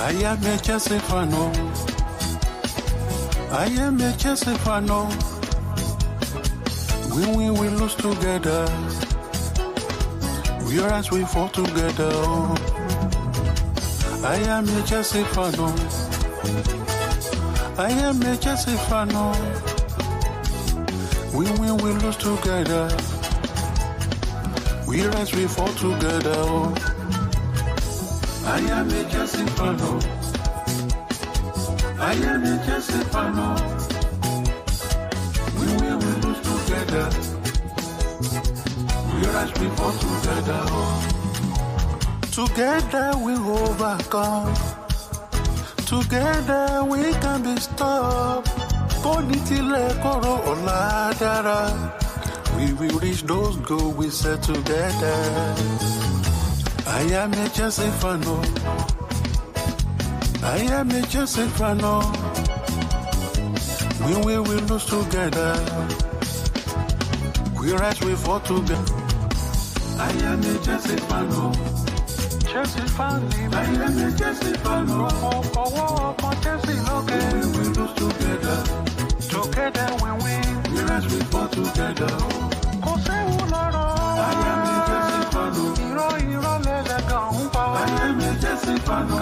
I am a Chelsea fan. I am a Chelsea fan. We win, we lose together. We rise, we fall together. I am a Chelsea fan. I am a Chelsea fan. We win, we lose together. We rise, we fall together. I am a Chelsea fan. I am a Chelsea fan. We win, we lose together. We rise, we fall together. Together we overcome. Together we can be stopped. We will reach those goals we set together. I am a Chelsea fan. I am a Chelsea fan. We will lose together. We rise, we fall together. I am a Chelsea fan. Chelsea fan. I am a Chelsea fan. Chelsea, okay. We will lose together. Together we win. We rise, we fall together. I am a Chelsea fan. I am a Chelsea fan. We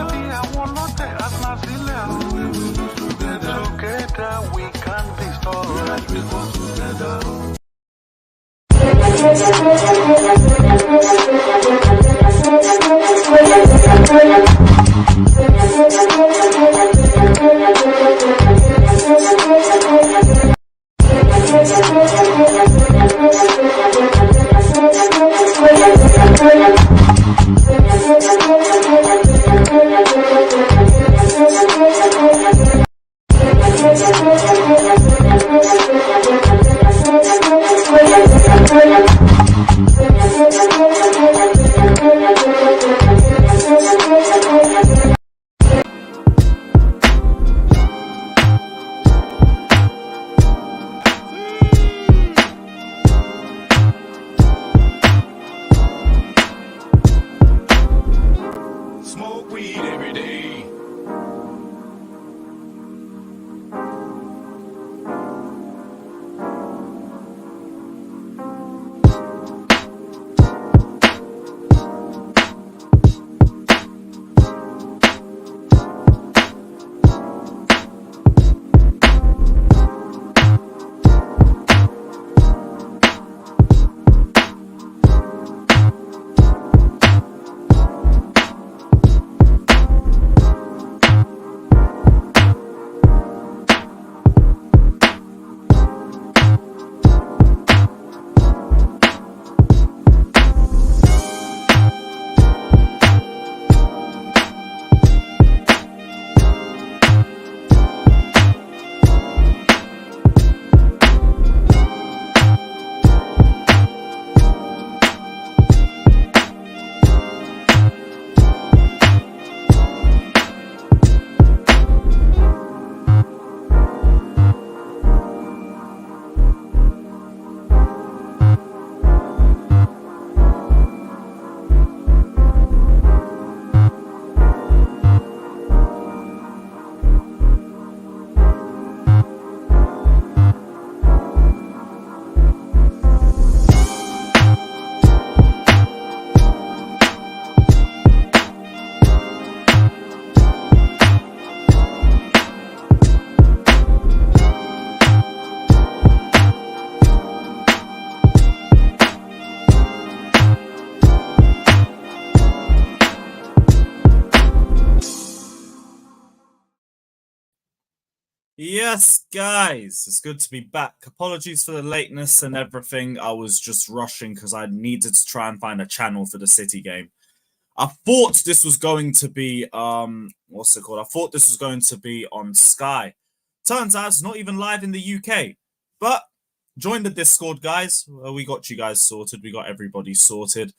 will lose together. Together we can be strong. We rise, we fall together. Yes, guys, it's good to be back. Apologies for the lateness and everything. I was just rushing because I needed to try and find a channel for the City game. I thought this was going to be, what's it called? I thought this was going to be on Sky. Turns out it's not even live in the UK. But join the Discord, guys. We got you guys sorted. We got everybody sorted.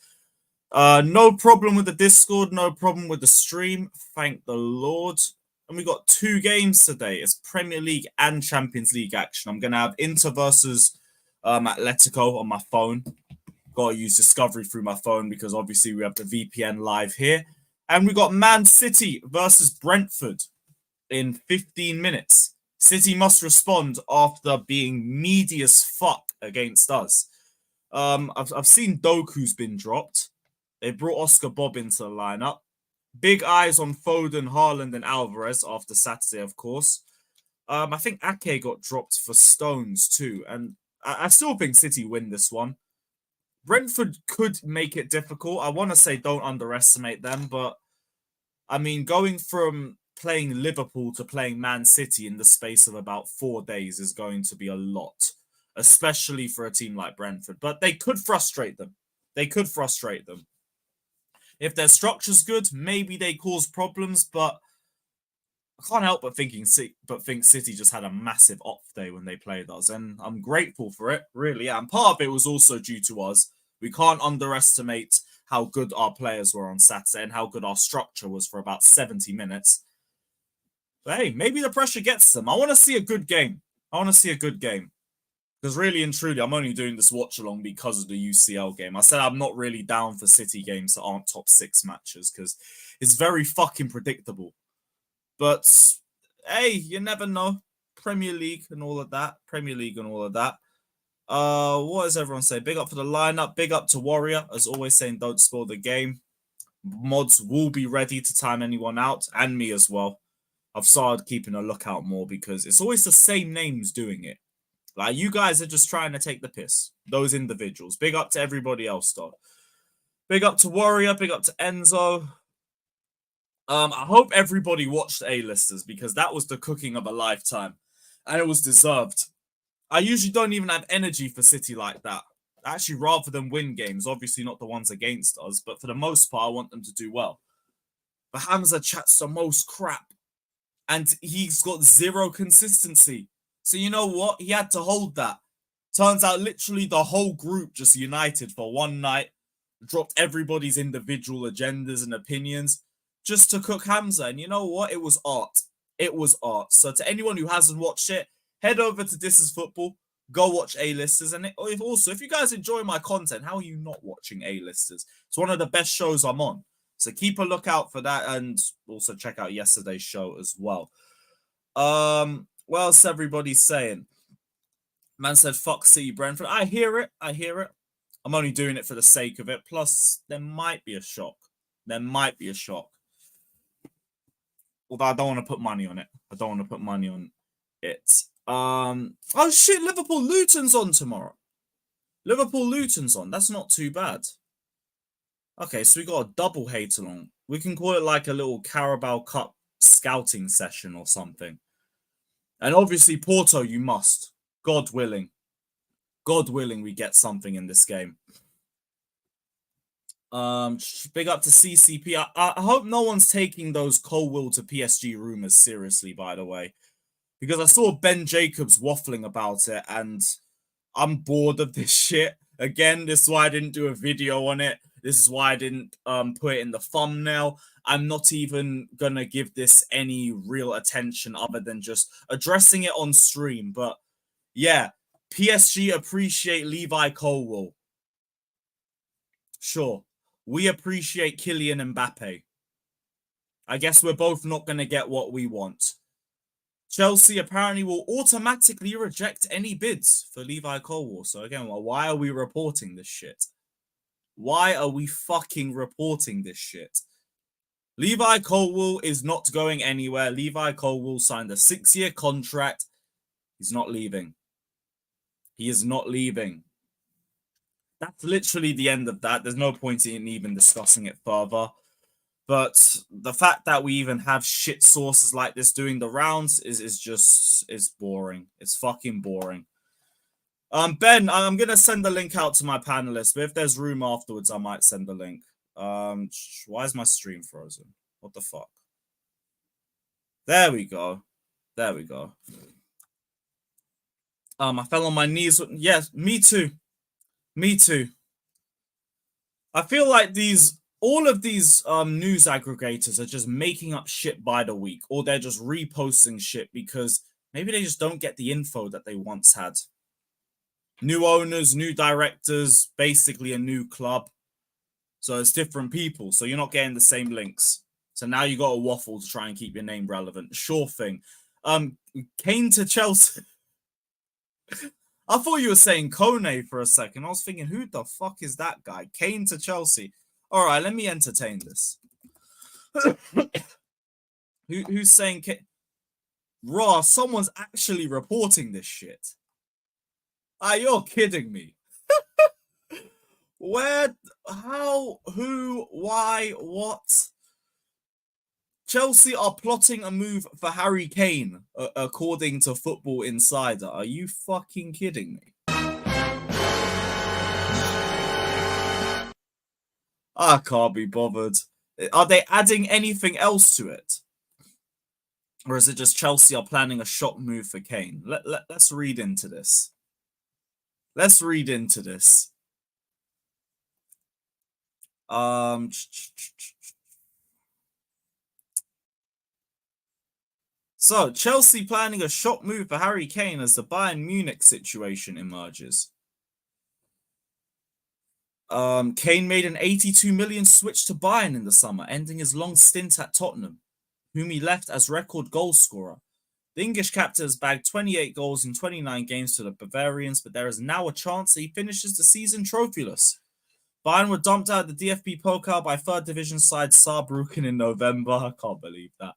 No problem with the Discord. No problem with the stream. Thank the Lord. And we got 2 games today. It's Premier League and Champions League action. I'm going to have Inter versus Atletico on my phone. Got to use Discovery through my phone because obviously we have the VPN live here. And we got Man City versus Brentford in 15 minutes. City must respond after being meaty as fuck against us. I've seen Doku's been dropped. They brought Oscar Bob into the lineup. Big eyes on Foden, Haaland, and Alvarez after Saturday, of course. I think Ake got dropped for Stones too, and I still think City win this one. Brentford could make it difficult. I want to say don't underestimate them, but I mean, going from playing Liverpool to playing Man City in the space of about 4 days is going to be a lot, especially for a team like Brentford. But they could frustrate them. They could frustrate them. If their structure's good, maybe they cause problems, but I can't help but think City just had a massive off day when they played us, and I'm grateful for it, really. And part of it was also due to us. We can't underestimate how good our players were on Saturday and how good our structure was for about 70 minutes. But hey, maybe the pressure gets them. I want to see a good game. Because really and truly, I'm only doing this watch along because of the UCL game. I said I'm not really down for City games that aren't top 6 matches because it's very fucking predictable. But hey, you never know. Premier League and all of that. What does everyone say? Big up for the lineup. Big up to Warrior, as always, saying don't spoil the game. Mods will be ready to time anyone out, and me as well. I've started keeping a lookout more because it's always the same names doing it. Like, you guys are just trying to take the piss. Those individuals. Big up to everybody else, though. Big up to Warrior. Big up to Enzo. I hope everybody watched A-listers because that was the cooking of a lifetime. And it was deserved. I usually don't even have energy for City like that. Actually, rather than win games, obviously not the ones against us, but for the most part, I want them to do well. But Hamza chats the most crap. And he's got zero consistency. So you know what? He had to hold that. Turns out literally the whole group just united for one night, dropped everybody's individual agendas and opinions just to cook Hamza. And you know what? It was art. It was art. So to anyone who hasn't watched it, head over to This Is Football. Go watch A-listers. And if you guys enjoy my content, how are you not watching A-listers? It's one of the best shows I'm on. So keep a lookout for that and also check out yesterday's show as well. What else everybody's saying? Man said, fuck City Brentford. I hear it. I'm only doing it for the sake of it. Plus, there might be a shock. Although I don't want to put money on it. Oh shit, Liverpool Luton's on tomorrow. That's not too bad. Okay, so we got a double hate-along. We can call it like a little Carabao Cup scouting session or something. And obviously, Porto, you must. God willing. We get something in this game. Big up to CCP. I hope no one's taking those Colwill to PSG rumors seriously, by the way. Because I saw Ben Jacobs waffling about it, and I'm bored of this shit. Again, this is why I didn't do a video on it. This is why I didn't put it in the thumbnail. I'm not even going to give this any real attention other than just addressing it on stream. But yeah, PSG appreciate Levi Colwill. Sure. We appreciate Kylian Mbappe. I guess we're both not going to get what we want. Chelsea apparently will automatically reject any bids for Levi Colwill. So again, why are we reporting this shit? Why are we fucking reporting this shit? Levi Colwill is not going anywhere. Levi Colwill signed a 6-year contract. He's not leaving. He is not leaving. That's literally the end of that. There's no point in even discussing it further. But the fact that we even have shit sources like this doing the rounds is boring. It's fucking boring. Ben, I'm going to send the link out to my panelists, but if there's room afterwards, I might send the link. Why is my stream frozen? What the fuck? There we go. I fell on my knees. Yes, me too. I feel like all of these news aggregators are just making up shit by the week, or they're just reposting shit because maybe they just don't get the info that they once had. New owners, new directors, basically a new club. So it's different people. So you're not getting the same links. So now you got a waffle to try and keep your name relevant. Sure thing. Kane to Chelsea. I thought you were saying Kone for a second. I was thinking, who the fuck is that guy? Kane to Chelsea. All right, let me entertain this. Who's saying Kane? Raw, someone's actually reporting this shit. You're kidding me. Where? How? Who? Why? What? Chelsea are plotting a move for Harry Kane, according to Football Insider. Are you fucking kidding me? I can't be bothered. Are they adding anything else to it? Or is it just Chelsea are planning a shock move for Kane? Let's read into this. Let's read into this. So, Chelsea planning a shock move for Harry Kane as the Bayern Munich situation emerges. Kane made an 82 million switch to Bayern in the summer, ending his long stint at Tottenham, whom he left as record goal scorer. The English captain has bagged 28 goals in 29 games for the Bavarians, but there is now a chance that he finishes the season trophyless. Bayern were dumped out of the DFB Pokal by third division side Saarbrücken in November. I can't believe that.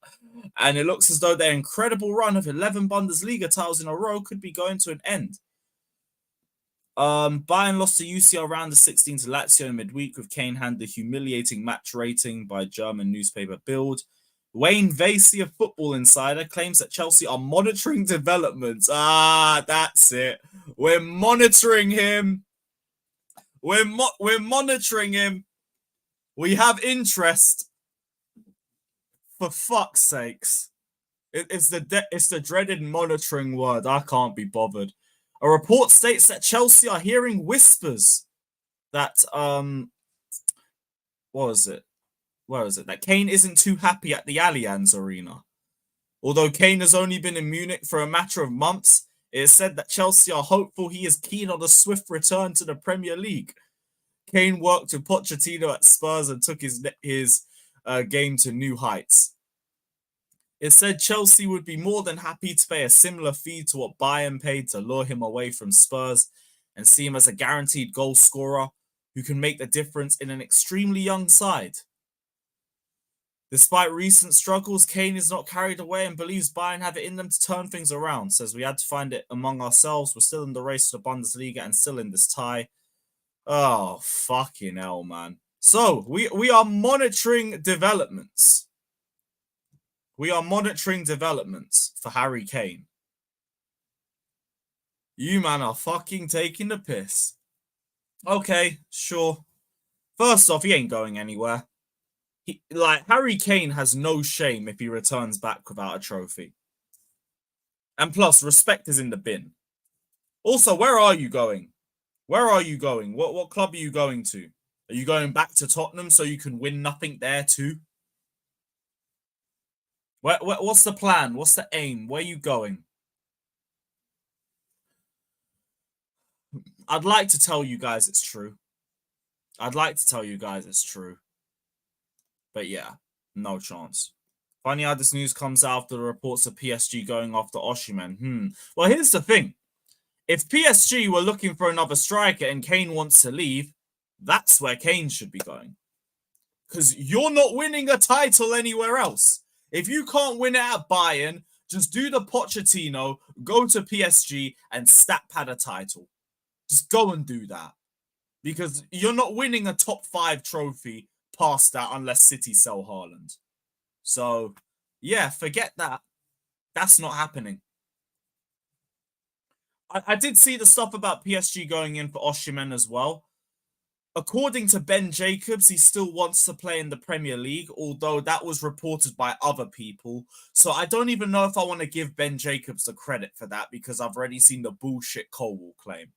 And it looks as though their incredible run of 11 Bundesliga titles in a row could be going to an end. Bayern lost to UCL round of 16 to Lazio in midweek, with Kane handed the humiliating match rating by German newspaper Bild. Wayne Vasey of Football Insider claims that Chelsea are monitoring developments. That's it. We're monitoring him. We're monitoring him. We have interest. For fuck's sakes. It's the dreaded monitoring word. I can't be bothered. A report states that Chelsea are hearing whispers that what was it? Where is it? That Kane isn't too happy at the Allianz Arena. Although Kane has only been in Munich for a matter of months, it is said that Chelsea are hopeful he is keen on a swift return to the Premier League. Kane worked with Pochettino at Spurs and took his game to new heights. It said Chelsea would be more than happy to pay a similar fee to what Bayern paid to lure him away from Spurs and see him as a guaranteed goal scorer who can make the difference in an extremely young side. Despite recent struggles, Kane is not carried away and believes Bayern have it in them to turn things around. Says we had to find it among ourselves. We're still in the race to the Bundesliga and still in this tie. Oh, fucking hell, man. So, we are monitoring developments. We are monitoring developments for Harry Kane. You, man, are fucking taking the piss. Okay, sure. First off, he ain't going anywhere. Harry Kane has no shame if he returns back without a trophy. And plus, respect is in the bin. Also, where are you going? Where are you going? What club are you going to? Are you going back to Tottenham so you can win nothing there too? What's the plan? What's the aim? Where are you going? I'd like to tell you guys it's true. But yeah, no chance. Funny how this news comes after the reports of PSG going after Osimhen. Well, here's the thing. If PSG were looking for another striker and Kane wants to leave, that's where Kane should be going. Because you're not winning a title anywhere else. If you can't win it at Bayern, just do the Pochettino, go to PSG and stat pad a title. Just go and do that. Because you're not winning a top 5 trophy past that unless City sell Haaland. So, yeah, forget that. That's not happening. I did see the stuff about PSG going in for Osimhen as well. According to Ben Jacobs, he still wants to play in the Premier League, although that was reported by other people. So I don't even know if I want to give Ben Jacobs the credit for that because I've already seen the bullshit Colwell claim.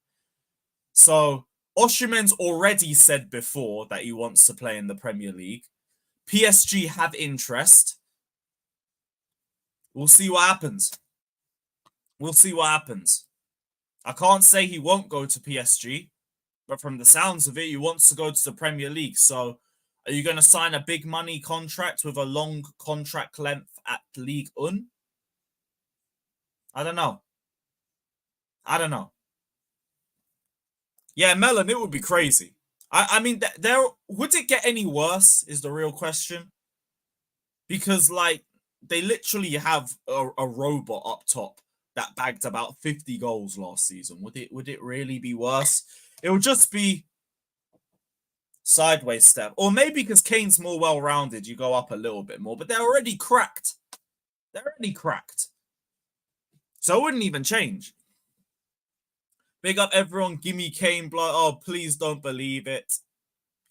So Osimhen's already said before that he wants to play in the Premier League. PSG have interest. We'll see what happens. I can't say he won't go to PSG, but from the sounds of it, he wants to go to the Premier League. So, are you going to sign a big money contract with a long contract length at League One? I don't know. I don't know. Yeah, Milan, it would be crazy. I mean, there would it get any worse? Is the real question. Because like they literally have a robot up top that bagged about 50 goals last season. Would it really be worse? It would just be sideways step. Or maybe because Kane's more well-rounded, you go up a little bit more. But they're already cracked. They're already cracked. So it wouldn't even change. Big up everyone. Gimme Kane. Blah. Oh, please don't believe it.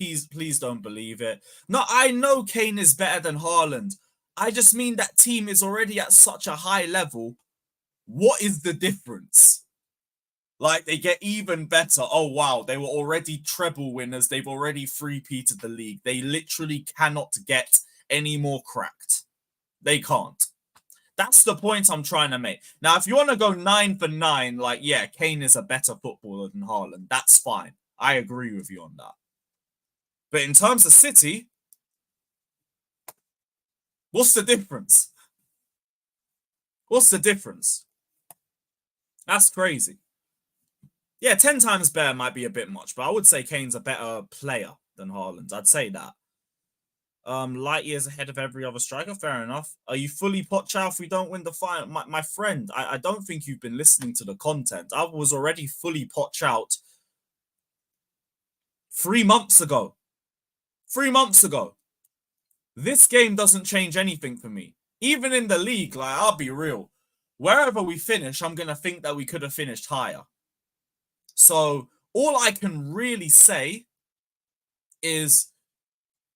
Please don't believe it. No, I know Kane is better than Haaland. I just mean that team is already at such a high level. What is the difference? Like, they get even better. Oh, wow. They were already treble winners. They've already three-peated the league. They literally cannot get any more cracked. They can't. That's the point I'm trying to make. Now, if you want to go 9 for 9, like, yeah, Kane is a better footballer than Haaland. That's fine. I agree with you on that. But in terms of City, what's the difference? What's the difference? That's crazy. Yeah, 10 times better might be a bit much, but I would say Kane's a better player than Haaland. I'd say that. Light years ahead of every other striker. Fair enough. Are you fully pot out if we don't win the final? My friend, I don't think you've been listening to the content. I was already fully pot out 3 months ago. 3 months ago. This game doesn't change anything for me. Even in the league, like, I'll be real. Wherever we finish, I'm going to think that we could have finished higher. So all I can really say is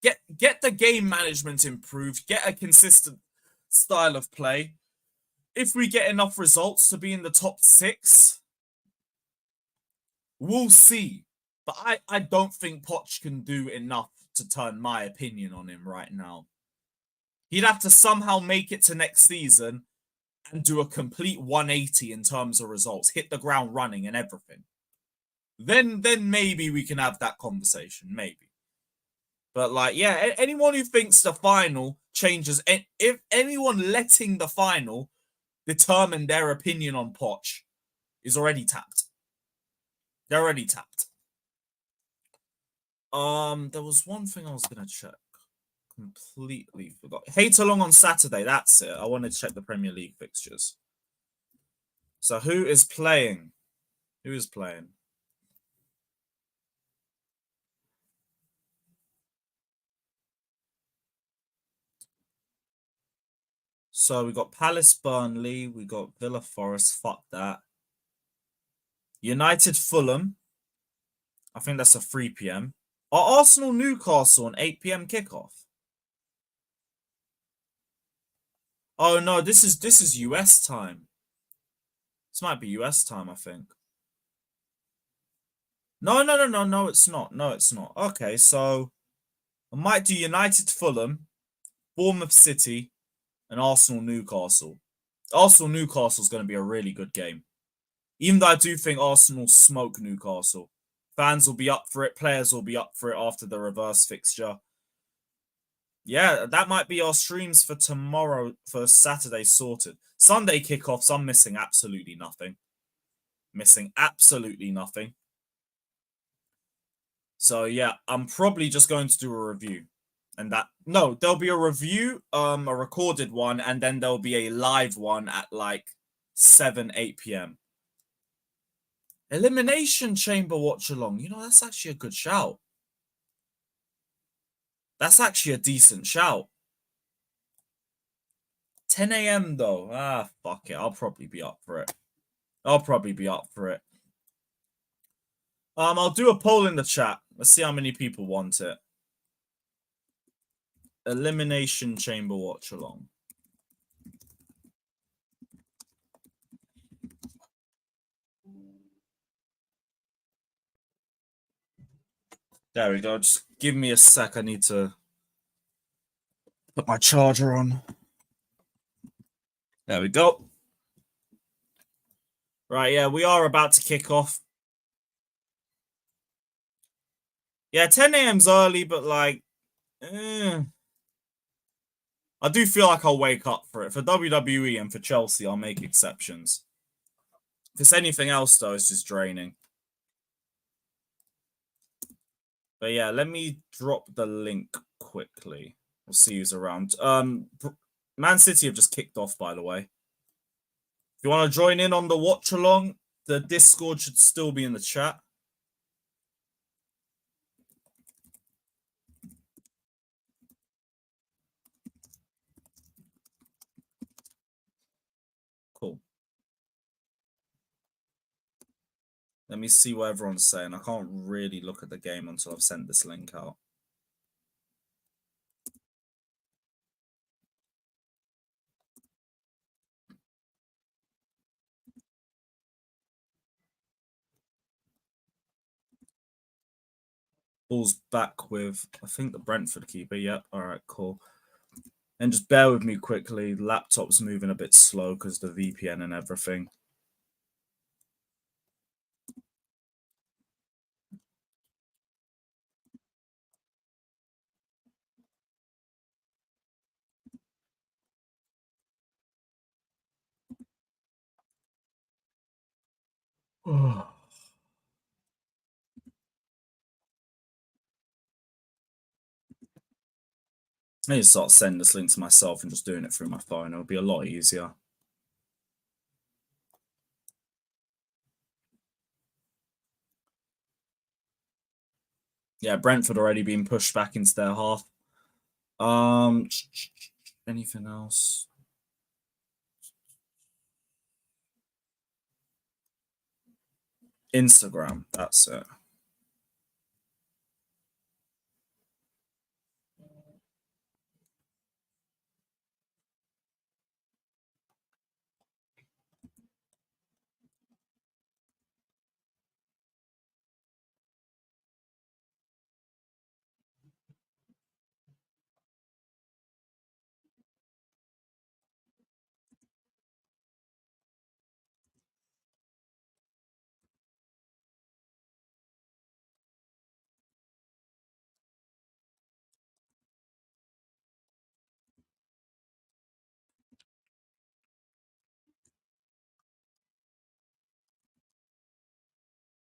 get the game management improved, get a consistent style of play. If we get enough results to be in the top 6, we'll see. But I don't think Poch can do enough to turn my opinion on him right now. He'd have to somehow make it to next season and do a complete 180 in terms of results, hit the ground running and everything. Then maybe we can have that conversation, maybe. But like, yeah, anyone who thinks the final changes, if anyone letting the final determine their opinion on Poch is already tapped. They're already tapped. There was one thing I was gonna check. Completely forgot. Watchalong on Saturday, that's it. I wanted to check the Premier League fixtures. So who is playing? Who is playing? So we got Palace Burnley, we got Villa Forest, fuck that. United Fulham. I think that's a 3 p.m. Are Arsenal Newcastle an 8 p.m. kickoff? Oh no, this is US time. This might be US time, I think. No, it's not. No, it's not. Okay, so I might do United Fulham, Bournemouth City, and Arsenal Newcastle. Arsenal Newcastle is going to be a really good game. Even though I do think Arsenal smoke Newcastle. Fans will be up for it. Players will be up for it after the reverse fixture. Yeah, that might be our streams for tomorrow, for Saturday sorted. Sunday kickoffs, I'm missing absolutely nothing. Missing absolutely nothing. So yeah, I'm probably just going to do a review. And that, no, there'll be a review, a recorded one, and then there'll be a live one at like 7, 8 p.m. Elimination Chamber watch-along. You know, that's actually a good shout. That's actually a decent shout. 10 a.m. though. Ah, fuck it. I'll probably be up for it. I'll do a poll in the chat. Let's see how many people want it. Elimination Chamber watch-along. There we go. Just give me a sec. I need to put my charger on. There we go. Right, yeah, we are about to kick off. Yeah, 10 a.m.'s early, but like, I do feel like I'll wake up for it. For WWE and for Chelsea, I'll make exceptions. If it's anything else, though, it's just draining. But yeah, let me drop the link quickly. We'll see who's around. Man City have just kicked off, by the way. If you want to join in on the watch along, the Discord should still be in the chat. Cool. Let me see what everyone's saying. I can't really look at the game until I've sent this link out. Ball's back with, I think, the Brentford keeper. Yep. All right, cool. And just bear with me quickly. The laptop's moving a bit slow because the VPN and everything. I need to start sending this link to myself and just doing it through my phone. It'll be a lot easier. Yeah, Brentford already been pushed back into their half. Anything else? Instagram, that's it.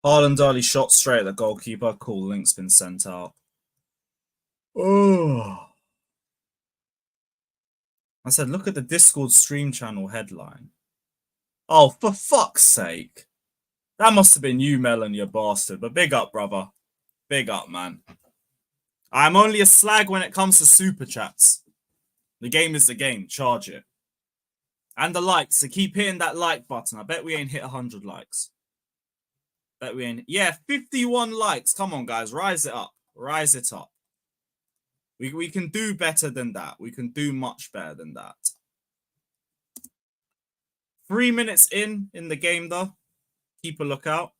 Haaland early shot straight at the goalkeeper. Cool, link's been sent out. Oh. I said, look at the Discord stream channel headline. Oh, for fuck's sake. That must have been you, Melon, you bastard. But big up, brother. Big up, man. I'm only a slag when it comes to super chats. The game is the game. Charge it. And the likes. So keep hitting that like button. I bet we ain't hit 100 likes. Bet we ain't. Yeah, 51 likes. Come on, guys. Rise it up. Rise it up. We can do better than that. We can do much better than that. 3 minutes in the game, though. Keep a lookout.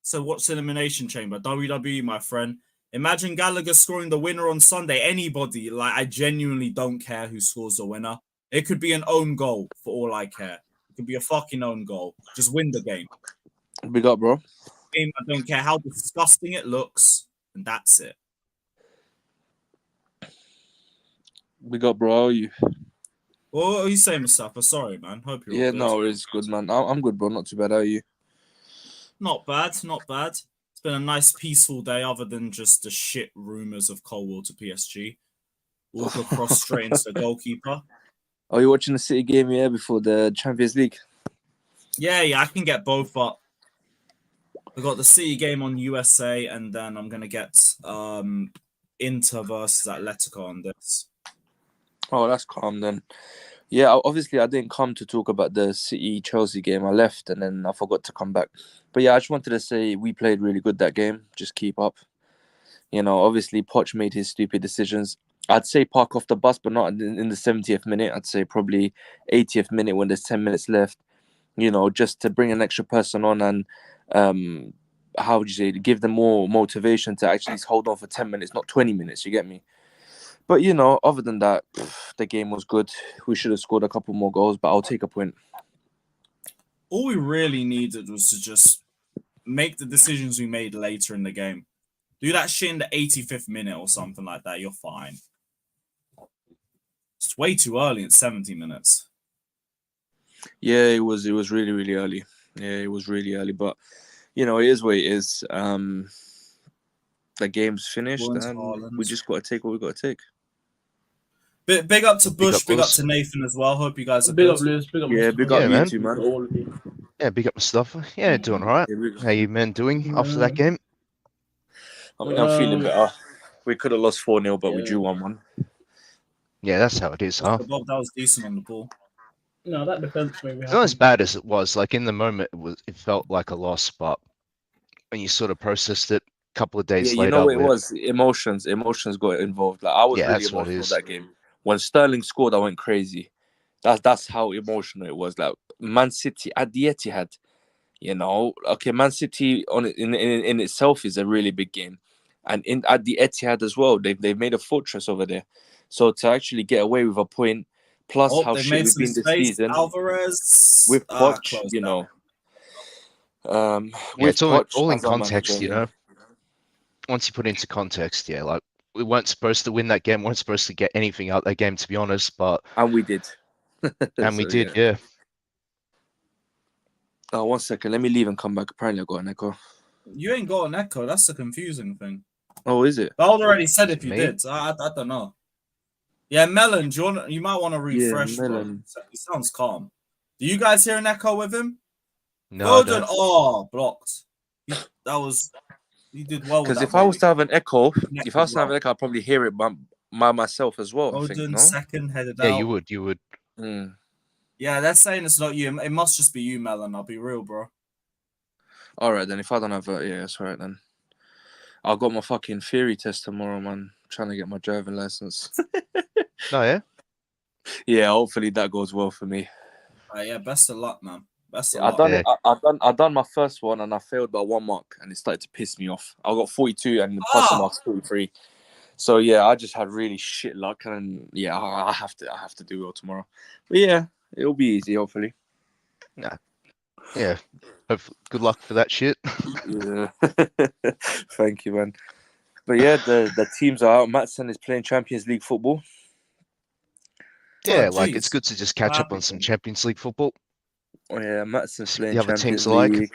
So what's Elimination Chamber? WWE, my friend. Imagine Gallagher scoring the winner on Sunday. Anybody. Like, I genuinely don't care who scores the winner. It could be an own goal for all I care. It could be a fucking own goal. Just win the game. Big up, bro. I don't care how disgusting it looks. And that's it. Big up, bro. How are you? Well, what are you saying, Mustafa? Sorry, man. Hope you're all good. No, it's good, man. I'm good, bro. Not too bad. How are you? Not bad, not bad. It's been a nice, peaceful day, other than just the shit rumours of Colwell to PSG. Walker cross straight into the goalkeeper. Are you watching the City game here before the Champions League? Yeah, I can get both up. I got the City game on USA, and then I'm gonna get Inter versus Atletico on this. Oh, that's calm then. Yeah, obviously I didn't come to talk about the City-Chelsea game. I left and then I forgot to come back. But yeah, I just wanted to say we played really good that game. Just keep up. You know, obviously Poch made his stupid decisions. I'd say park off the bus, but not in the 70th minute. I'd say probably 80th minute when there's 10 minutes left. You know, just to bring an extra person on and how would you say, give them more motivation to actually hold on for 10 minutes, not 20 minutes. You get me? But, you know, other than that, the game was good. We should have scored a couple more goals, but I'll take a point. All we really needed was to just make the decisions we made later in the game. Do that shit in the 85th minute or something like that. You're fine. It's way too early at 70 minutes. Yeah, it was really, really early. Yeah, it was really early. But, you know, it is what it is. The game's finished and we just got to take what we got to take. Big up to Bush, big up Lewis. to Nathan as well. Hope you guys are Big good. up, Lewis. Big up, Yeah, Mr. big up Yeah, you man. too, man. All of you. Yeah, big up Mustafa. Yeah, doing all right. Yeah, How you men doing after that game? I mean, I'm feeling better. We could have lost 4-0, but we Yeah. drew 1-1. Yeah, that's how it is, huh? Bob, that was decent on the ball. No, that defense maybe It's not as bad as it was. Like in the moment, it felt like a loss, but when you sort of processed it a couple of days Yeah, later, you know what it was? Emotions got involved. Like I was really that's what it emotional is. that game. When Sterling scored, I went crazy. That's how emotional it was. Like Man City at the Etihad, you know. Okay, Man City in itself is a really big game, and at the Etihad as well, they've made a fortress over there. So to actually get away with a point, plus how they shit made we've some been this space. season Alvarez with Poch, close you down. know. Yeah, With it's all Poch in as our context, manager, you know. Once you put it into context, yeah, like we weren't supposed to win that game, weren't supposed to get anything out that game, to be honest, but and we did. and we So, did, yeah. Oh, 1 second. Let me leave and come back. Apparently, I got an echo. You ain't got an echo. That's the confusing thing. Oh, is it? I already said if you Me? did. I don't know. Yeah, Melon, you might want to refresh. Yeah, Milan. He sounds calm. Do you guys hear an echo with him? No, I Foden, don't. blocked. You did well with Because that. if I was to have an echo, Connected I'd probably hear it by myself as well. I think, Foden, no? second, headed Yeah, out. you would. Mm. Yeah, they're saying it's not you. It must just be you, Melon. I'll be real, bro. All right, then. If I don't have a... Yeah, that's all right, then. I've got my fucking theory test tomorrow, man. Trying to get my driving license. No, yeah? Yeah, hopefully that goes well for me. Yeah, best of luck, man. Best of I luck. done Yeah. it. I done my first one and I failed by 1 mark, and it started to piss me off. I got 42 and the passing mark's 43. So yeah, I just had really shit luck, and yeah, I have to do well tomorrow. But yeah, it'll be easy, hopefully. Yeah. Good luck for that shit. Yeah, thank you, man. But yeah, the teams are out. Matson is playing Champions League football. Yeah, Oh, like geez. it's good to just catch up on some Champions League football. Oh yeah, Matson's playing The other Champions teams alike. League.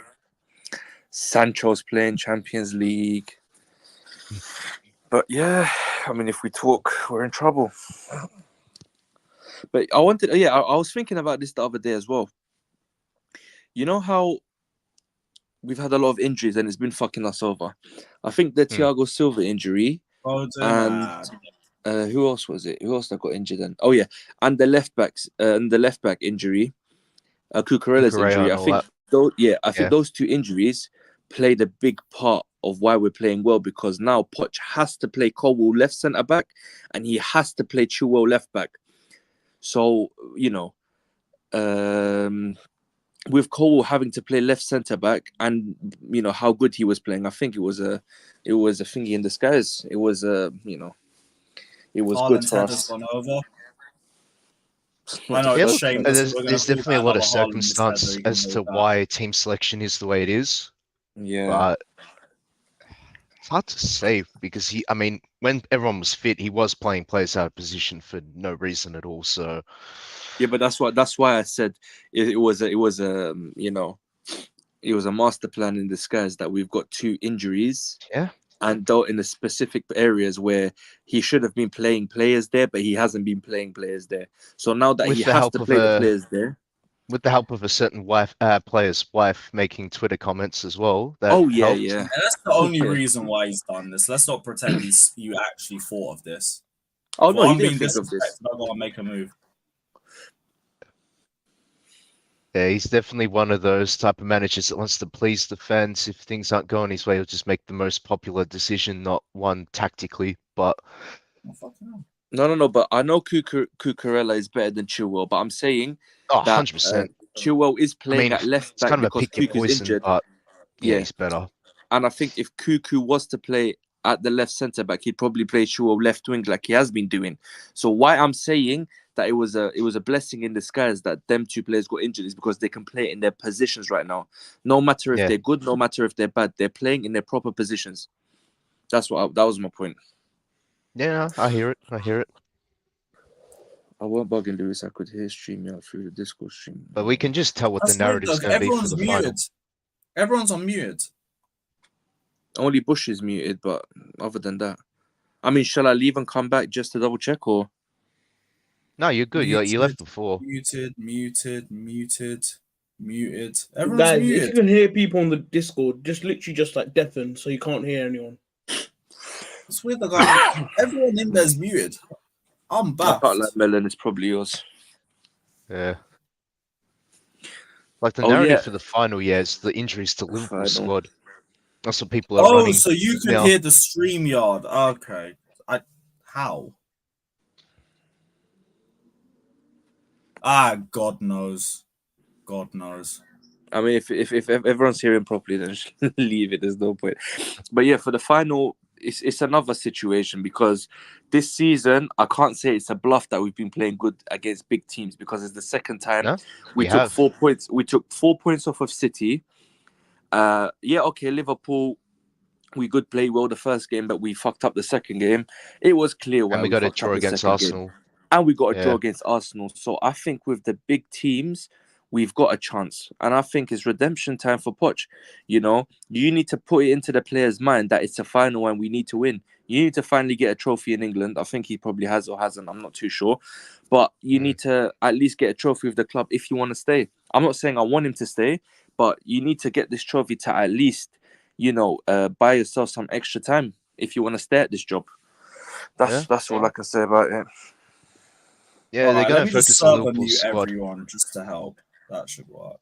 Sancho's playing Champions League. But yeah, I mean, if we talk, we're in trouble. But I was thinking about this the other day as well. You know how we've had a lot of injuries and it's been fucking us over. I think the Thiago Silva injury and who else was it? Who else that got injured then? Oh yeah, and the left back injury, Cucurella's injury. I think those two injuries played a big part of why we're playing well, because now Poch has to play Colwell left centre back and he has to play Chilwell left back. So you know, with Colwell having to play left centre back, and you know how good he was playing, I think it was a thingy in disguise. It was it was good for us. Gone over. Yeah, look, there's definitely a lot of circumstance as to why team selection is the way it is. Yeah. But it's hard to say because when everyone was fit, he was playing players out of position for no reason at all. So yeah, but that's why I said it was a master plan in disguise that we've got two injuries. Yeah. And though in the specific areas where he should have been playing players there, but he hasn't been playing players there. So now that he has to play the players there, with the help of a certain player's wife making Twitter comments as well. That helped. Yeah, that's the only reason why he's done this. Let's not pretend you actually thought of this. Oh no, he didn't think of this. I gotta make a move. Yeah, he's definitely one of those type of managers that wants to please the fans. If things aren't going his way, he'll just make the most popular decision, not one tactically. But no. But I know Cucurella is better than Chilwell. But I'm saying 100%. Chilwell is playing at left back because Cucu's injured. But yeah, he's better. And I think if Cucu was to play at the left centre back, he'd probably play Chilwell left wing like he has been doing. So why I'm saying that it was a blessing in disguise that them two players got injured is because they can play in their positions right now. No matter if they're good, no matter if they're bad, they're playing in their proper positions. That was my point. Yeah, I hear it. I hear it. I weren't bugging Lewis. I could hear StreamYard through the Discord stream. But we can just tell what That's the weird, narrative's though. going to be for Everyone's the muted. final. Everyone's unmuted. Only Bush is muted, but other than that, I mean, shall I leave and come back just to double check, or? No, you're good. You left before. Muted. Everyone's Guys, muted. if you can hear people on the Discord, just literally just like deafen so you can't hear anyone. It's weird, the guy. Everyone in there's muted. I'm I back. can't like Milan. It's probably yours. Yeah. Like the Oh, narrative yeah. for the final, is the injuries to Liverpool Final. squad. That's what people are running. Oh, so you could now. hear the StreamYard. Okay. How? God knows. God knows. I mean, if everyone's hearing properly, then just leave it. There's no point. But yeah, for the final, it's another situation because this season, I can't say it's a bluff that we've been playing good against big teams because it's the second time No, we we took have. 4 points. We took 4 points off of City. Okay, Liverpool, we could play well the first game, but we fucked up the second game. It was clear why And we got a fucked up draw the against second Arsenal. game. And we got a draw Yeah. against Arsenal. So I think with the big teams, we've got a chance. And I think it's redemption time for Poch. You know, you need to put it into the player's mind that it's a final and we need to win. You need to finally get a trophy in England. I think he probably has or hasn't. I'm not too sure. But you need to at least get a trophy with the club if you want to stay. I'm not saying I want him to stay, but you need to get this trophy to at least, buy yourself some extra time if you want to stay at this job. That's all I can say about it. Yeah, All they're right, going let to me just focus on server Liverpool's mute squad. everyone just to help. That should work.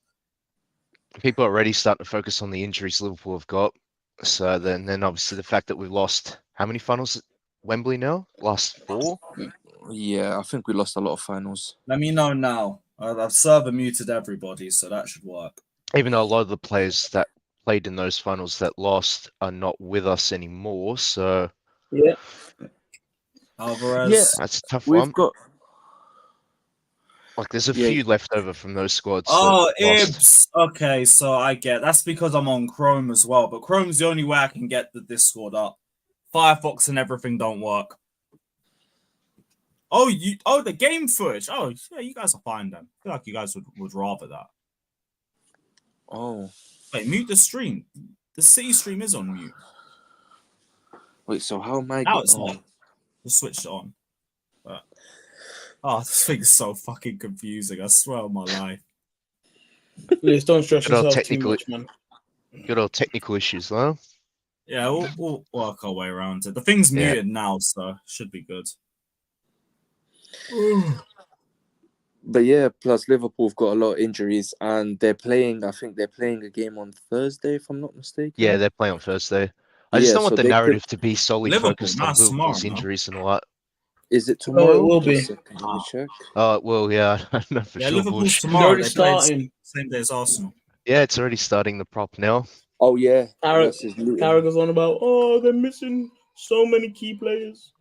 People are already starting to focus on the injuries Liverpool have got. So then obviously the fact that we've lost how many finals at Wembley now? Last 4? Yeah, I think we lost a lot of finals. Let me know now. I've server muted everybody, so that should work. Even though a lot of the players that played in those finals that lost are not with us anymore. So Yeah. Alvarez. Yeah, that's a tough we've one. got. Like there's a Yeah. few left over from those squads. Oh, that lost. Ibs. Okay, so I get that's because I'm on Chrome as well. But Chrome's the only way I can get the Discord up. Firefox and everything don't work. Oh, the game footage. Oh, yeah, you guys are fine then. I feel like you guys would rather that. Oh, Wait, mute the stream. The City stream is on mute. wait. So how am I? Now it's on. Just switched it on. But, this thing's so fucking confusing. I swear on my life. Please don't stress Good old yourself too technical- much, man. Good old technical issues, though. Yeah, we'll work our way around it. The thing's Yeah. muted now, so should be good. But yeah, plus Liverpool have got a lot of injuries, and they're playing. I think they're playing a game on Thursday, if I'm not mistaken. Yeah, they're playing on Thursday. I just Yeah, don't want so the they narrative to be solely Liverpool, focused nah, on it's Liverpool's tomorrow, no? injuries and all that. Is it tomorrow? will be. Just a second, let me check. Well, yeah, I don't know for Yeah, sure. Liverpool's Bush. tomorrow. already They play starting. same day as Arsenal. Yeah, it's already starting the prop now. Oh yeah, Carragher's versus Luton. on about, they're missing so many key players.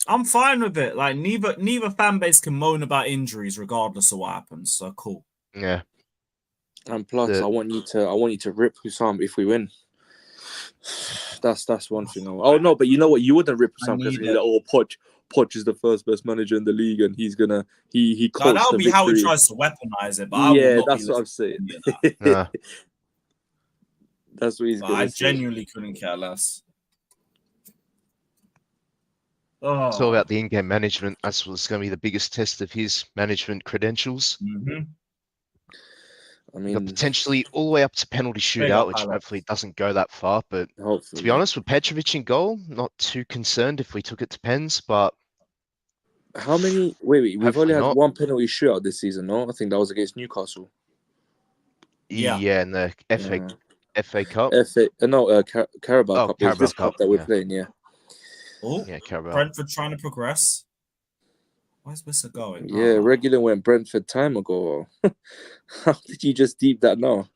I'm fine with it. Like neither fan base can moan about injuries regardless of what happens. So cool. Yeah. And plus, I want you to rip Hussam if we win. That's one thing. Oh no, but you know what? You wouldn't rip Hussam because you're like, Poch is the first best manager in the league, and he's gonna he No, coached that'll the be how he victory. tries to weaponize it. But I will Yeah, not that's be what I'm saying. listening to that. Nah. That's what he's But gonna I say. genuinely couldn't care less. Oh. It's all about the in-game management. That's what's going to be the biggest test of his management credentials. Mm-hmm. I But mean, potentially all the way up to penalty Big up, shootout, which Alex. hopefully doesn't go that far. But hopefully. to be honest, with Petrovic in goal, not too concerned if we took it to pens. But How many? Wait. We've Hopefully only had not. one penalty shootout this season, no? I think that was against Newcastle. Yeah. in the FA Cup. Carabao Oh, Cup. It's Carabao this Cup, cup that we're yeah. playing, yeah. Oh, Yeah, Carabao. Brentford trying to progress. Where's Wissa going? Yeah, Regular went Brentford time ago. How did you just deep that now?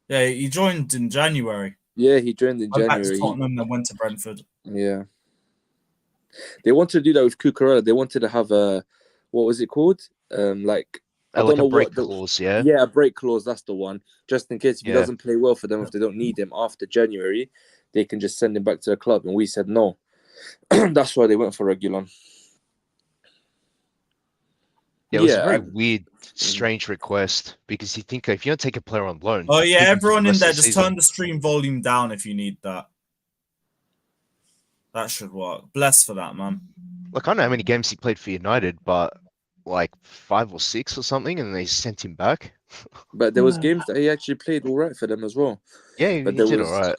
Yeah, he joined in January. Yeah, he joined in Went back to January. Tottenham, then went to Brentford. Yeah. They wanted to do that with Cucurella. They wanted to have what was it called? I Like don't know a break what clause, yeah. Yeah, a break clause. That's the one. Just in case if he Yeah. doesn't play well for them, if they don't need him after January, they can just send him back to the club. And we said no. That's why they went for Reguilon. Yeah, it was a very weird, strange request because you think if you don't take a player on loan. Oh yeah, keep him for the everyone in rest of there, the just season. turn the stream volume down if you need that. That should work. Bless for that, man. Look, I don't know how many games he played for United, but like 5 or 6 or something, and they sent him back. But there was games that he actually played all right for them as well. Yeah, But he there did was, all right.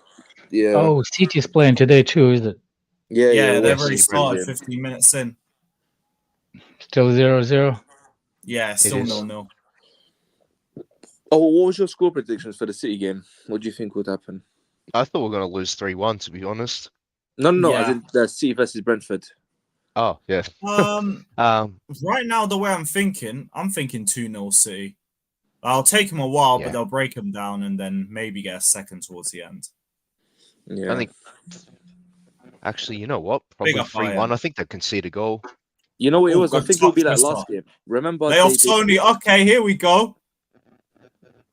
yeah. Oh, City's playing today too, is it? Yeah, they've West already Ham started played, 15 minutes in. Still 0-0. Yeah, still is. 0-0. Oh, what was your score predictions for the City game? What do you think would happen? I thought we were going to lose 3-1, to be honest. No. Yeah. As in the City versus Brentford. Oh, yeah. Right now, the way I'm thinking 2-0 City. I'll take them a while, but they'll break them down and then maybe get a second towards the end. Yeah. I think. Actually, you know what? Probably Big up 3-1. Bayern. I think they'll concede a goal. You know what it Oh, was? I good think it'll be like touch, last game. Remember? Lay off Tony. Okay, here we go.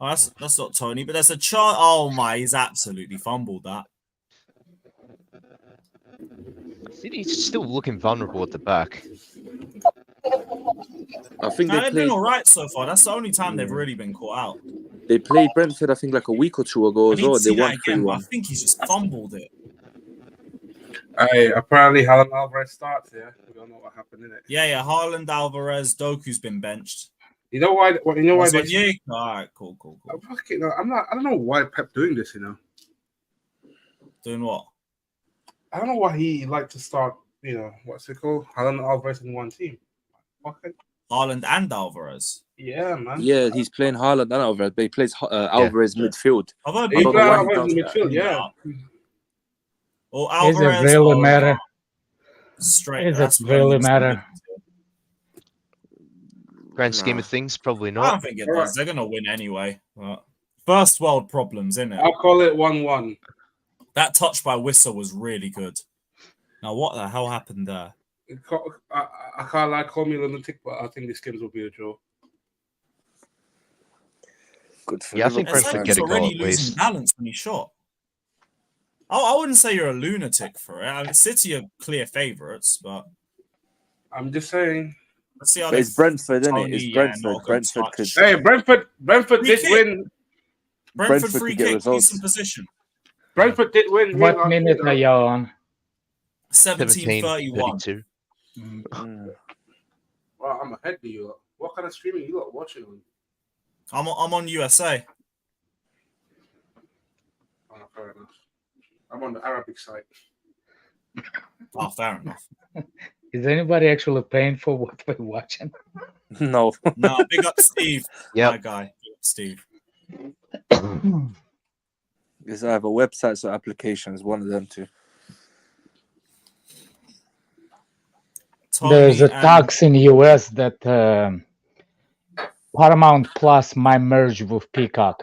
Oh, that's not Tony, but there's a chart. Oh my, he's absolutely fumbled that. City's still looking vulnerable at the back. I think They've been all right so far. That's the only time they've really been caught out. They played Brentford, I think, like a week or two ago I as need well. to They see that won again, but I 3-1. think he's just fumbled it. Hey, apparently Haaland Alvarez starts. Yeah, we don't know what happened in it. Yeah. Haaland, Alvarez, Doku's been benched. You know why? You know why? That's yeah. All right, cool. I'm not. I don't know why Pep doing this. You know, Doing what? I don't know why he like to start. You know, what's it called? Haaland Alvarez in one team. Okay. Haaland and Alvarez. Yeah, man. Yeah, he's playing Haaland and Alvarez, but he plays Alvarez midfield. I've heard He don't plays know why he Alvarez in does that. midfield. Yeah. Or Is it Alvarez. really matter? Straight. Is it That's really matter? Grand scheme of things, probably I not. don't think it does. They're gonna win anyway. But first world problems, innit? I'll call it 1-1. That touch by Whistle was really good. Now, what the hell happened there? I can't lie, call me lunatic, but I think this games will be a draw. Good for Yeah, I think Liverpool. It's Brentford like get he's a goal already at losing least. balance when he shot. I wouldn't say you're a lunatic for it. I mean, City are clear favourites, but I'm just saying. let's see how But it's Brentford, isn't it? Tony, It's yeah, Brentford. not a good Brentford touch. could. Hey, Brentford Free did kick. win. Brentford Brentford free could get kick, results. decent position. Brentford did win. What minute are you on? 17:31. 17:32. Wow, I'm ahead of you. What kind of streaming you lot watching on? I'm on USA. Oh, fair enough. I'm on the Arabic side. Oh, fair enough. Is anybody actually paying for what we're watching? No. No, big up Steve. Yep. My guy. Big up Steve. It's either websites or applications, one of them two. Tony There's a and- tax in US that Paramount Plus might merge with Peacock.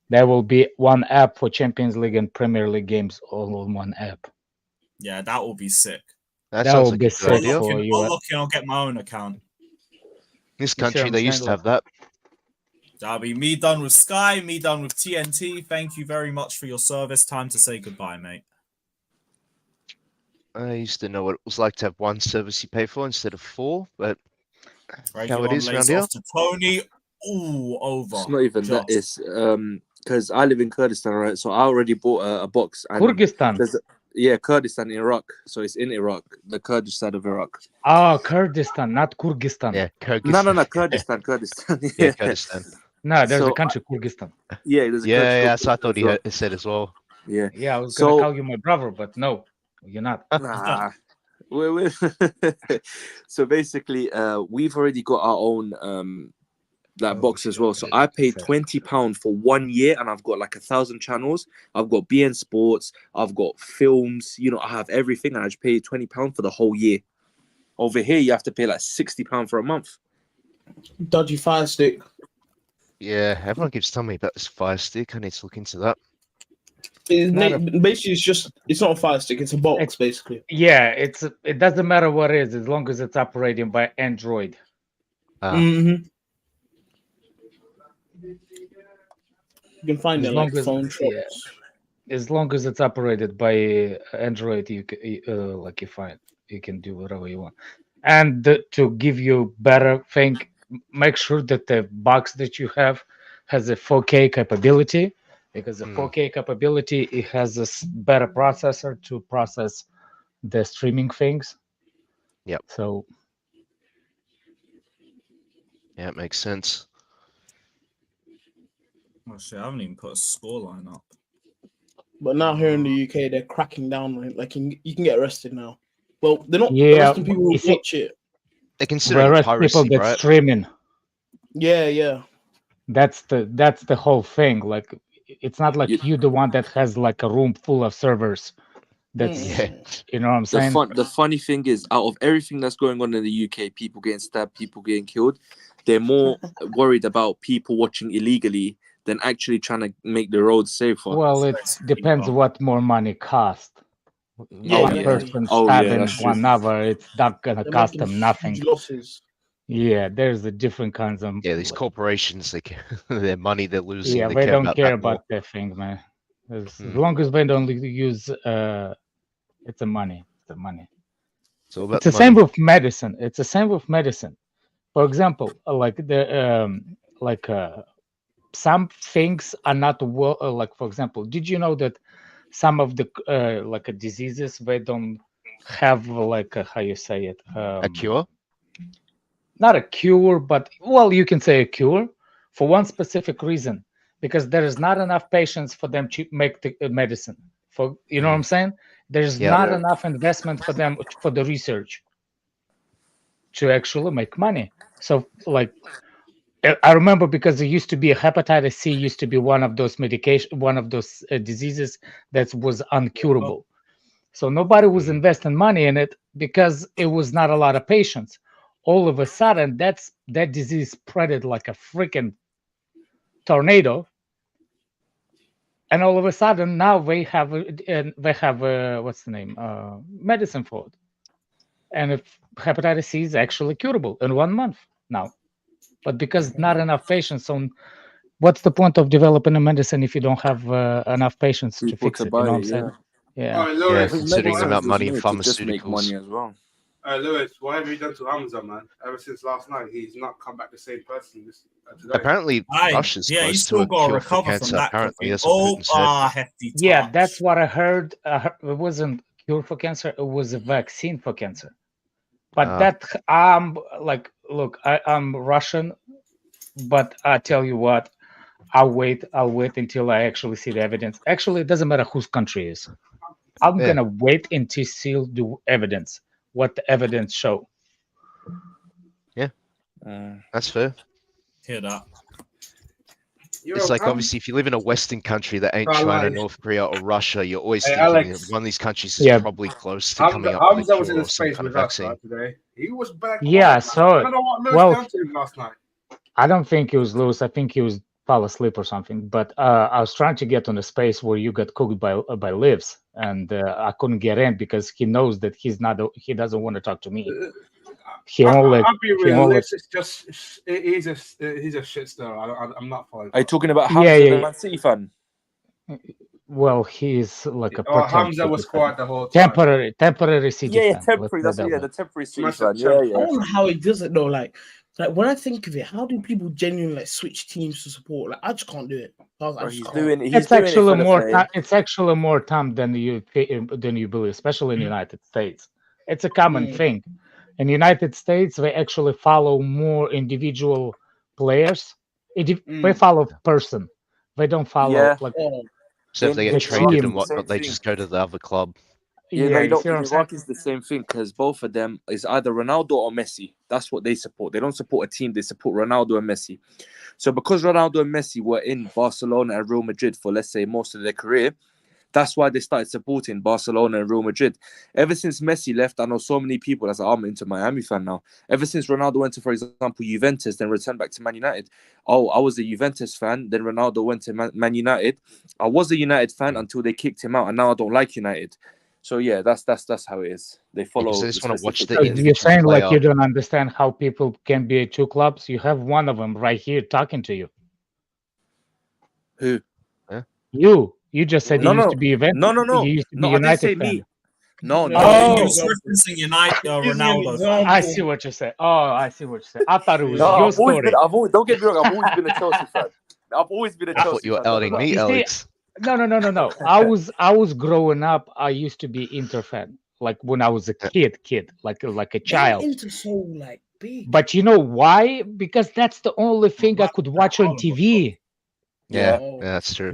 There will be one app for Champions League and Premier League games all on one app. Yeah, that will be sick. That That sounds would like be a good sick idea. for you. I'll look in, I'll get my own account. This You see what country, I'm they used saying? to have that. That'll be me done with Sky, me done with TNT. Thank you very much for your service. Time to say goodbye, mate. I used to know what it was like to have one service you pay for instead of 4, but Right, how it is around lays here. off to Tony. Ooh, over. It's not even that. Just. It's because I live in Kurdistan, right? So I already bought a box. And Kyrgyzstan. Kurdistan, Iraq. So it's in Iraq, the Kurdish side of Iraq. Oh, Kurdistan, not Kyrgyzstan. Yeah, Kyrgyzstan. No, Kurdistan. Yeah, Kurdistan. No, there's So a country, Kyrgyztan. Yeah, there's a Yeah, Kurdish so I thought he as well. had said as well. Yeah. Yeah, I was gonna So- call you my brother, but no, you're not. Nah. So basically, we've already got our own that box as well. So I paid £20 for 1 year, and I've got like 1,000 channels. I've got BN Sports, I've got films. You know, I have everything, and I just paid £20 for the whole year. Over here, you have to pay like £60 for a month. Dodgy Fire Stick. Yeah, everyone keeps telling me about this Fire Stick. I need to look into that. Basically, it's not a Fire Stick. It's a box, basically. Yeah, it doesn't matter what it is as long as it's operating by Android. Mm-hmm. You can find As it long like as- phone shops. yeah. as long as it's operated by Android, you like you can do whatever you want. And to give you better thing, make sure that the box that you have has a 4K capability, because the 4K capability, it has a better processor to process the streaming things. Yep. So Yeah, it makes sense. Actually, I haven't even put a scoreline up. But now here in the UK, they're cracking down on it. Like you can get arrested now. Well, they're not Yeah, arresting people who you see- watch it. They're considering whereas people piracy, that right? streaming, Yeah. that's the whole thing. Like, it's not like you the one that has like a room full of servers. That's Yeah. you know what I'm saying. The funny thing is, out of everything that's going on in the UK, people getting stabbed, people getting killed, they're more worried about people watching illegally than actually trying to make the roads safer. Well, it depends what more money cost. Yeah, One exactly. person Oh, yeah, stabbing that's true. one another, it's not gonna They're cost making them nothing. huge losses. Yeah, there's a different kinds of Yeah, these corporations, they their money they're losing. yeah, they they care don't about care that more. about that thing, man. As long as they don't use it's a money. It's a money. It's all about It's the the same money. with medicine. It's the same with medicine. For example, like some things are not well. Like, for example, did you know that some of the diseases, they don't have like how you say it, A cure? not a cure, but well, you can say a cure for one specific reason, because there is not enough patients for them to make the medicine. For you know what I'm saying? There's Yeah. not enough investment for them for the research to actually make money. So like, I remember, because there used to be a hepatitis C used to be one of those diseases that was uncurable. So nobody was investing money in it because it was not a lot of patients. All of a sudden, that disease spreaded like a freaking tornado, and all of a sudden now they have what's the name, medicine for it, and if hepatitis C is actually curable in 1 month now. But because not enough patients, so what's the point of developing a medicine if you don't have enough patients to People fix to it? You know buy what I'm it, saying? yeah. Yeah. All right, Yeah, Lewis. I think considering the medicine amount of was money in made to just make money pharmaceuticals. as well. Lewis, what have you done to Hamza, man? Ever since last night, he's not come back the same person today. Apparently, Russia's Yeah, close he's to still a got to cure for recover cancer. from that. Apparently, that's what Putin said. Hefty touch. Yeah, that's what I heard. It wasn't cure for cancer; it was a vaccine for cancer. But that look, I'm Russian, but I tell you what, I'll wait until I actually see the evidence. Actually, it doesn't matter whose country it is. I'm gonna wait until see the evidence, what the evidence show. Yeah, that's fair. Hear that? It's like, obviously, if you live in a Western country that ain't China, North Korea, or Russia, you're always thinking Alex, one of these countries is probably close to coming up with Hamza a was in cure the or some space kind of with us vaccine. today. He was back. Yeah, I saw it. I don't know what Lewis Well, done to him last night. I don't think it was Lewis. I think he was fall asleep or something. But I was trying to get on a space where you got cooked by Lives, and I couldn't get in because he knows that he doesn't want to talk to me. I'll be real. Lives is just he's a shit stir. I'm not following. Are you talking about Hamza, the Man City fan? Well, he's like a Hamza was quiet the whole time. temporary City fan. Temporary. That's the temporary City fan. I don't know how he does it though. Like when I think of it, how do people genuinely like switch teams to support? Like I just can't do it. It's actually more time than you believe, especially in the United States. It's a common thing. In the United States, they actually follow more individual players. They follow person. They don't follow Except they get traded and whatnot, they just go to the other club. Yeah, no, you don't. Iraq is the same thing because both of them is either Ronaldo or Messi. That's what they support. They don't support a team. They support Ronaldo and Messi. So because Ronaldo and Messi were in Barcelona and Real Madrid for, let's say, most of their career, that's why they started supporting Barcelona and Real Madrid. Ever since Messi left, I know so many people that's like, I'm into Miami fan now. Ever since Ronaldo went to, for example, Juventus, then returned back to Man United. Oh, I was a Juventus fan. Then Ronaldo went to Man United. I was a United fan until they kicked him out, and now I don't like United. So yeah, that's how it is. They follow. They just want to watch So you're saying like you don't understand how people can be at two clubs? You have one of them right here talking to you. Who? You. You just said No, you used no. to be Juventus. No, no, no. You used to be No, I didn't United say fan. me. No, No, no. Oh. He was referencing United, Give me an Ronaldo. example. I see what you said. Oh, I see what you said. I thought it was No, your I've always story. been. Don't get me wrong. I've always been a Chelsea fan. I've always been a I thought Chelsea you were fan. Don't outing lie. me, You see, Alex. No. I was growing up. I used to be Inter fan, like when I was a kid, like a child. Into so like big. But you know why? Because that's the only thing I could watch on TV. Yeah, Oh. that's true.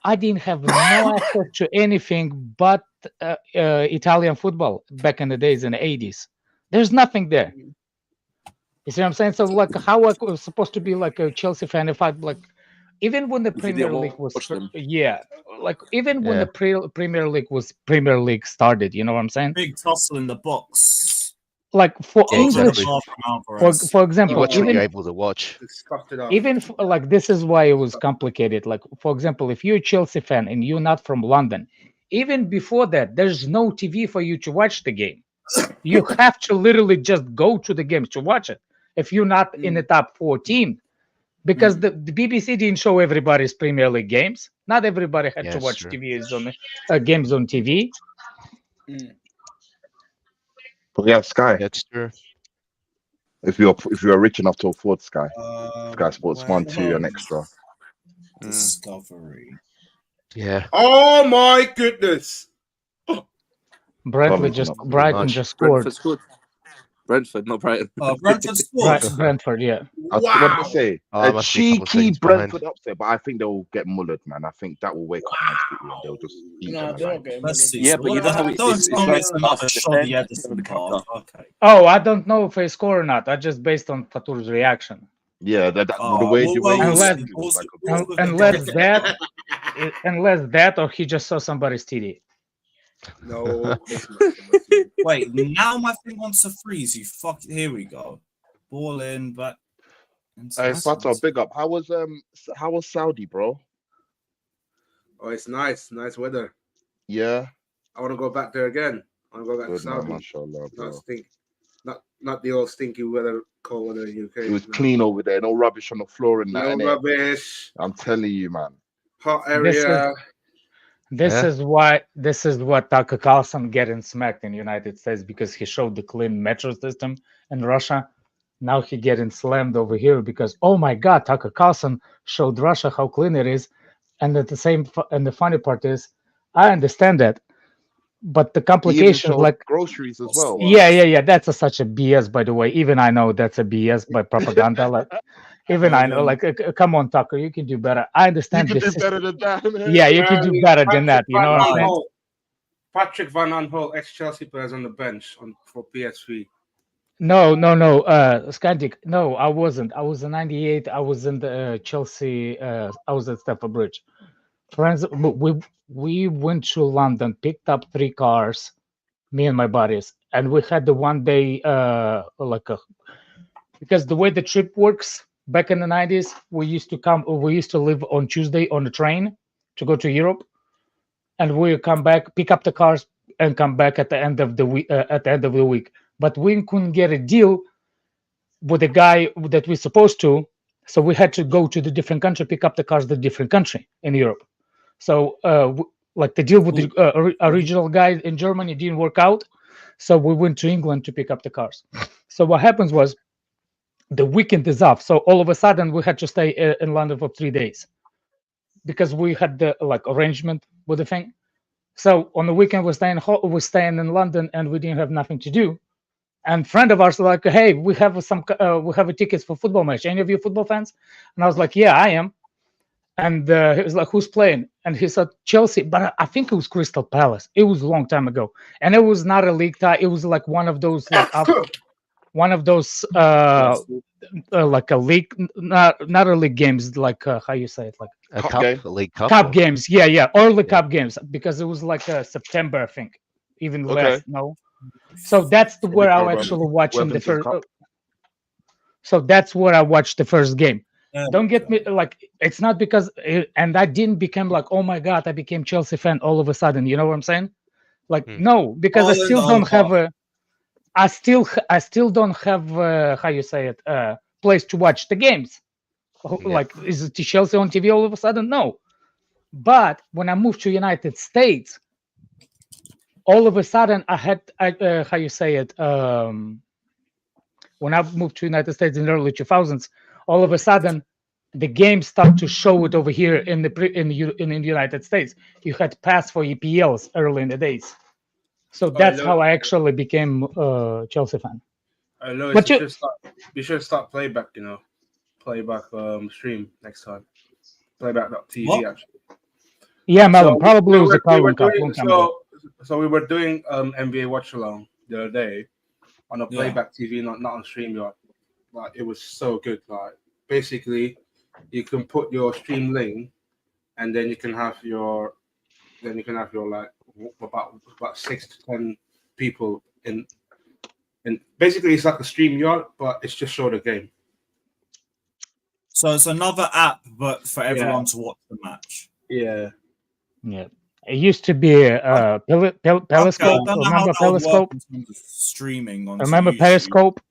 I didn't have no access to anything but Italian football back in the days in the 80s. There's nothing there. You see what I'm saying? So like, how I was supposed to be like a Chelsea fan if I like, even when the If you Premier didn't League was watch them. like even when Yeah. the Premier League was Premier League started, you know what I'm saying? Big tussle in the box. Like for Yeah, English, exactly. for You example, watch what even you're able to watch. Disgusted off. even like this is why it was complicated. Like for example, if you're a Chelsea fan and you're not from London, even before that, there's no TV for you to watch the game. You have to literally just go to the games to watch it if you're not in the top 14, because the BBC didn't show everybody's Premier League games. Not everybody had to Yes, watch true. games on TV. But yeah, Sky. That's true. If you're rich enough to afford Sky, Sky Sports Wow. 1, 2, and extra. Discovery. Yeah. Oh my goodness! Probably Brighton much. just scored. Brentford scored. Brentford, not Brighton. Brentford scored. Brentford, yeah. What did Wow! I say? Oh, I A must be a couple cheeky seconds behind. Brentford upset, but I think they'll get mullered, man. I think that will wake up Man City and they'll just beat No, them. they're alive. not getting Let's see. Yeah, So but you know how don't it's tell me like it's another us, shoddy defend, Edison the card. counter. Okay. Oh, I don't know if they score or not. I just based on Fatur's reaction. Yeah, the Oh, way well, the way we'll he see. said it was like a Unless that, or he just saw somebody's TD. No, it's not. Wait, now my thing wants to freeze. You fuck. Here we go. Ball in, but. Hey, Fata, big up. How was Saudi, bro? Oh, it's nice weather. Yeah. I want to go back there again. I want to go back to Good man, Saudi. mashallah, bro. Not the old stinky weather, cold weather in UK. It was clean over there. No rubbish on the floor and that. No innit? rubbish. I'm telling you, man. Hot area. This is what Tucker Carlson getting smacked in the United States, because he showed the clean metro system in Russia. Now he getting slammed over here because, oh my God, Tucker Carlson showed Russia how clean it is, and at the same and the funny part is, I understand that, but the He even complications showed like groceries as well. yeah, that's such a BS, by the way. Even I know that's a BS by propaganda. Like even I know, like come on, Tucker, you can do better. I You understand can this. do better than that. Man. Yeah, you can do better than that. You know what I'm saying? Patrick Van Aanholt, ex-Chelsea players on the bench for PSV. No, Scandic. No, I wasn't. I was in '98. I was in the Chelsea. I was at Stamford Bridge. Friends, we went to London, picked up 3 cars, me and my buddies, and we had the one day because the way the trip works back in the '90s, we used to live on Tuesday on the train to go to Europe, and we come back, pick up the cars, and come back at the end of the week. But we couldn't get a deal with the guy that we're supposed to, so we had to go to the different country, pick up the cars the different country in Europe. So like the deal with the original guy in Germany didn't work out, so we went to England to pick up the cars. So what happens was the weekend is off, so all of a sudden we had to stay in London for 3 days because we had the arrangement with the thing. So on the weekend we're staying in London, and we didn't have nothing to do. And friend of ours like, hey, we have tickets for football match. Any of you football fans? And I was like, yeah, I am. And he was like, who's playing? And he said Chelsea, but I think it was Crystal Palace. It was a long time ago, and it was not a league tie. It was like one of those like a league, not a league games, like how you say it, like A Cup cup, game. a league cup. cup or- games. Yeah, early cup games, because it was like September, I think, even less. Okay. No, so that's where I actually watching the Worthington first. Cup. So that's where I watched the first game. Yeah. Don't get me like, it's not because and I didn't become like, oh my God, I became Chelsea fan all of a sudden. You know what I'm saying? Like no, because I still don't have I still don't have how you say it, place to watch the games. Like is it Chelsea on TV all of a sudden? No. But when I moved to United States, all of a sudden I had how you say it. When I moved to United States in the early 2000s, all of a sudden the game started to show it over here in the United States. You had pass for EPLs early in the days, so that's how I actually became a Chelsea fan. I know. But You should start playback. Playback stream next time. Playback.tv What? actually. Yeah, Melon, So probably we was were- a Carling we Cup. were Long doing- time ago. So we were doing NBA Watchalong the other day on a Yeah. playback TV, not on StreamYard. Like it was so good. Like basically, you can put your stream link, and then you can have your like about 6 to 10 people in. And basically, it's like a StreamYard, but it's just show the game. So it's another app, but for everyone to watch the match. Yeah. Yeah, it used to be Periscope. Okay, I don't know how Remember that would work Periscope? in terms of streaming on Remember YouTube. Periscope?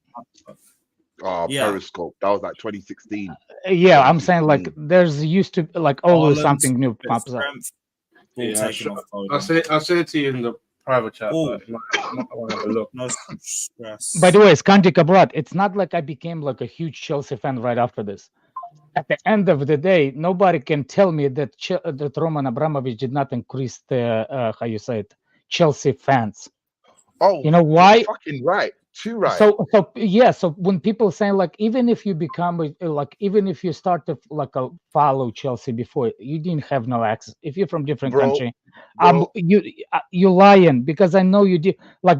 Oh, Yeah. Periscope. That was like 2016. Yeah, I'm saying like there's used to like always Ireland, something new bit pops up. strength, all Yeah, taken off I'll Foden. send it to you in the private chat. Oh. But I want to have a look. No stress. By the way, Scandi Cabrat, it's not like I became like a huge Chelsea fan right after this. At the end of the day, nobody can tell me that that Roman Abramovich did not increase the how you say it, Chelsea fans. Oh, You know why? you're fucking right. Too right. So yeah. So when people saying like, even if you become even if you start to follow Chelsea before, you didn't have no access. If you're from different Bro, country, bro. you lying, because I know you did. Like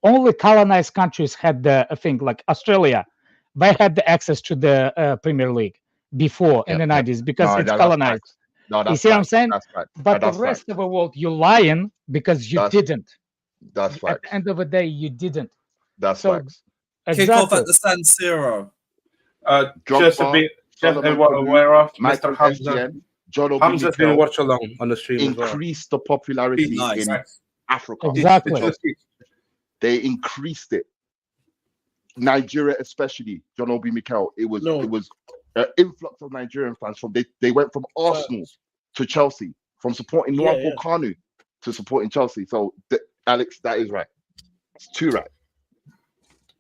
only colonized countries had the thing. Like Australia, they had the access to the Premier League before in the 90s because No, it's that's colonized. facts. No, that's You see what I'm facts. saying? That's facts. But the That's rest facts. of the world, you lying because you That's didn't. That's At facts. the end of the day, you didn't. That's So facts. Kick off exactly. at the San Siro. Just to Drogba, be Solomon everyone Kalou, aware of, Mr. Michael Hamza. SGN, John Obi Hamza's been Mikel watch along on the stream as well. increased the popularity Be nice. in Africa. Exactly. They increased it. Nigeria, especially John Obi Mikel. It was an influx of Nigerian fans from they went from Arsenal to Chelsea, from supporting Nwankwo Kanu to supporting Chelsea. So Alex, that is right. It's too right.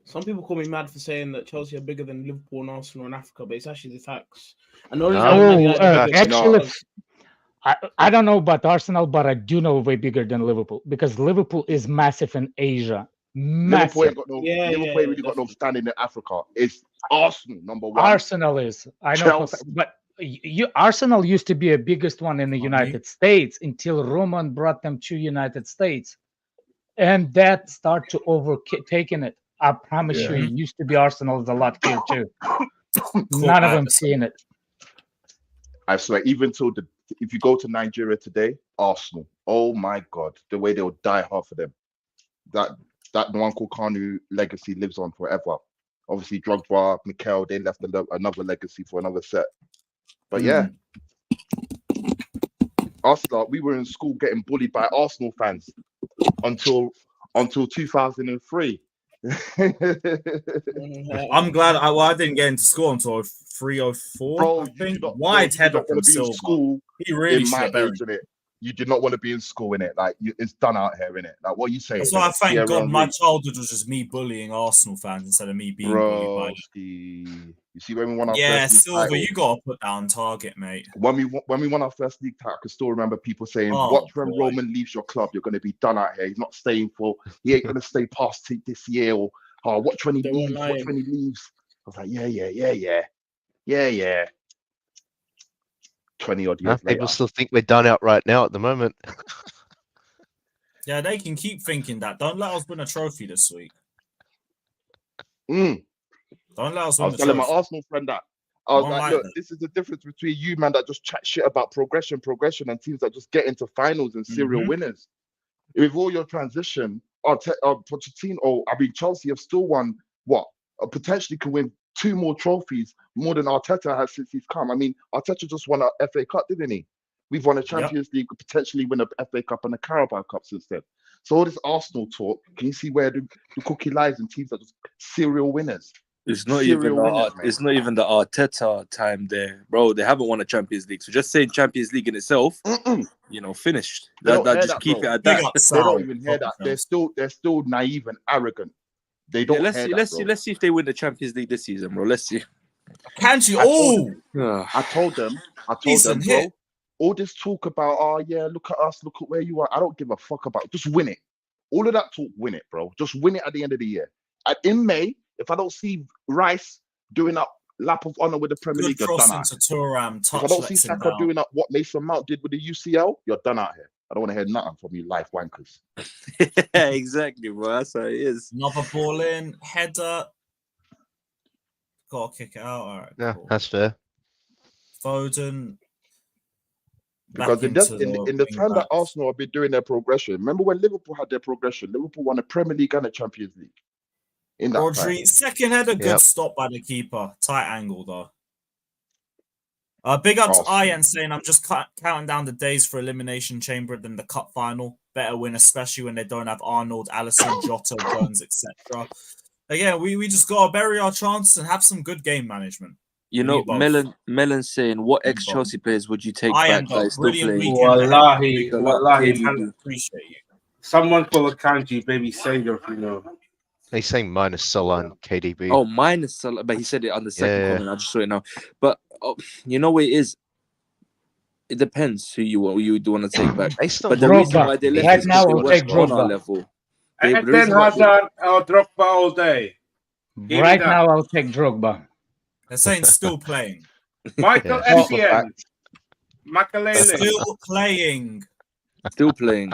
Some people call me mad for saying that Chelsea are bigger than Liverpool and Arsenal in Africa, but it's actually the facts. And the only reason actually, I don't know about Arsenal, but I do know way bigger than Liverpool, because Liverpool is massive in Asia. Massive. Liverpool ain't really got no standing in Africa. It's Arsenal number one. Arsenal is. I know, but Arsenal used to be the biggest one in the United States until Roman brought them to United States, and that started to overtaking it. I promise you, it used to be Arsenal is a lot here too. None of them seeing it. I swear, even till if you go to Nigeria today, Arsenal. Oh my God, the way they'll die hard for them. That Nwankwo Kanu legacy lives on forever. Obviously, Drogba, Mikel, they left another legacy for another set. But yeah, Arsenal. We were in school getting bullied by Arsenal fans until 2003. I'm glad I didn't get into school until 304. Bro, I think wide header from Silva. He really should have buried it. You did not want to be in school, innit? Like, it's done out here, innit? Like, what are you saying? That's why I thank God my childhood was just me bullying Arsenal fans instead of me being bullied by them. You see, when we won our first Silva, you got to put down target, mate. When we won our first league title, I can still remember people saying, watch when Roman leaves your club, you're going to be done out here. He's not staying he ain't going to stay past this year, or watch when he leaves, I was like, yeah. 20 odd years later. People still think we're done out right now at the moment. Yeah, they can keep thinking that. Don't let us win a trophy this week. Don't let us win I was telling my Arsenal friend that. I was like, look, this is the difference between you, man, that just chat shit about progression, and teams that just get into finals and serial winners. With all your transition, Pochettino, Chelsea have still won, potentially can win 2 more trophies, more than Arteta has since he's come. I mean, Arteta just won a FA Cup, didn't he? We've won a Champions League, potentially win a FA Cup and a Carabao Cup since then. So all this Arsenal talk, can you see where the cookie lies in teams that are just serial winners? It's not Serial even winners, mate. it's not even the Arteta time there, bro. They haven't won a Champions League, so just saying Champions League in itself, finished. They don't hear Just that, keep bro. it at Big that. up They Sal. don't even hear that. They're still naive and arrogant. They don't let's hear see, that, let's bro. see, let's see if they win the Champions League this season, bro. Let's see. Can't you? I told Oh, I told them, Decent bro, hit. all this talk about, oh yeah, look at us, look at where you are. I don't give a fuck about it. Just win it. All of that talk, win it, bro. Just win it at the end of the year. In May, if I don't see Rice doing up lap of honor with the Premier Good League, you're cross done out into here. Thuram. If Touch I don't see lets him Saka down. doing up what Mason Mount did with the UCL, you're done out here. I don't want to hear nothing from you, life wankers. Yeah, exactly, bro. That's how it is. Another ball in. Header. Got to kick it out. All right. Yeah, Cool. that's fair. Foden. Because in the time that backs. Arsenal have been doing their progression, remember when Liverpool had their progression? Liverpool won a Premier League and a Champions League. In that Rodri, time. second header, good Yep. stop by the keeper. Tight angle though. Big up to Arsenal. Ian saying I'm just counting down the days for Elimination Chamber than the cup final. Better win, especially when they don't have Arnold, Alisson, Jota, Jones, etc. Again, we just gotta bury our chances and have some good game management. You We know, need both. Melon saying, what Need ex-Chelsea players would you take I back am that though. is still Brilliant playing? weekend. ahead. Big up. Wallahi, KDB. man. Appreciate you. Someone call a Kanji baby savior, if you know. He's saying minus Salah and KDB. Oh, minus Salah, but he said it on the second Yeah. comment. I just saw it now. But you know what it is? It depends who you want to take back. They still But the Drogba. reason why they left Right is now, because they I'll weren't take on our Drogba. level. And The then reason why Hazard or Drogba all day. Give Right me that. now, I'll take Drogba. They're saying still playing. Michael Yeah. Essien. Makalele. Still playing. still playing.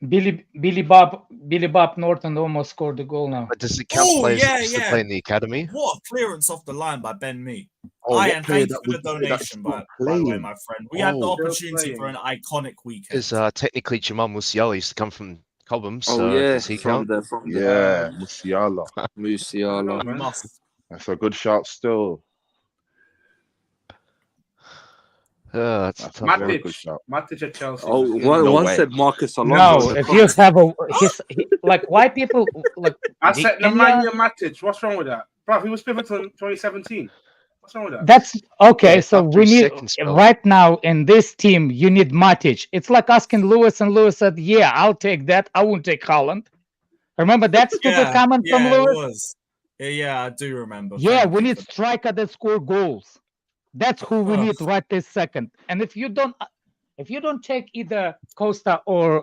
Billy Bob Norton almost scored the goal now. But does it count Oh, players yeah, that used to yeah. play in the academy? What a clearance off the line by Ben Mee. Oh, what Ian, player thank you that for the would you say that's donation, still by the way, playing? my friend. We had the Oh. opportunity for an iconic weekend. Because technically Jamal Musiala used to come from Cobham, Oh so yeah, does he count? from the Yeah, Musiala. Musiala. We must. That's a good shout still. That's a That's tough a very one. good shout. Matic at Chelsea. Oh, No one way. said Marcus No, Alonso. if you have like white people like I the said Kenya- Nemanja Matic. What's wrong with that? Bro, he was pivotal in 2017. What's wrong with that? That's okay. Yeah, So after we his need second spell. right now in this team. You need Matic. It's like asking Lewis, and Lewis said, "Yeah, I'll take that. I won't take Holland." Remember that stupid comment from it Lewis? was. Yeah, I do remember. Yeah, Thank we you need for that. striker that score goals. That's who we need right this second. And if you don't take either Costa or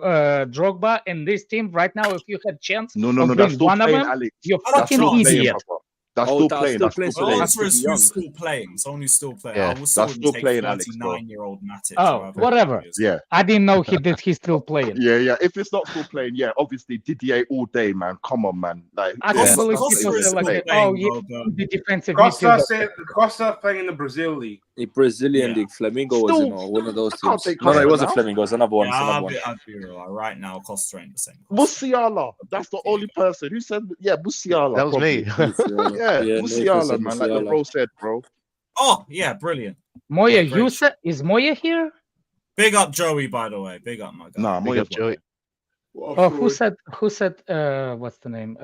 Drogba in this team right now, if you had chance No, of that's bring still one of playing, them, Alex. you're That's fucking still playing, idiot. Papa. That's Oh, still that's playing. still That's playing. still The So playing. answer is Young. who's still playing. Someone who's still playing. Yeah, I will still that's still take playing, Alex, bro. 39-year-old Matic. Oh, rather whatever. than Yeah. I didn't know he's still playing. Yeah. If it's not still playing, yeah, obviously Didier all day, man. Come on, man. Like, I Costa- can't believe Costa people is say like, still that, playing, "Oh, yeah, though, but- the defensive Costa midfielder." said Costa playing in the Brazil league. The Brazilian Yeah. league, Flamengo was in Still- one of those can't teams. take No, it Costa wasn't now. Flamengo. It was another one. Yeah, It's another I'll one. be real. Like, right now, Costa ain't the same. Musiala. That's the only person who said, yeah, Musiala. That was probably. me. Musiala. Yeah, Nathan Musiala, said man. Like the Musiala. bro said, bro. Oh, yeah, brilliant. Moya, Great you said is Moya here? Big up Joey, by the way. Big up, my guy. Nah, Big Moya's up, Joey. Oh, who said what's the name?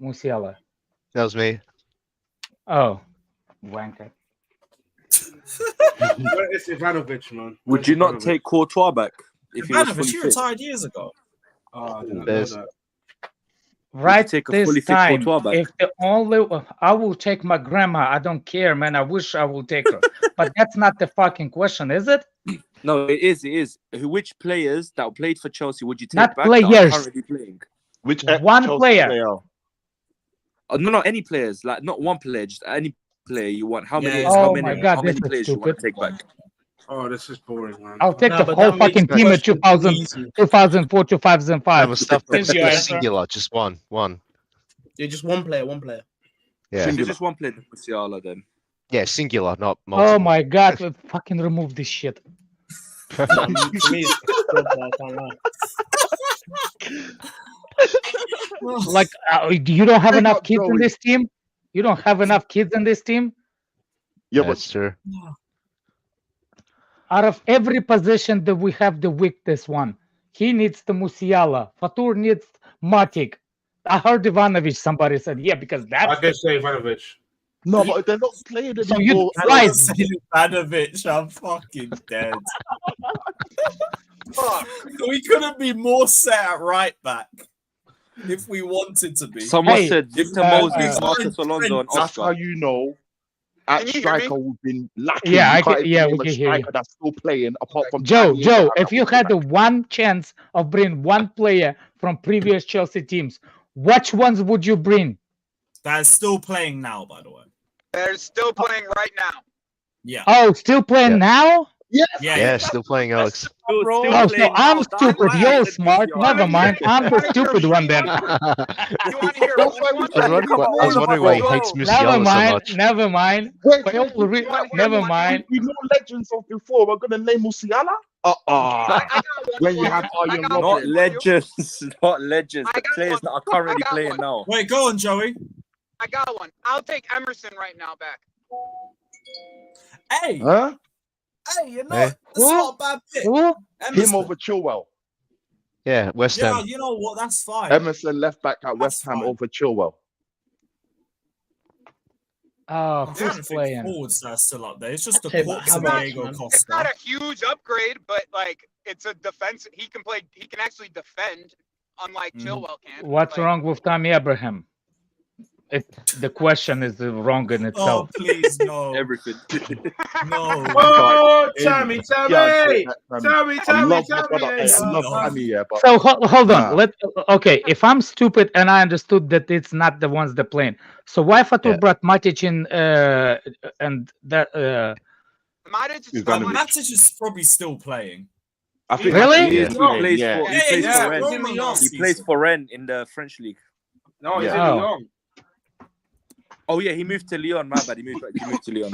Musiala. That was me. Oh, wanker. Where is Ivanovic, man? Would you not take Courtois back if he was Ivanovic, fully he fit? retired years ago. Oh, I did not know There's- that. Right take a this fully fit time, Courtois back? if the only I will take my grandma. I don't care, man. I wish I will take her, but that's not the fucking question, is it? No, it is. It is. Which players that played for Chelsea would you take Not back that are players. currently playing? Which One Chelsea player. No, any players. Like not one player, just any player you want. How many? Yeah, how oh many? my God, how many this is players you want to stupid. take back? Oh, this is boring, man. I'll take Nah, the but whole that makes fucking the team at question 2000, easy. 2004, Yeah, 2005. Mustafa, Is your let's answer? singular, just one. Yeah, just one player. Yeah, It's just one player, Musiala. Then yeah, singular, not multiple. Oh my God, fucking remove this shit. Nah, for me, it's Drogba, I can't lie. Like, you don't have Big enough up, kids in Joey. this team. You don't have enough kids in this team. Yeah, That's true. Out of every position that we have the weakest one, he needs the Musiala. Fatur needs Matic. I heard Ivanovic. Somebody said, yeah, because I that's did say Ivanovic. No, but they're not playing So anymore. you tried. Ivanovic, I'm fucking dead. Fuck. We couldn't be more set at right back if we wanted to be. Someone Hey, said Victor uh, Moses, uh, Marcus Alonso, and That's how Oscar. you know at Can you hear me? striker we've been lacking. Yeah, You can't even we name a can hear you. striker that's still playing apart from Joe, Kanye Joe, that if you we had the back. one chance of bringing one player from previous Chelsea teams, which ones would you bring? That's still playing now, by the way. They're still playing right now. Yeah. Oh, still playing Yeah. now? Yeah. Yeah, still playing Alex. Oh, so I'm stupid. You're smart. Never mind. I'm the stupid one then. You want to hear That's one why we one? tried to I was wondering why he hates Never Musiala so mind. much. Never mind. Wait, But you'll re- Wait, never wait, mind. We know legends of before. We're gonna name Musiala? I got one When for you have I Arjen got Robben. Not one for you. legends, not legends. I The got players one. that are currently I got playing one. now. Wait, go on, Joey. I got one. I'll take Emerson right now back. Hey, Huh? hey, you know, Hey. that's not a bad pick. Who? Him Emerson. over Chilwell. Yeah, West Yeah, Ham. you know what? That's fine. Emerson left back at West Ham fine. over Chilwell. Oh, I'm trying to who's think playing? forwards that are still up there. It's just the Okay, but corpse how of much, Diego man? It's Costa. not a huge upgrade, but like it's a defense. He can play. He can actually defend, unlike Chilwell can. What's Like, wrong with Tammy Abraham? The question is wrong in Oh, itself. please, no. Everything. No. Oh, Hey, Tammy, yeah, Tammy, Tammy. Tammy, I love my Tammy. brother. Hey, I Tammy. love No. Tammy, yeah, but So hold on. Nah. Okay, if I'm stupid and I understood that it's not the ones that playing, so why Fatul Yeah. brought Matic in and that Matic is He's still Ivanovic. playing. Matic is probably still playing. I think Really? He, He is, is he playing, plays yeah. for he Yeah, plays yeah, for Rennes. Roma last He plays season. for Rennes in the French league. No, he's Yeah. in Oh. Lyon. Oh yeah, he moved to Lyon. My bad. He moved to Lyon.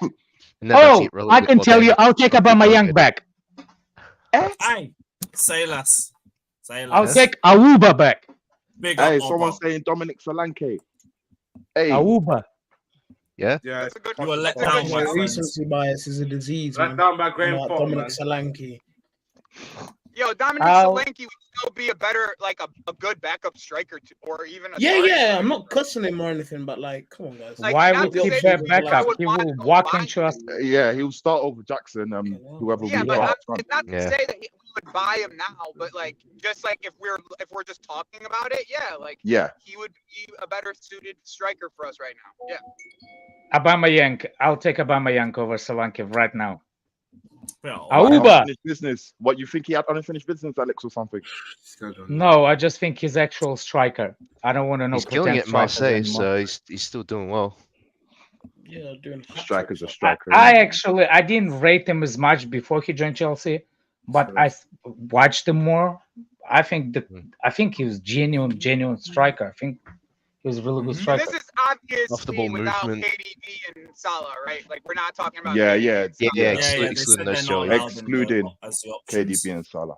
And then that's Oh, it, really, I can well, tell then you, I'll take Aubameyang back. Hey, say less. Say I'll less. take Awuba back. Big up, Hey, Oba. someone's saying Dominic Solanke. Hey, Awuba. Yeah, That's a good. You were let that's a down, good my Yeah, shout. friend. recency bias is a disease, let man. down by Graham Potter, Dominic man. Solanke. Yo, Dominic I'll- Solanke would still be a better, like a good backup striker, or even a Yeah, starting yeah. striker. I'm not cussing him or anything, but like, come on, guys. Like, Why not would to he say be that back I up? would He want will to walk buy into us. yeah, he'll start over Jackson. Whoever Yeah, we but got. it's not to Yeah. say that we would buy him now, but like just like if we're just talking about it, yeah, like Yeah, he would be a better suited striker for us right now. Yeah. Aubameyang. I'll take Aubameyang over Solanke right now. Well, Awuba. unfinished business. What you think he had unfinished business, Alex, or something? No, I just think he's actual striker. I don't want to know he's killing it pretend at strikers Marseille, anymore. so he's still doing well. Yeah, doing Striker's a hat-tricks. striker. I innit? actually I didn't rate him as much before he joined Chelsea, but I watched him more. I think he was genuine striker. I think he was a really good Mhm. striker. This is obviously ball without movement. KDB and Salah, right? Like we're not talking about Yeah, KDB yeah, and Salah. Yeah, they said excluding they're those not shows. allowed in the- Excluding as the options. KDB and Salah.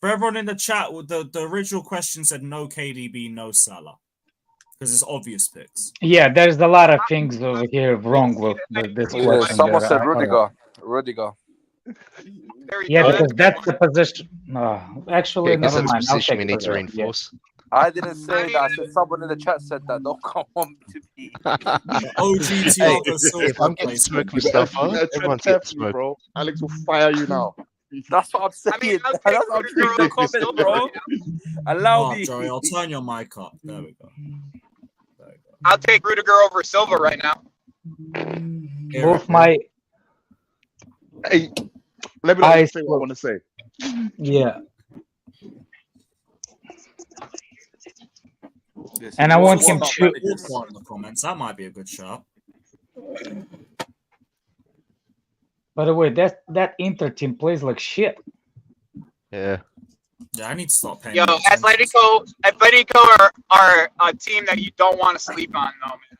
For everyone in the chat, the original question said no KDB, no Salah. Because it's obvious picks. Yeah, there's a lot of things over here wrong with this Yeah, question. someone there. said Rudiger. There you Yeah, go. because that's the position. Actually, Yeah, because never that's mind. the I'll position take we need to Rudiger. Yeah. reinforce. I didn't say that. I said someone in the chat said that. Don't come on to me. OG Hey, Thiago Silva if I'm getting replacement. smoked with Mustafa, everyone's getting smoked. bro. Alex will fire you now. That's what I'm saying. I mean, I'll take That's what I'm Rudiger saying in the over comments, Silva bro. right now. Allow Oh, me. Joey, I'll turn your mic up. There we go. I'll take Rudiger over Silva right now. Both my Hey, let me I say what I want to say. yeah. And I want him to. In the comments, that might be a good shot. By the way, that Inter team plays like shit. Yeah. Yeah, I need to start paying. Yo, more attention. Atletico are a team that you don't want to sleep on, though, man.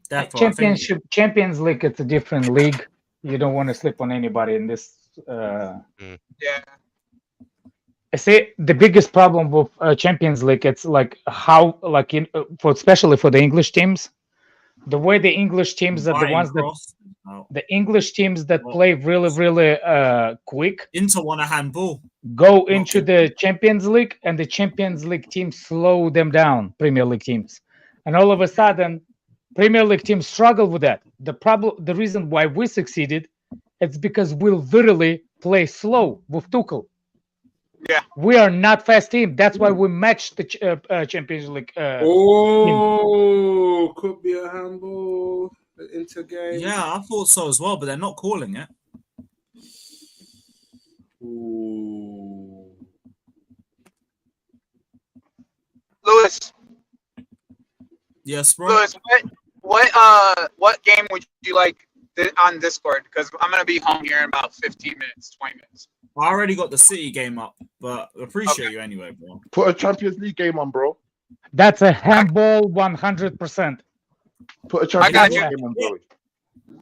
Therefore, I think- Champions League, it's a different league. You don't want to sleep on anybody in this. Yeah. I say the biggest problem with Champions League, it's like how, like especially for the English teams, the way the English teams are the Brian ones that Cross. Oh. the English teams that play really quick. Inter won a handball. go into the Champions League, and the Champions League teams slow them down, Premier League teams. And all of a sudden, Premier League teams struggle with that. The reason why we succeeded, it's because we literally play slow with Tuchel. Yeah. We are not fast team. That's why we matched the Champions League. Could be a handball. Inter game. Yeah, I thought so as well, but they're not calling it. Ooh. Lewis. Yes, bro. Lewis, what game would you like on Discord? Because I'm gonna be home here in about 15 minutes, 20 minutes. I already got the City game up, but appreciate you anyway, bro. Put a Champions League game on, bro. That's a handball 100%. Put a Champions League you. game on, bro.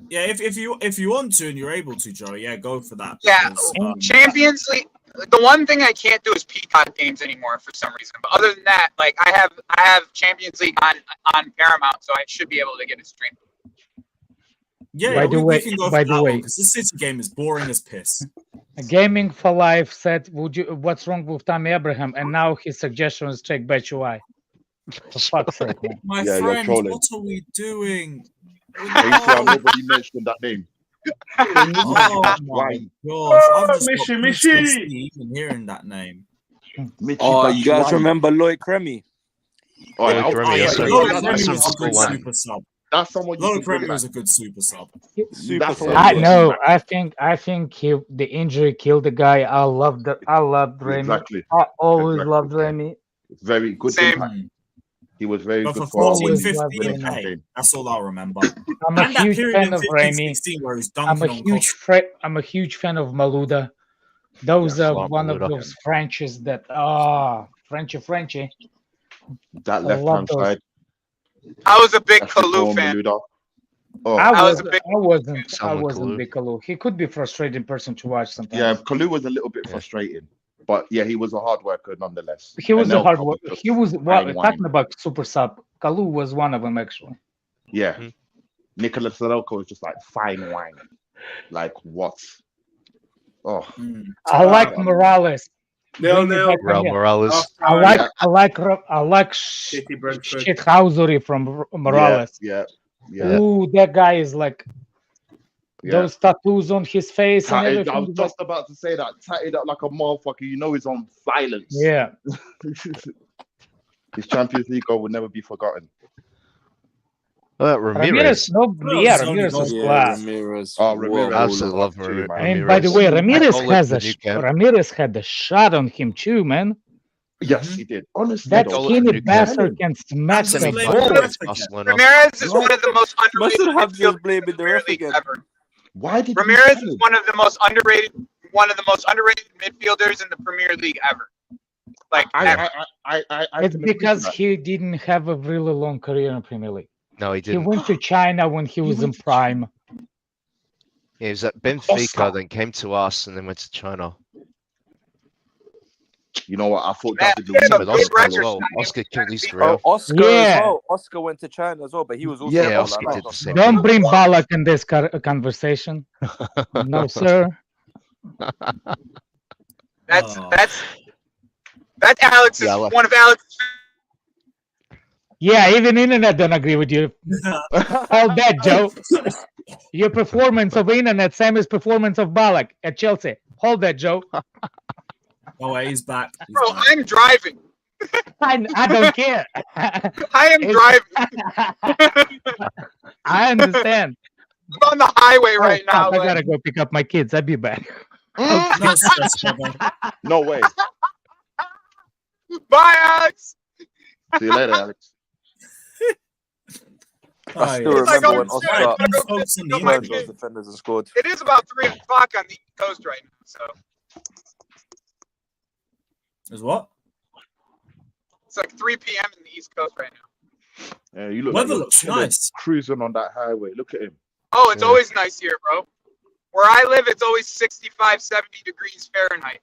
Yeah, if you want to and you're able to, Joe, yeah, go for that. Yeah, because, Champions League. The one thing I can't do is Peacock games anymore for some reason. But other than that, like I have Champions League on Paramount, so I should be able to get it streamed. Yeah, we can go for that one because this City game is boring as piss. Gaming for Life said, "What's wrong with Tammy Abraham?" And now his suggestion is take Batshuayi. For fuck's sake, man. My friends, what are we doing? Nobody mentioned that name. Oh my gosh! I'm just Mishi. even hearing that name. Oh, you guys remember Lloyd Cremy? Lloyd Cremy, was a good one. super sub. That's someone. Lloyd Cremy was a good super sub. I know. I think the injury killed the guy. I loved Remy. Exactly. I always loved Remy. Very good Same. impact. He was very But good for for 14-15, hey, that's all I'll remember. I'm a huge fan of Remy. I'm a huge fan of Malouda. Those are one of those Frenches that Frenchy. that left hand side. I was a big Kalou fan. Oh, I wasn't big Kalou. He could be a frustrating person to watch sometimes. yeah, Kalou was a little bit frustrating, but yeah, he was a hard worker nonetheless. He was a hard worker. He was fine talking wine. about super sub. Kalou was one of them actually. Yeah, Nicolas Anelka was just like fine wine. Like what? Oh, I like Morales. Nil. Raul Morales. I like Shithousery from Morales. Yeah. Ooh, that guy is like those tattoos on his face and Tatted, everything. I was just about to say that. Tatted up like a motherfucker. You know he's on violence. Yeah. His Champions League goal will never be forgotten. Ramirez. Ramirez is class. Ramirez. Oh, Ramirez. I absolutely love Ramirez. And by the way, Ramirez had a shot on him too, man. Yes, he did. Honestly, That skinny bastard can smack the ball. Ramirez is one of the most underrated Just blaming the ref league again. ever. Why did Ramirez is one of the most underrated midfielders in the Premier League ever. Like ever. It's because he didn't have a really long career in Premier League. No, he He didn't. went to China when he was in prime. Yeah, he was at Benfica, then came to us, and then went to China. You know what? I thought Man, that did yeah, With the Oscar as record well. signing. Oscar killed his career. Oh, Oscar Yeah. as well. Oscar went to China as well, but he was also Yeah, Oscar did the same. Don't bring Balak in this conversation. No, sir. That's Alex's Yeah, I like- one of Alex's. Yeah, even internet don't agree with you. All that, Joe. Your performance of internet, same as performance of Balak at Chelsea. Hold that, Joe. Oh, wait, he's back. Bro, I'm driving. I don't care. I am driving. I understand. I'm on the highway right Oh, now. fuck, I gotta go pick up my kids. I'll be back. No stress, brother. No way. Bye, Alex. See you later, Alex. I still It's like remember I'm when sorry, Oscar I'm gonna folks in go the my turned those kid. defenders and scored. It is about 3 o'clock on the East Coast right now, so Is what? it's like 3 p.m. in the East Coast right now. Yeah, you look Weather like looks you're nice. cruising on that highway. Look at him. Oh, it's Yeah. always nice here, bro. Where I live, it's always 65, 70 degrees Fahrenheit.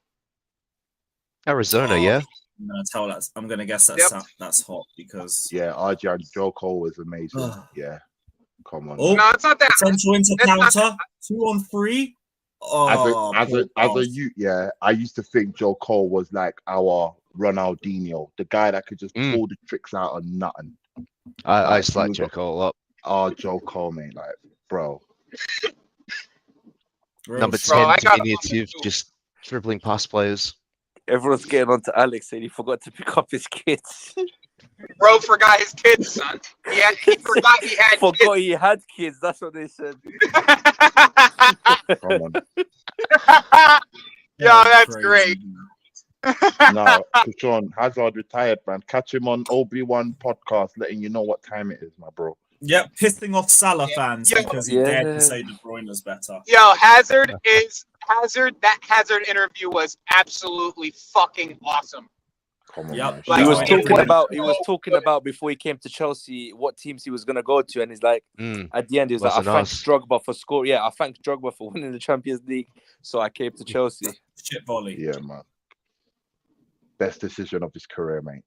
Arizona, yeah. I'm gonna guess that's hot because Yeah, RG and Joe Cole was amazing. Ugh. Yeah, come on. Oh, No, it's not that. potential into It's not counter 2-on-3. As a youth, yeah, I used to think Joe Cole was like our Ronaldinho, the guy that could just pull the tricks out of nothing. I used to like Joe Cole a lot. Oh, Joe Cole, mate, like, bro. Number 10, diminutive, just dribbling past players. Everyone's getting on to Alex saying he forgot to pick up his kids. Bro forgot his kids, son. He forgot he had kids. He had kids. That's what they said. Come on. Yo, that's great. No, Sean Hazard retired, man. Catch him on Obi-Wan podcast, letting you know what time it is, my bro. Yep, pissing off Salah fans because he dared to say De Bruyne's better. Yo, Hazard. That Hazard interview was absolutely fucking awesome. Yep. He was talking about before he came to Chelsea what teams he was gonna go to, and he's like, at the end he was like, I thank Drogba for scoring. Yeah, I thank Drogba for winning the Champions League, so I came to Chelsea. Shit volley. Yeah, man. Best decision of his career, mate.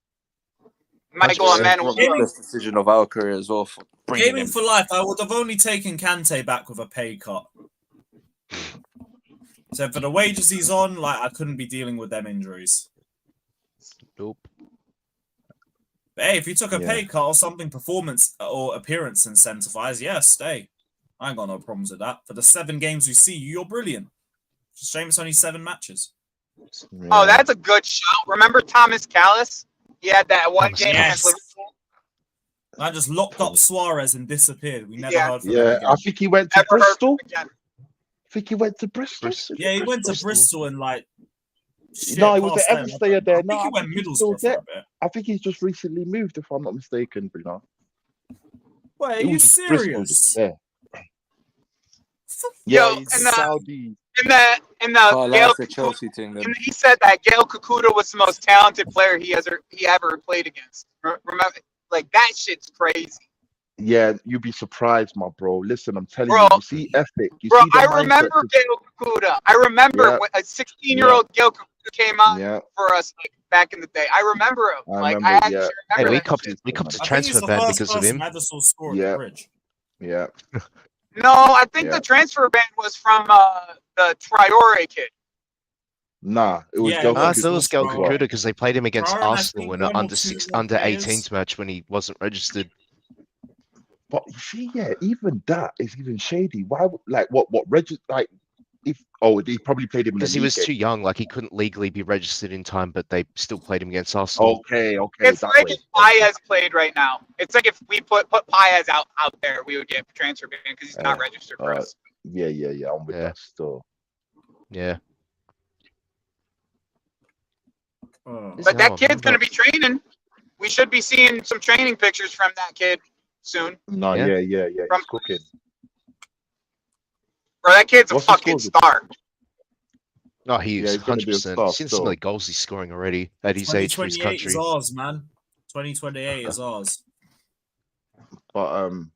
Michael Emmanuel. Best decision of our career as well. Gaming for life. I would have only taken Kante back with a pay cut. So for the wages he's on, like I couldn't be dealing with them injuries. Nope. But hey, if you took a pay cut or something, performance or appearance incentivized, stay. I ain't got no problems with that. For the 7 games we see you, you're brilliant. It's a shame it's only 7 matches. Yeah. Oh, that's a good shout. Remember Thomas Callis? He had that one game against Liverpool. I just locked up Suarez and disappeared. We never heard from him again. I think he went to Bristol. Yeah, he went to Bristol and like. No, he was an Everton player there. I think he went Middlesbrough for a bit. I think he's just recently moved, if I'm not mistaken, Bruno. Wait, are you serious? Yo, Saudi. In the Gael Chelsea thing, then. He said that Gael Kakuta was the most talented player he ever played against. Remember, like that shit's crazy. Yeah, you'd be surprised, my bro. Listen, I'm telling you, you see ethic. I remember Gael Kakuta. I remember when a 16-year-old Gael Kakuta came out for us like back in the day. I remember him. Hey, we copped a transfer ban because of him. Yeah. No, I think the transfer ban was from the Traore kid. Nah, it was Gael Kakuta because they played him against Arsenal in an under 18s match when he wasn't registered. But you see, even that is even shady. Why? Like, what? Like, if he probably played him because he was too young. Like, he couldn't legally be registered in time, but they still played him against Arsenal. Okay. It's like if Paez played right now. It's like if we put Paez out there, we would get transfer ban because he's not registered for us. Yeah. I'm with that still. Yeah. But that kid's gonna be training. We should be seeing some training pictures from that kid soon. No, yeah. He's cooking. Bro, that kid's a fucking star. No, he is 100%. Seen some of the goals he's scoring already at his age for his country. 2028 is ours, man. 2028 is ours. But no,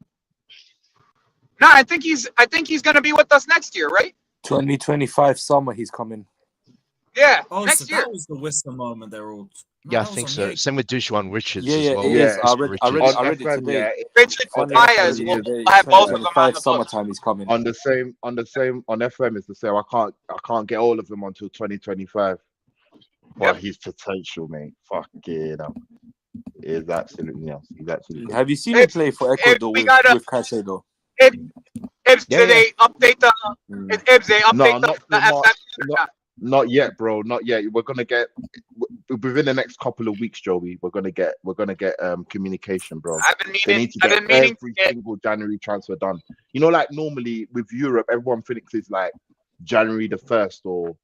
I think he's gonna be with us next year, right? 2025 summer, he's coming. Yeah, next year. That was the Worcester moment. They're all. Yeah, I think so. Same with Dushwan Richards as well. Yeah, I read it today. Richard Paez will have both of them on the summertime. He's coming. On FM is the same. I can't get all of them until 2025. But his potential, mate, fucking is absolutely else. He's absolutely. Have you seen him play for Ecuador with Caicedo? Ibs, did they update the? Ibs, they update the. Not yet, bro. Not yet. We're gonna get within the next couple of weeks, Joey. We're gonna get communication, bro. They need to get every single January transfer done. You know, like normally with Europe, everyone thinks it's like January the 1st or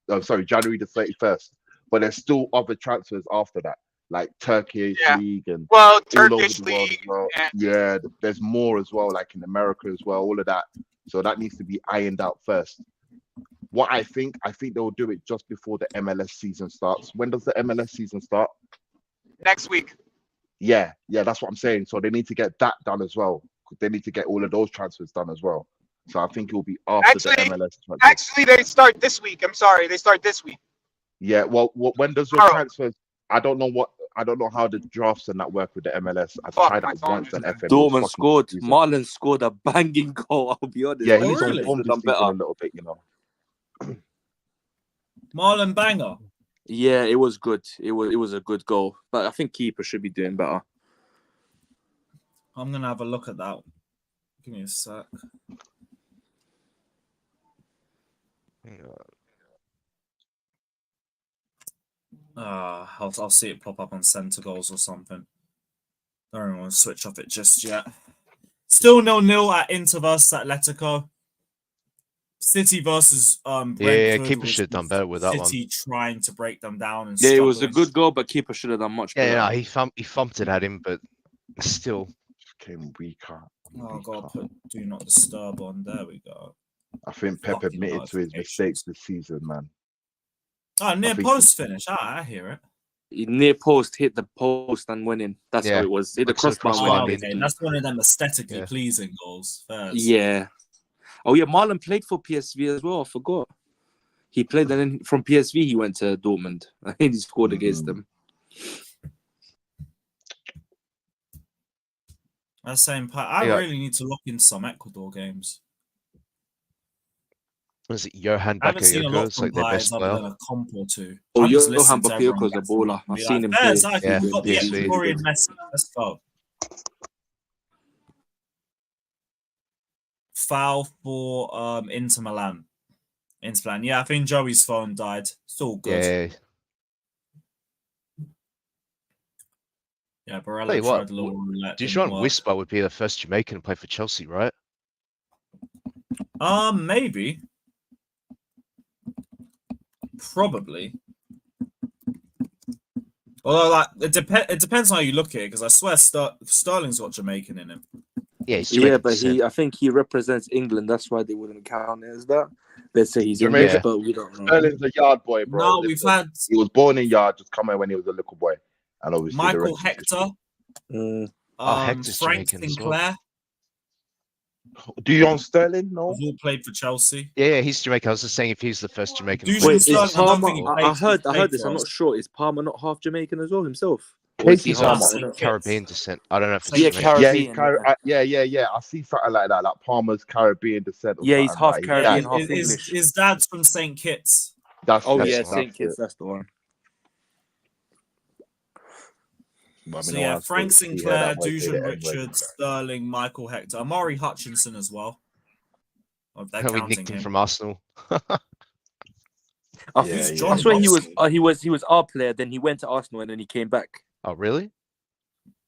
January the 31st. But there's still other transfers after that, like Turkish League and Turkish League. Well. Yeah, there's more as well, like in America as well. All of that. So that needs to be ironed out first. What I think they'll do it just before the MLS season starts. When does the MLS season start? Next week. Yeah, that's what I'm saying. So they need to get that done as well. They need to get all of those transfers done as well. So I think it will be after the MLS. Actually, they start this week. I'm sorry, they start this week. Yeah, well, when does your transfers? I don't know how the drafts and that work with the MLS. I've tried that once on FM. Dortmund scored. Marlon scored a banging goal. I'll be honest. Yeah, he's on form a little bit, you know. Marlon Banger. Yeah, it was good. It was a good goal, but I think keeper should be doing better. I'm gonna have a look at that. Give me a sec. I'll see it pop up on centre goals or something. I don't want to switch off it just yet. Still 0-0 at Inter versus Atletico. City versus Brentford. Yeah, keeper should have done better with that one. City trying to break them down and Yeah, it was a struggling. good goal, but keeper should have done much better. Yeah, he thumped it at him, but still Came weaker. Oh God, put do not disturb on. There we go. I think Pep Fucking admitted to his mistakes this season, man. Oh, near think post finish. I hear it. Near post, hit the post and winning. That's Yeah. how it was. Hit the Looks like crossbar. crossbar, winning. Okay, that's one of them aesthetically Yeah. pleasing goals. Fairs. Yeah. Oh yeah, Marlon played for PSV as well. I forgot. He played, and then from PSV he went to Dortmund. I think he scored against them. That's same part. I Yeah. really need to look in some Ecuador games. Was it Johan I haven't seen a lot Bakayoko? from Like their players best other player. than a comp or two. Oh, I'm just Johan listening to everyone Bakayoko is a gassing baller. up and I've be seen like, him "Fairs, play. Ike, Yeah, we've got the PSV. Ecuadorian Messi. Let's go." Foul for Inter Milan. Yeah, I think Joey's phone died. It's all good. Yeah. Yeah, Tell Barella you what, tried a little roulette. Dijon didn't work. Whisper would be the first Jamaican to play for Chelsea, right? Maybe. Probably. Although, like, it depends on how you look at it, because I swear Sterling's got Jamaican in him. Yeah, he's Yeah, Jamaican but descent. I think he represents England. That's why they wouldn't count it as that. They say he's Jamaica. English, but we don't know. Sterling's a yard boy, bro. No, we've had He was born in yard, just come here when he was a little boy, and obviously the Michael rest is Hector, Mm. Hector's Frank Jamaican as well. Sinclair, Dion Sterling, no. who's all played for Chelsea. Yeah, he's Jamaican. I was just saying if he's the first Jamaican. to Dude, play Wait, for Sterling, is Chelsea. I don't Palmer? think he I played heard this. for I'm us. not sure. Is Palmer not half Jamaican as well himself? Or Casey is he He's half? Palmer. half Saint Kitts. Caribbean descent. I don't know if it's Yeah, Jamaican. Yeah, he's Caribbean. yeah. I see something like that, like Palmer's Caribbean descent. Or Yeah, he's something half like that. Caribbean, His half dad- English. His dad's from Saint Kitts. That's Oh that's yeah, it, Saint that's Kitts. it. That's the one. But I So mean, yeah, I Frank still see Sinclair, that way, Dujan say it anyway. Richards, Sterling, Michael Hector, Amari Hutchinson as well. Oh, if they're We counting nicked him him. from Arsenal. Who's John I swear he Dawson? was our player. Then he went to Arsenal and then he came back. Oh, really?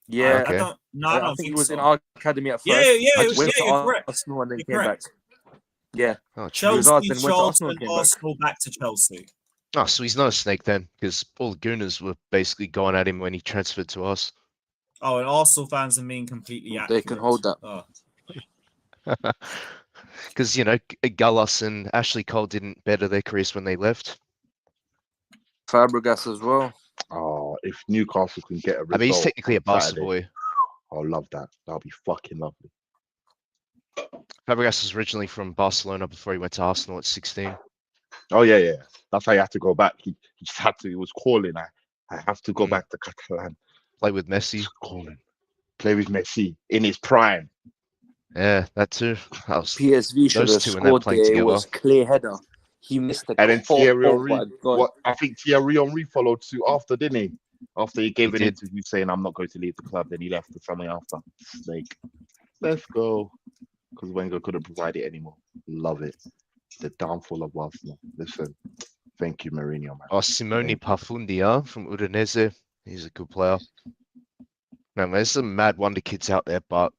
Yeah, Okay. I don't think he think was so. in our academy at first. Yeah, Went to you're correct. Arsenal and then You're came back. correct. Yeah, Oh, was Chelsea, ours, then went to Arsenal Charlton, and came back. Arsenal, back to Chelsea. Oh, so he's not a snake then, because all the Gooners were basically going at him when he transferred to us. Oh, and Arsenal fans are being completely They accurate. can hold that. Oh. Because, you know, Gallas and Ashley Cole didn't better their careers when they left. Fabregas as well. Oh, if Newcastle can get a result, I mean, he's technically a on Barca Saturday, boy. I'll love that. That'll be fucking lovely. Fabregas was originally from Barcelona before he went to Arsenal at 16. Oh yeah. That's how you had to go back. He just had to. He was calling. I have to go back to Catalan. Play with Messi. He's calling. Play with Messi in his prime. Yeah, that too. That was PSV should those have two when they're scored playing there. It together. was clear header. He missed the And then goal. Thierry Oh Henry. my God. What I think Thierry Henry followed suit after, didn't he? After he gave He an did. interview saying, "I'm not going to leave the club," then he left the summer after. Snake. Let's go. Because Wenger couldn't provide it anymore. Love it. The downfall of Arsenal. Listen, thank you, Mourinho, man. Oh, Simone Parfundia from Udinese. He's a good player. No, man, there's some mad wonder kids out there, but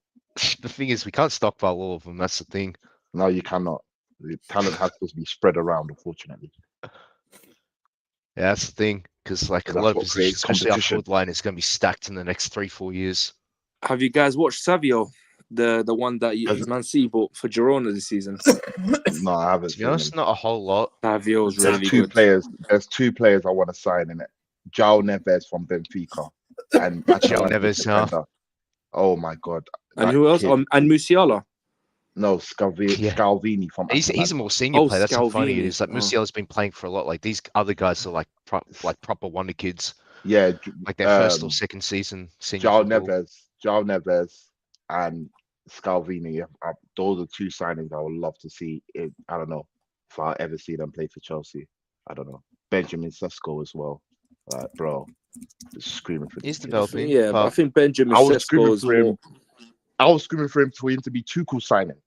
the thing is, we can't stockpile all of them. That's the thing. No, you cannot. The talent has to be spread around, unfortunately. Yeah, that's the thing. Because like a That's lot of what positions, creates especially our competition. forward line, is going to be stacked in the next 3-4 years. Have you guys watched Savio? The one that Man City bought for Girona this season. No, I haven't. To be honest, not a whole lot. Savio's There's really two good. players. There's two players I want to sign in it. João Neves from Benfica and João Neves, defender. Oh my God! And That who else? kid. And Musiala. No, Scalvini from. He's a Atalanta. more senior player. That's how funny it Scalvini. is. Like Musiala's been playing for a lot. Like these other guys are like proper wonder kids. Yeah, Like their first or second season senior João football. Neves, and Scalvini. Those are two signings I would love to see. I don't know, if I ever see them play for Chelsea. I don't know. Benjamin Sesko as well. Like, bro, just screaming for He's this kid. developing. Yeah, but I think Benjamin I was Sesko screaming is for him. more. I was screaming for him to be Tuchel signing.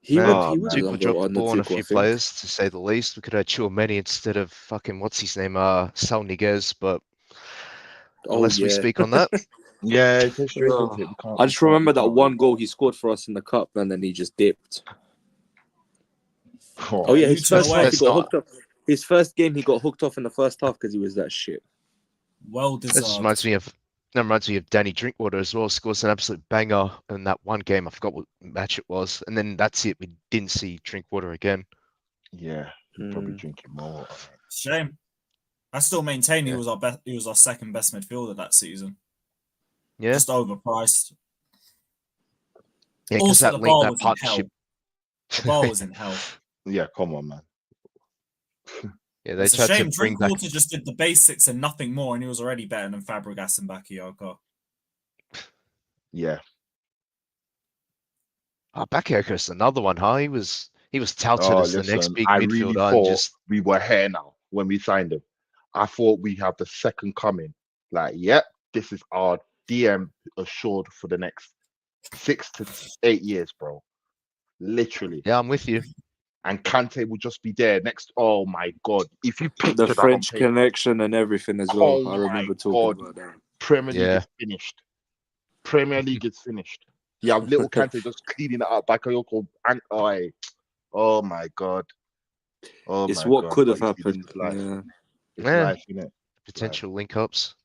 He Man, would be Tuchel under dropped the ball on a Tuchel, I few think. players, to say the least. We could have Chouameni instead of fucking what's his name, Sal Niguez, but unless we speak on that. Yeah, it's frustrating. Oh, We can't, I just remember that one goal he scored for us in the cup, and then he just dipped. Oh yeah, his Luton first away. half he got hooked up. His first game he got hooked off in the first half because he was that shit. Well This deserved. reminds me of Danny Drinkwater as well. Scores an absolute banger in that one game. I forgot what match it was, and then that's it. We didn't see Drinkwater again. Yeah, probably drinking more. Shame. I still maintain Yeah. he was our best. He was our second best midfielder that season. Yeah, Just overpriced. yeah, because Also, that the link, bar that was in hell. partnership. The bar was in hell. Yeah, come on, man. Yeah, they It's a tried shame to bring back. Drinkwater just did the basics and nothing more, and he was already better than Fabregas and Bakayoko. Yeah. Bakayoko's another one, huh? He was touted as the next big I midfielder, really and thought just we were here now when we signed him. I thought we have the second coming. Like, yep, this is our DM assured for the next 6 to 8 years, bro. Literally. yeah, I'm with you. And Kante will just be there next. Oh my god! If you picture The that French on paper, connection and everything as well. oh I remember my talking God. about that. Premier League Yeah. is finished. Premier League is finished. You have little Kante just cleaning it up. Bakayoko and oh my god. Oh It's my what god. could have But you see, this happened. is life. Yeah. It's Yeah. life, innit? Potential link-ups.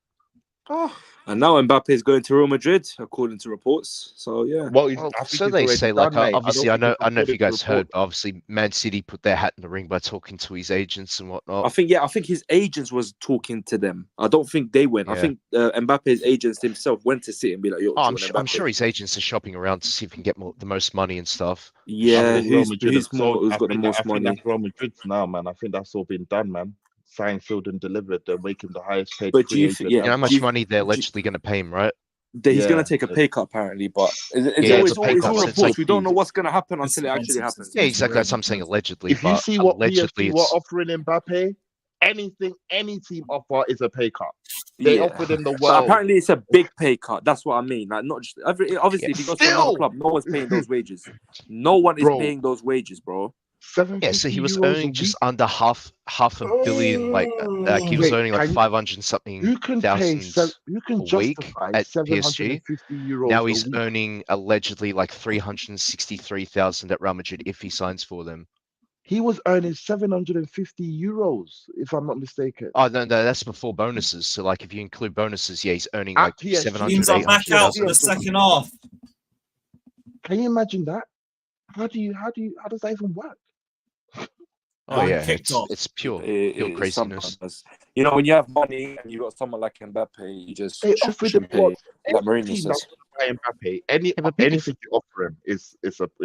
And now Mbappe is going to Real Madrid, according to reports. So yeah. Well, Well, I think so it's they already say. done, Like, mate. obviously, I don't don't think know if you it's guys heard, according to but obviously, Man City put their hat in the ring by talking to his agents and whatnot. I think his agents was talking to them. I don't think they went. I Yeah. think Mbappe's agents himself went to City and be like, "Yo, Oh, do you want I'm Mbappe?" sure his agents are shopping around to see if he can get the most money and stuff. I Yeah, think Real who's Madrid have sold. who's I got the think most I think money? that's Real Madrid's now, man. I think that's all been done, man. Signed, filled, and delivered. They're making the highest paid But do free you agent. think? You Yeah, know how do much you, money they're do you- allegedly going to pay him, right? that he's Yeah. gonna take a pay cut apparently, but it's Yeah, always it's a all pay it's cut, all but it's reports. like- We don't know what's gonna happen It's until it actually expensive happens. to Yeah, to exactly. Real That's what I'm saying. Madrid. Allegedly, If you but see what allegedly, PSG were it's offering Mbappe, anything any team offer is a pay cut. They Yeah. offered him the But world. apparently it's a big pay cut. That's what I mean. Like not just obviously Yeah. if he goes to another Still, club, no one's paying those wages. No one is bro, paying those wages, bro. yeah. So he was €750 earning a just week. under half a billion. Like he was Wait, earning like can you? 500 something Who can thousand Who can a week justify at €750 PSG. Now a he's week? earning allegedly like 363,000 at Real Madrid if he signs for them. He was earning €750, if I'm not mistaken. Oh no, that's before bonuses. So like if you include bonuses, yeah, he's earning At like PSG, 700, Teams are back out 800,000. for the second half. Can you imagine that? How does that even work? Oh yeah, Kicked off. it's pure It craziness. sometimes, you know, when you have money and you got someone like Mbappe, you just They offered him shouldn't pay. what? Like Any Mourinho team says. that's Mbappe, anything you offer him is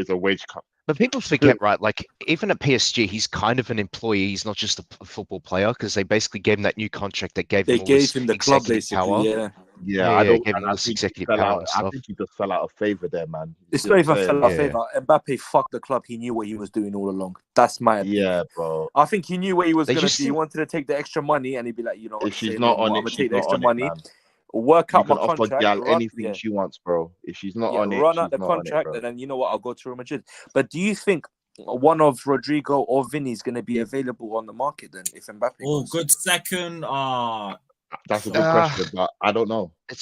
a wage cut. But people forget, right? Like even at PSG, he's kind of an employee. He's not just a football player because they basically gave him that new contract that gave They him all this gave him the club executive basically, power. yeah. Yeah, I don't. Gave him And all I this think he executive fell power out. and I stuff. think he just fell out of favor there, man. You It's see not what even I'm fell out of Yeah. favor. Mbappe fucked the club. He knew what he was doing all along. That's my saying? opinion. Yeah, bro. I think he knew what he was They going to just do. He wanted to take the extra money and he'd be like, you know what, If she's say not no more. on I'm it, going to she's take the not extra on it, money, man. work You out can my offer contract, Gal run, anything yeah, she wants, bro. If she's not yeah, on it, run she's out the not on it, contract, bro. and then you know what, I'll go to Real Madrid. But do you think one of Rodrigo or Vinny is going to be available on the market then if Mbappe Oh, goes? good second. That's a good question, but I don't know. I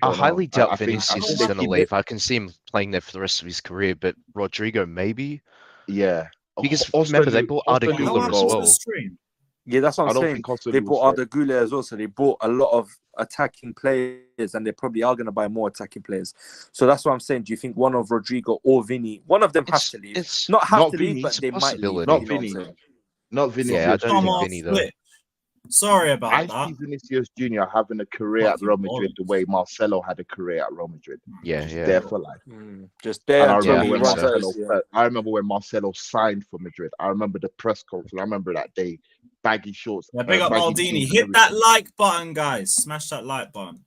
don't know. highly doubt I think Vinicius is they going to keep leave. it. I can see him playing there for the rest of his career, but Rodrigo maybe. Yeah. Because remember, they bought Arda Osterlund How Güler will as happened to go. the well. stream? Yeah, that's what I I'm don't saying. think Osterlund They will bought stay. Arda Güler as well, so they bought a lot of attacking players, and they probably are going to buy more attacking players. So that's what I'm saying. Do you think one of Rodrigo or Vinny, one of them has to leave? It's Not have not to Vinny, leave, but it's a they might leave. possibility. Not You know what I'm Vinny. saying? Not Vinicius Yeah, I don't Come think off Vinny though. split. Sorry I about that. see Vinicius Jr. having a career at Fucking Real Madrid the bollocks. way Marcelo had a career at Real Madrid. Yeah, Just yeah. there for life. Just And there I until remember he when runs out. Marcelo. I remember when Marcelo signed for Madrid. I remember the press conference. I remember that day, baggy shorts, Yeah, big up baggy Maldini. jeans and Hit that everything. like button, guys. Smash that like button.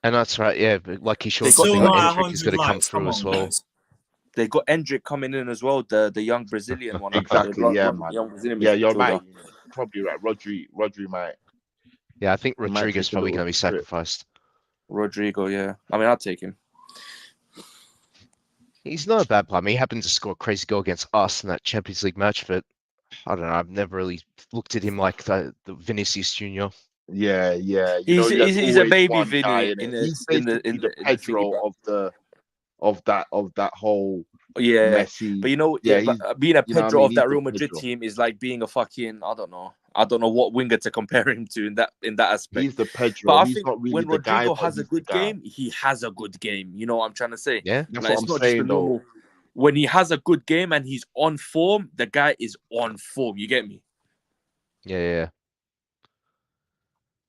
And that's right, yeah. But like he They showed, still the not at Endrick is going 100 to come likes. through Come as on, well. guys. They got Endrick coming in as well, the young Brazilian one. Exactly, yeah, man. Young Brazilian Yeah, you're midfielder. right. Probably right. Rodri might. Yeah, I think He might Rodrigo's take a probably little going to be trip. sacrificed. Rodrigo, yeah. I mean, I'd take him. He's not a bad player. I mean, he happened to score a crazy goal against us in that Champions League match, but I don't know. I've never really looked at him like the Vinicius Junior. Yeah. You He's know, there's a always baby one guy Vinny in it. in He's the basically the Pedro thingy, of that whole yeah. Messi. But you know, Yeah, but being a you know what I Pedro mean? of that He's the Real Madrid Pedro. team is like being a fucking I don't know what winger to compare him to in that aspect. He's the Pedro. But I He's think not really when the guy, Rodrigo but has a he's the good guy. game, he has a good game. You know what I'm trying to say? Yeah, That's Like, what it's I'm not just saying, a normal. When he has a good game and he's on form, the guy is on form. You get me? yeah.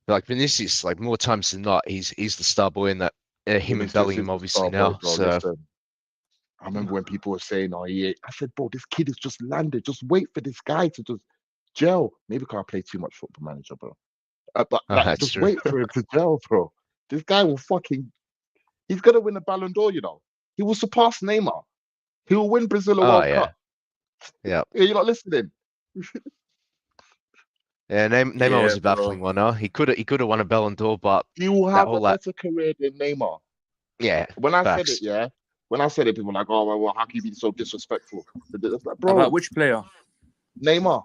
Like Vinicius, like more times than not, he's the star boy in that. Him and Vinicius Bellingham is the obviously star boy, now. bro. So Listen, I remember when people were saying, "Oh, I said, bro, this kid has just landed. Just wait for this guy to just gel." Maybe because I play too much Football Manager, bro. But that's just true. wait for him to gel, bro. This guy will he's gonna win a Ballon d'Or, you know. He will surpass Neymar. He will win Brazil a World Cup. Yeah. You're not listening. Yeah, Neymar was a bro. baffling one. He could have won a Ballon d'Or, but He will that have whole a better career than Neymar. yeah. When I facts. said it, people were like, "Oh, well, how can you be so disrespectful?" It's like, bro, About which player? Neymar.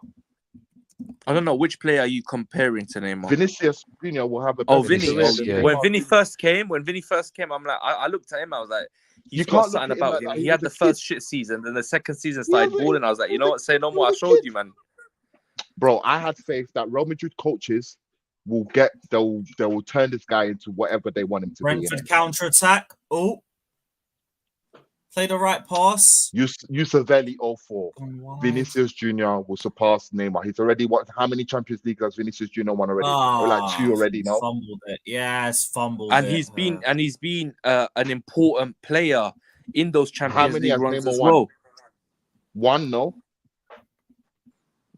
I don't know which player are you comparing to Neymar. Vinicius Junior will have a Oh, better Vinny. career than yeah. When Neymar. Vinny first came, I'm like, I looked at him. I was like, You he's got can't look something at him about like him. that. He He had was the a first kid. shit season, then the second season He was started balling. I was like, you know what? Say no he more. I was a showed kid. you, man. Bro, I had faith that Real Madrid coaches will turn this guy into whatever they want him to be. Brentford counter attack. Oh, play the right pass. Savić 04. Gone wide. Vinicius Junior will surpass Neymar. He's already won. How many Champions League has Vinicius Junior won already? Like 2 already, no? Fumbled it. Yes, fumbled And it. he's been an important player in those Champions many League has runs Neymar as won? well. 1, no?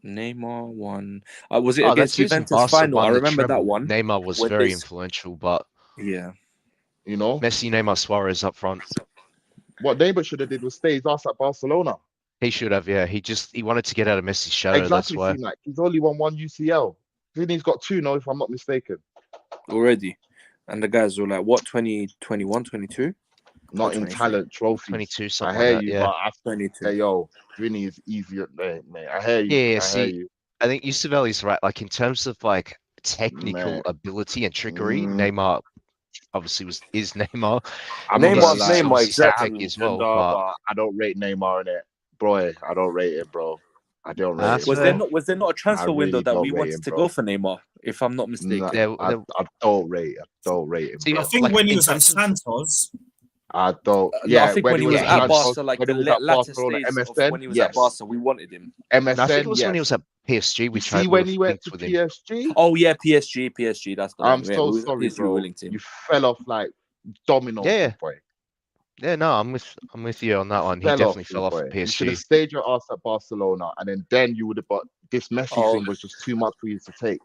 Neymar won. Was it Oh, against that season Juventus Barca final? won I the remember that treble. one. Neymar was when very they- influential, but Yeah. You know? Messi, Neymar, Suarez up front. What Neymar should have did was stay his ass at Barcelona. He should have, yeah. He wanted to get out of Messi's shadow. Exactly, That's why. like he's only won 1 UCL. Vinny's got 2, no, if I'm not mistaken. Already. And the guys were like, what, 2021, 22? Not in 23. talent trophies. 22, I something hear like that, you, yeah. but I 22. hey, yo, Vinny is easier, mate. I hear you. Yeah, I see, hear you. I think Yusufelli's right. Like in terms of like technical Mate. ability and trickery, Mm. Neymar obviously is Neymar. I'm not gonna Neymar's lie. Neymar, Obviously exactly. Savić as well, No, but but I don't rate Neymar in it, bro. I don't rate it, bro. I don't rate That's it. Was Bro. there not a transfer I window really that don't we rate wanted him, to bro. go for Neymar, if I'm not mistaken? No, I don't rate it. I don't rate him, See, bro. I think like, when he in was at terms of- Santos, I don't. No, Yeah, I think when he was yeah, at he was- Barca, like when the he was at latter Barcelona, stage of MSN, when he was yes. at Barca, we wanted him. MSN, No, I think it was yes. when he was at PSG. We You tried see we when were he went linked to with him. PSG? Oh yeah, PSG, that's the I'm one. Yeah, so we was at sorry, PSG, we were bro. linked to him. You fell off like dominoes, Yeah. big boy. Yeah, no, I'm with you on that one. He definitely fell off at You should have PSG. stayed your ass at Barcelona, and then you would have. But this Messi thing was just too much for you to take.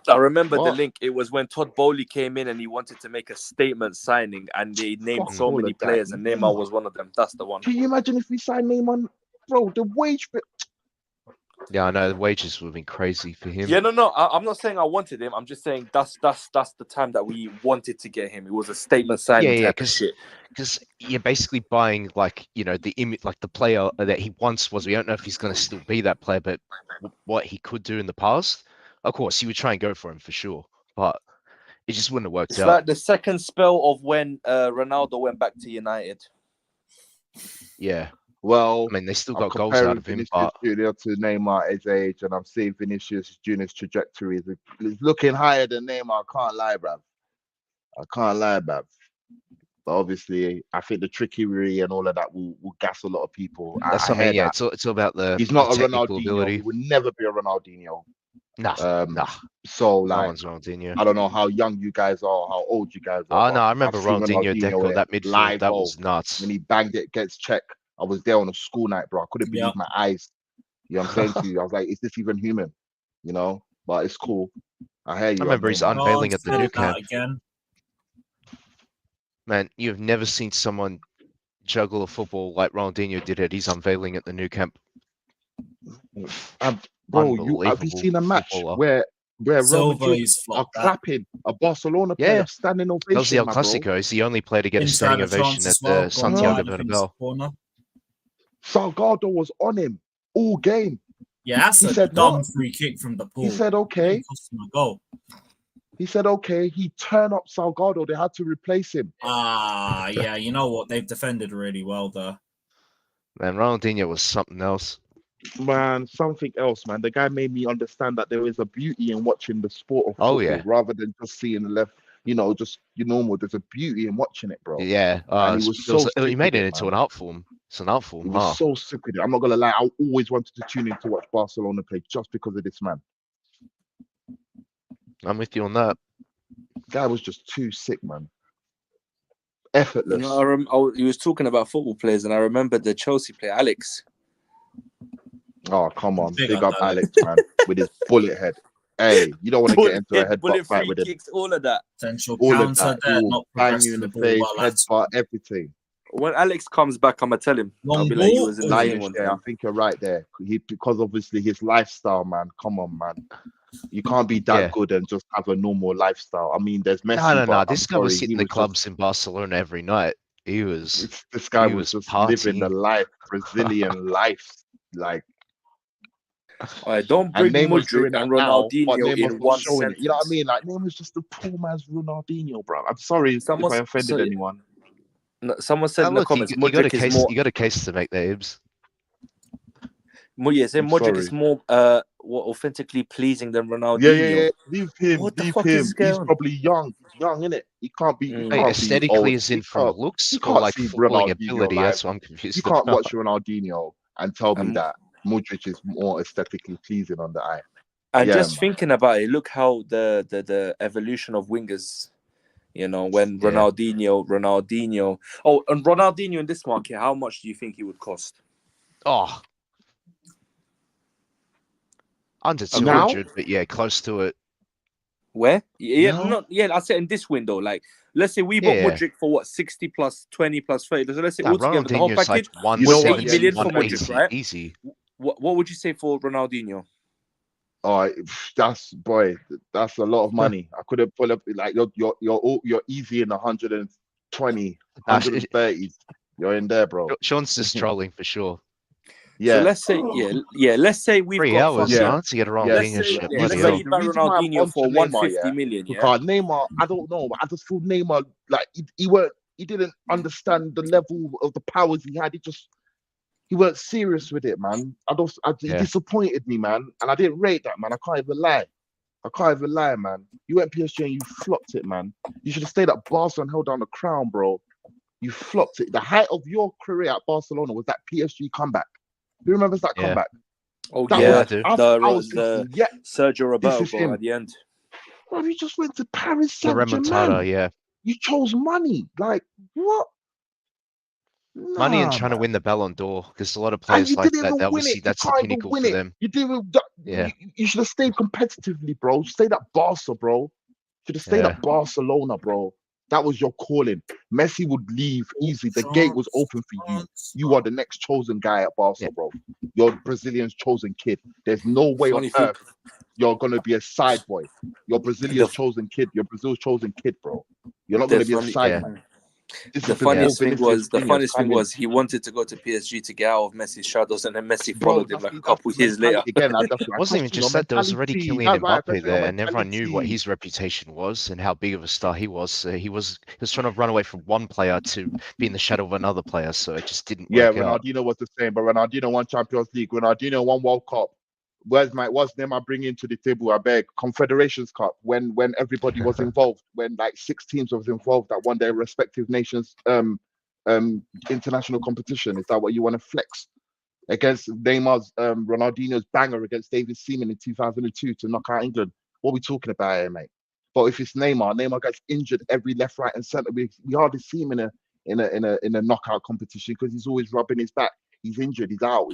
I remember the What? link. It was when Todd Bowley came in and he wanted to make a statement signing, and they named Fuck so all many of that. players, and Neymar was one of them. That's the one. Can you imagine if we signed Neymar, bro? The wage. Yeah, I know the wages would have been crazy for him. Yeah, no. I'm not saying I wanted him. I'm just saying that's the time that we wanted to get him. It was a statement signing. Yeah, type of shit. because you're basically buying like the image, like the player that he once was. We don't know if he's going to still be that player, but what he could do in the past. Of course, you would try and go for him for sure, but it just wouldn't have worked It's out. like the second spell of when Ronaldo went back to United. Yeah, Well, I mean they still I'm got goals out comparing of him, Vinicius but Junior to Neymar at his age, and I'm seeing Vinicius Junior's trajectory is looking higher than Neymar. I can't lie, bruv. But obviously, I think the trickery and all of that will gas a lot of people. that's I something. hear Yeah, that. it's all about the He's not the a technical Ronaldinho. ability. He would never be a Ronaldinho. Nah. So No like, one's Ronaldinho. I don't know how young you guys are, how old you guys are. Oh no, I remember I've seen Ronaldinho Deco, in that midfield, live, that was nuts. when he banged it against Czech. I was there on a school night, bro. I couldn't believe my eyes. You know what I'm saying to you? I was like, is this even human? You know, but it's cool. I hear you. I remember his Neymar. unveiling at the new said that camp. again. Man, you've never seen someone juggle of football like Ronaldinho did at his unveiling at the Nou Camp. Bro, have you seen a match footballer. where Real Silva Madrid is are flopped that. clapping a Barcelona player standing That was the ovation, El my bro? Clasico. He's the only player to get a Inter standing had a ovation chance at as well. the Gone Santiago wide, I think it's Bernabeu. corner. Salgado was on him all game. Yeah, that's He a said dumb what? free kick from the pool. He said okay. It cost him a goal. He said okay. He turned up Salgado. They had to replace him. Yeah, you know what? They've defended really well there. Man, Ronaldinho was something else. Man, something else, man. The guy made me understand that there is a beauty in watching the sport of football rather than just seeing the left, just your normal. There's a beauty in watching it, bro. Yeah. And he was so he made it into man. an art form. It's an art form. He was so sick with it. I'm not gonna lie, I always wanted to tune in to watch Barcelona play just because of this man. I'm with you on that. Guy was just too sick, man. Effortless. He was talking about football players, and I remember the Chelsea player, Alex. Oh, come on. Big up Alex, man, with his bullet head. Hey, you don't want to get into a headbutt fight with him. Kicks, all of that. Potential All of counter that. there, He will not bang you in the face, headbutt, everything. When Alex comes back, I'm going to tell him. I'll be like, he was in the game one time. I think you're right there. Because obviously his lifestyle, man. Come on, man. You can't be that good and just have a normal lifestyle. I mean, there's Messi. No. This guy was hitting the clubs in Barcelona every night. This guy was just living the life, Brazilian life. Like, don't bring Madrid and Ronaldinho in one sentence. You know what I mean? Like, Neymar's just a poor man's Ronaldinho, bro. I'm sorry if I offended anyone. No, someone said in the comments, you got a case to make there, Ibs. Modric is more authentically pleasing than Ronaldinho. Yeah. Leave him. He's probably young. He's young, innit? He can't be. Aesthetically, as in from looks or like footballing ability. That's what I'm confused. You can't watch Ronaldinho and tell me that Modric is more aesthetically pleasing on the eye. And thinking about it, look how the evolution of wingers. When Ronaldinho. Oh, and Ronaldinho in this market, how much do you think he would cost? Oh, under 200, but yeah, close to it. Where? I said in this window. Like, let's say we bought Modric for what, 60 plus 20 plus 30. So let's say altogether the whole package, like 8 million for Modric, right? Easy. What would you say for Ronaldinho? Oh, that's a lot of money. I could have pulled up like you're easy in 120, 130s. You're in there, bro. Sean's just trolling for sure. Yeah. So let's say we've 3 got hours to get a Ronaldinho shit. Let's say you buy Ronaldinho for 150 million. Because Neymar, I don't know. I just feel Neymar like he didn't understand the level of the powers he had. He weren't serious with it, man. He disappointed me, man. And I didn't rate that, man. I can't even lie, man. You went PSG and you flopped it, man. You should have stayed at Barcelona and held down the crown, bro. You flopped it. The height of your career at Barcelona was that PSG comeback. Who remembers that comeback? Oh, I do. The Sergio Roberto goal at the end. Bro, you just went to Paris The remontada, You chose money. Like, what? Money and trying to win the Ballon d'Or, because a lot of players like that, obviously that's the pinnacle for them. You should have stayed competitively, bro. Stayed at Barca, bro. Should have stayed at Barcelona, bro. That was your calling. Messi would leave easily. The gate was open for you. You are the next chosen guy at Barca, bro. You're Brazilian's chosen kid. There's no way on earth you're gonna be a side boy. You're Brazilian's chosen kid. You're Brazil's chosen kid, bro. You're not gonna be a side man. The funniest thing was he wanted to go to PSG to get out of Messi's shadows, and then Messi followed him like a couple years later. It wasn't even just that. There was already Kylian Mbappe there, and everyone knew what his reputation was and how big of a star he was. So he was trying to run away from one player to be in the shadow of another player. So it just didn't work out. Ronaldinho was the same, but Ronaldinho won Champions League. Ronaldinho won World Cup. What's Neymar bringing to the table? I beg. Confederations Cup, when everybody was involved, when like 6 teams was involved that won their respective nations international competition. Is that what you want to flex against Neymar's Ronaldinho's banger against David Seaman in 2002 to knock out England? What are we talking about here, mate? But if it's Neymar gets injured every left, right, and centre. We hardly see him in a knockout competition because he's always rubbing his back. He's injured. He's out.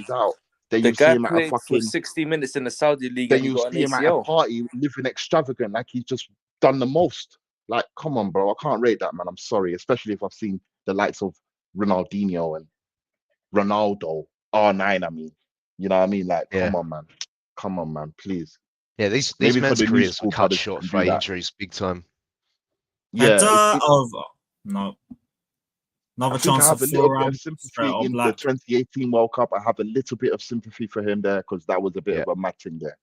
Then the you guy see him played at for 60 minutes in the Saudi league. Then you see him at a party living extravagant, like he's just done the most. Like, come on, bro. I can't rate that, man. I'm sorry, especially if I've seen the likes of Ronaldinho and Ronaldo, R9. I mean, you know what I mean? Like, Yeah. come on, man, please. Yeah, these Maybe for men's the new careers were school cut brothers short can by do that. injuries big time. Yeah, Header over. No. Another I think I chance have for a little bit Thuram. of Straight sympathy on in the black. 2018 World Cup. I have a little bit of sympathy for him there because that was a bit of a matching there.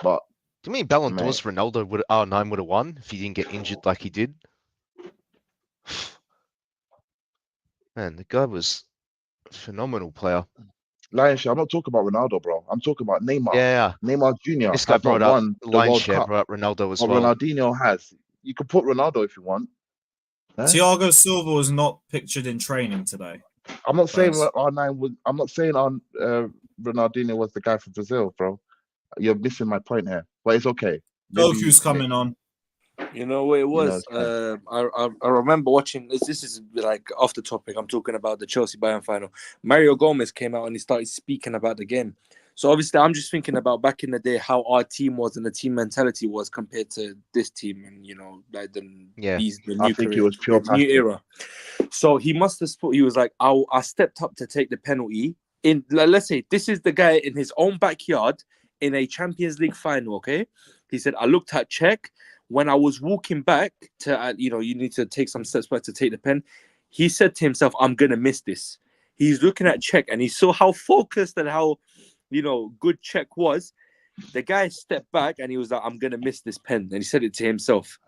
But do you mean Ballon mate, d'Ors Ronaldo would R9 would have won if he didn't get injured like he did? Man, the guy was a phenomenal player. Lion Share, I'm not talking about Ronaldo, bro. I'm talking about Neymar. Yeah. Neymar Jr. This guy has not brought up won the Lion World Share, Cup, brought up Ronaldo as but well. Ronaldinho has. You can put Ronaldo if you want. Eh? Thiago Silva was not pictured in training today. I'm not saying Guys. R9 was. I'm not saying Ronaldinho was the guy for Brazil, bro. You're missing my point here, but it's okay. Goku's coming on. You know what it You know, was? it's fine. I remember watching this. This is like off the topic. I'm talking about the Chelsea Bayern final. Mario Gomez came out and he started speaking about the game. So obviously, I'm just thinking about back in the day how our team was and the team mentality was compared to this team, and you know, like the I think it was pure new passion. era. So he must have thought, he was like, I stepped up to take the penalty. In let's say this is the guy in his own backyard in a Champions League final. Okay, he said, I looked at Czech. When I was walking back to, you need to take some steps back to take the pen. He said to himself, I'm going to miss this. He's looking at Czech and he saw how focused and how, good Czech was. The guy stepped back and he was like, I'm going to miss this pen. And he said it to himself.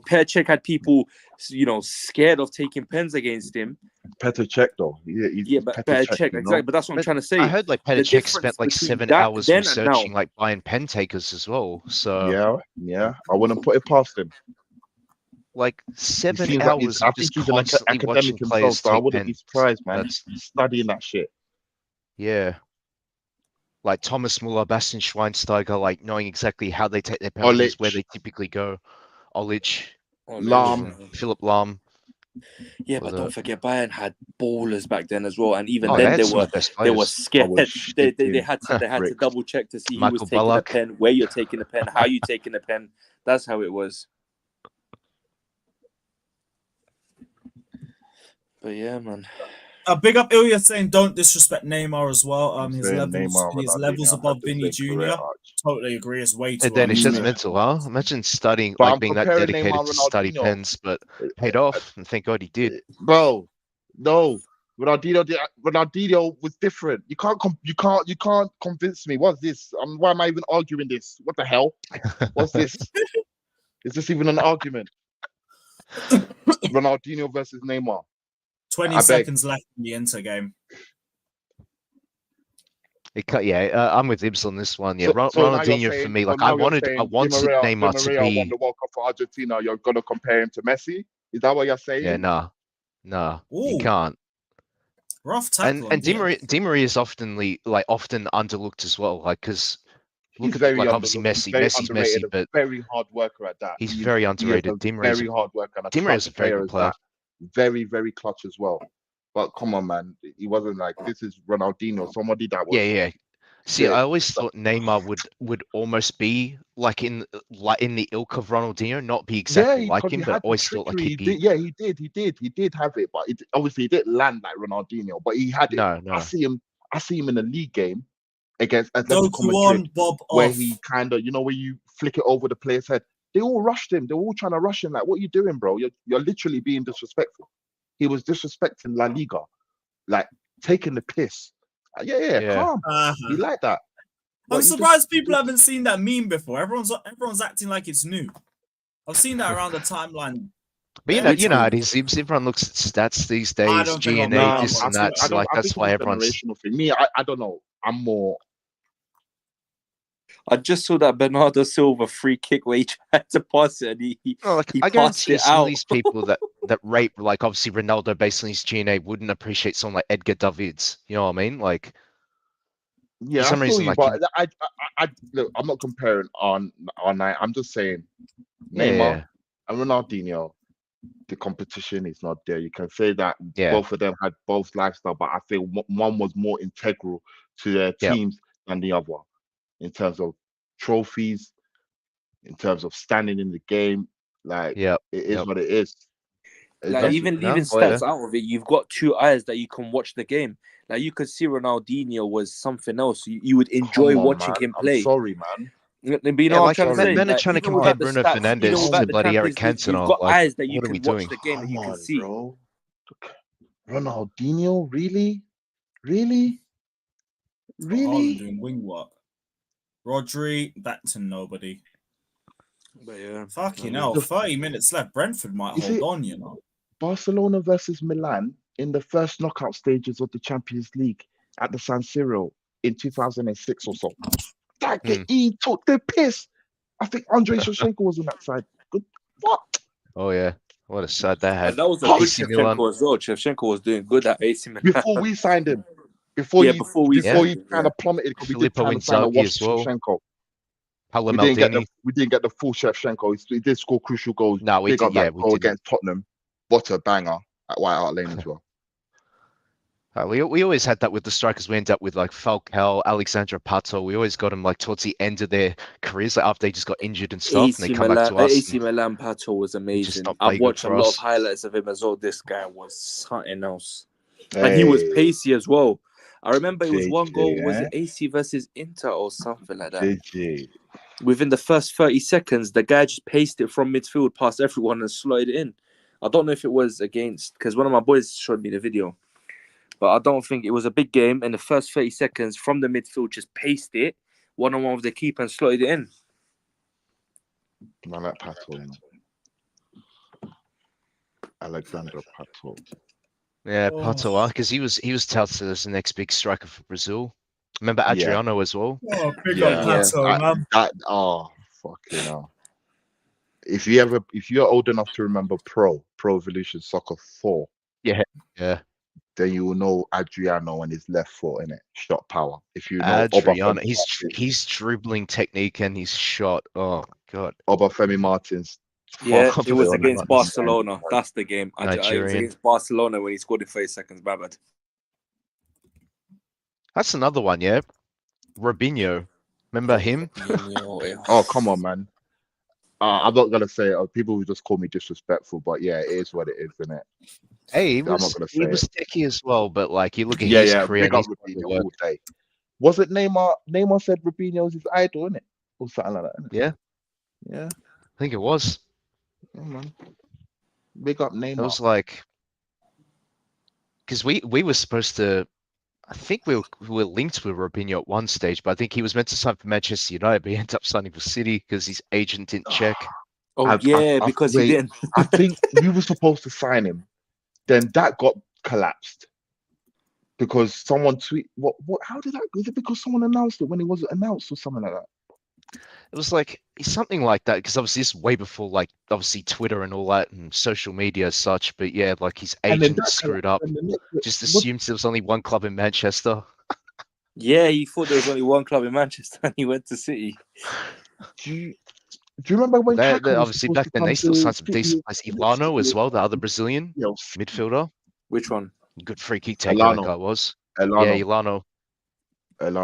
Per Czech had people, scared of taking pens against him. Petr Cech, though. But Petr Cech, exactly. But that's what I'm trying to say. I heard like Petr Cech spent like 7 hours researching like buying pen takers as well. So yeah, I wouldn't put it past him. Like 7 Like hours I of think just he's an constantly academic watching himself, players so I take wouldn't be pens. surprised, man. Studying that shit. Yeah. Like Thomas Muller, Bastian Schweinsteiger, like knowing exactly how they take their penalties, where they typically go. Olic, Philip Lahm. Yeah, but don't forget, Bayern had ballers back then as well, and even they then had they some of the best were players. scared. They had to double check to see who was taking the pen, where you're taking the pen, how you taking the pen. That's how it was. But yeah, man. Big up Ilya saying don't disrespect Neymar as well. His Neymar, levels above Vinny Jr. Totally agree. It's way too Dennis, early. that's mental, huh? Imagine studying, But like I'm being that comparing dedicated Neymar to and study Ronaldinho. pens, but paid off, and thank God he did. Bro, no. Ronaldinho was different. You can't convince me. What's this? Why am I even arguing this? What the hell? What's this? Is this even an argument? Ronaldinho versus Neymar. 20 seconds left in the Inter game. I'm with Ibs on this one. Yeah, so Ronaldinho for me. Like I wanted Neymar to be. won the World Cup for Argentina. You're gonna compare him to Messi? Is that what you're saying? Yeah, nah, you can't. Rough tackle. And Di Maria is often underlooked as well. Like because he's very obviously Messi's Messi, but very hard worker at that. He's very underrated. Di Maria's very hard worker. Di Maria's a very good player. Very, very clutch as well. But come on, man, he wasn't like this is Ronaldinho, somebody that was. Yeah. See, I always thought Neymar would almost be like in the ilk of Ronaldinho, not be exactly like him, but always thought like he'd be. He did have it, but obviously he didn't land like Ronaldinho, but he had it. No. I see him in a league game against Atletico Madrid, where he kind of, where you flick it over the player's head. They all rushed him. They were all trying to rush him. Like, what are you doing, bro? You're literally being disrespectful. He was disrespecting La Liga, like taking the piss. Calm. He like that. I'm surprised people haven't seen that meme before. Everyone's acting like it's new. I've seen that around the timeline. But you know how it is. Everyone looks at stats these days, G&A, this and that. So that's why everyone's. Me, I don't know. I'm more. I just saw that Bernardo Silva free kick where he tried to pass it and he I guarantee it some out. of these people that rate, like obviously Ronaldo based on his G&A wouldn't appreciate someone like Edgar Davids. You know what I mean? Like, yeah, for some reason, like I look, I'm not comparing on night. I'm just saying Neymar and Ronaldinho, the competition is not there. You can say that both of them had both lifestyle, but I feel one was more integral to their teams than the other. In terms of trophies, in terms of standing in the game, like it is what it is. Like even leaving stats out of it, you've got 2 eyes that you can watch the game. Like you could see Ronaldinho was something else. You would enjoy watching him play. I'm sorry, man. But you know what I'm trying to say? Men are like, trying to even compare without the Bruno stats, Fernandes even to without the bloody Eric Champions League, Cantona. you've got Like, eyes that you what are can we watch doing? the game and you can see. Bro. Ronaldinho, really? Really? Haaland doing wing work. Rodri, back to nobody. But yeah, fucking hell, 30 minutes left. Brentford might hold on, you know. Barcelona versus Milan in the first knockout stages of the Champions League at the San Siro in 2006 or so. That he took the piss. I think Andrei Shevchenko was on that side. Good. What? Oh yeah, what a side that had. And that was a good Shevchenko as well. Shevchenko was doing good at AC Milan before we signed him. Before he kind of plummeted because we did kind of sign a washed Shevchenko. We didn't get the full Shevchenko. He did score crucial goals. No, we did. Yeah, we goal did against Tottenham. What a banger at White Hart Lane as well. We always had that with the strikers. We end up with like Falcao, Alexandra Pato. We always got them like towards the end of their careers, like after they just got injured and stuff, and they come back to us. AC Milan Pato was amazing. I've watched a lot of highlights of him as well. This guy was something else, and he was pacey as well. I remember it was one goal. Was it AC versus Inter or something like that? Within the first 30 seconds, the guy just paced it from midfield past everyone and slotted it in. I don't know if it was against, because one of my boys showed me the video. But I don't think it was a big game. In the first 30 seconds, from the midfield, just paced it, 1-on-1 with the keeper and slotted it in. Man, that Pato, Alexandra Pato. Yeah, Pato, because he was touted as the next big striker for Brazil. Remember Adriano as well? Oh, big up Pato, man. Fucking hell. If you're old enough to remember Pro Evolution Soccer 4. Yeah. Then you will know Adriano and his left foot in it, shot power. If you know Adriano, his dribbling technique and his shot. Oh god. Obafemi Martins. Yeah, it was against Barcelona. That's the game. It was Nigerian. against Barcelona when he scored in 30 seconds. Bad. That's another one, yeah. Robinho. Remember him? Oh, come on, man. I'm not going to say it. People will just call me disrespectful, but yeah, it is what it is, isn't it? Hey, he was sticky as well, but like, you look at his career. Big up Robinho all day. Was it Neymar? Neymar said Robinho was his idol, isn't it? Or something like that, Yeah. Yeah. I think it was. Yeah, man. Big up Neymar. It was like, because we were supposed to, I think we were linked with Robinho at one stage, but I think he was meant to sign for Manchester United, but he ended up signing for City because his agent didn't check. Because he didn't. I think we were supposed to sign him. Then that got collapsed because someone what how did that, is it because someone announced it when it wasn't announced or something like that? It was like something like that, because obviously this is way before like obviously Twitter and all that and social media as such, but yeah, like his agent screwed up, just assumed there was only one club in Manchester. Yeah, he thought there was only one club in Manchester and he went to City. Do you remember when obviously back then they still signed some decent players. Ilano as well, the other Brazilian midfielder. Which one? Good free kick taker that guy was. Elano. Yeah,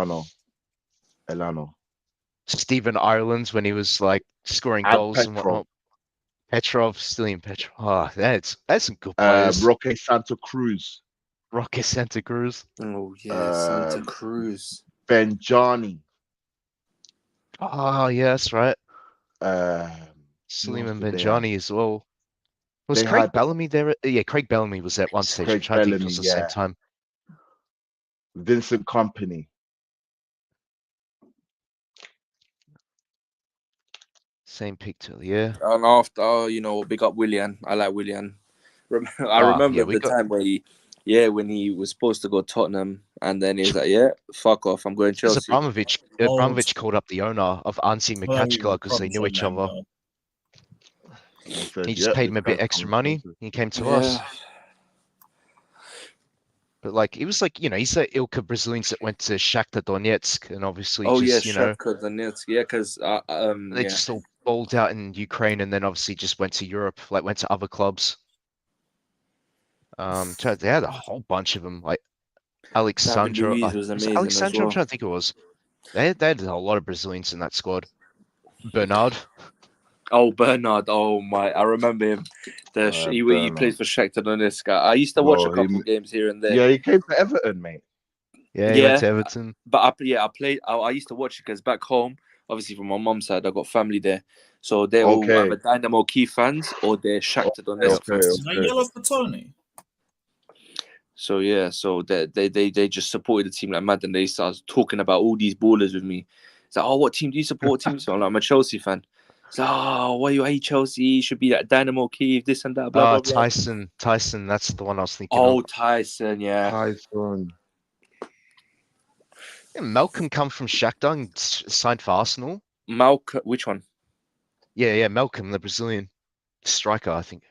Ilano. Stephen Ireland when he was like scoring goals and whatnot. Stilian Petrov. Oh, that's some good players. Roque Santa Cruz. Oh yeah, Santa Cruz. Benjani. Oh yeah, that's right. Slim and Benjani as well. Was Craig Bellamy there? Yeah, Craig Bellamy was at one stage. I'm trying to think it was the same time. Vincent Kompany. Same picture, yeah. And after, big up Willian. I like Willian. I remember the time where when he was supposed to go Tottenham, and then he was like, "Yeah, fuck off, I'm going Chelsea." Abramovich called up the owner of Ansi Mikachkala because they knew each other. He just paid him a bit extra money. He came to us. But like, it was like, he's the ilk of Brazilians that went to Shakhtar Donetsk, and obviously Shakhtar Donetsk, because they just all balled out in Ukraine, and then obviously just went to Europe, like went to other clubs. They had a whole bunch of them, like Alexandra. Was amazing Alexandra, I'm trying to think it was. They had a lot of Brazilians in that squad. Bernard. Oh, Bernard. Oh my, I remember him. He Bernard. plays for Shakhtar Donetsk. I used to watch a couple games here and there. Yeah, he came to Everton, mate. Yeah, he went to Everton. But I used to watch it because back home, obviously from my mum's side, I got family there, so they're all either Dynamo Kiev fans or they're Shakhtar Donetsk fans. Is that yellow for Tony? So yeah, so they just supported the team like mad, and they started talking about all these ballers with me. It's like, oh, what team do you support? So I'm like, I'm a Chelsea fan. It's like, oh, why you hate Chelsea? You should be like Dynamo Kiev, this and that, blah blah blah. Tyson, that's the one I was thinking. Oh, Tyson, yeah. Tyson. Yeah, Malcolm come from Shakhtar and signed for Arsenal. Malcolm, which one? Yeah, Malcolm, the Brazilian striker, I think.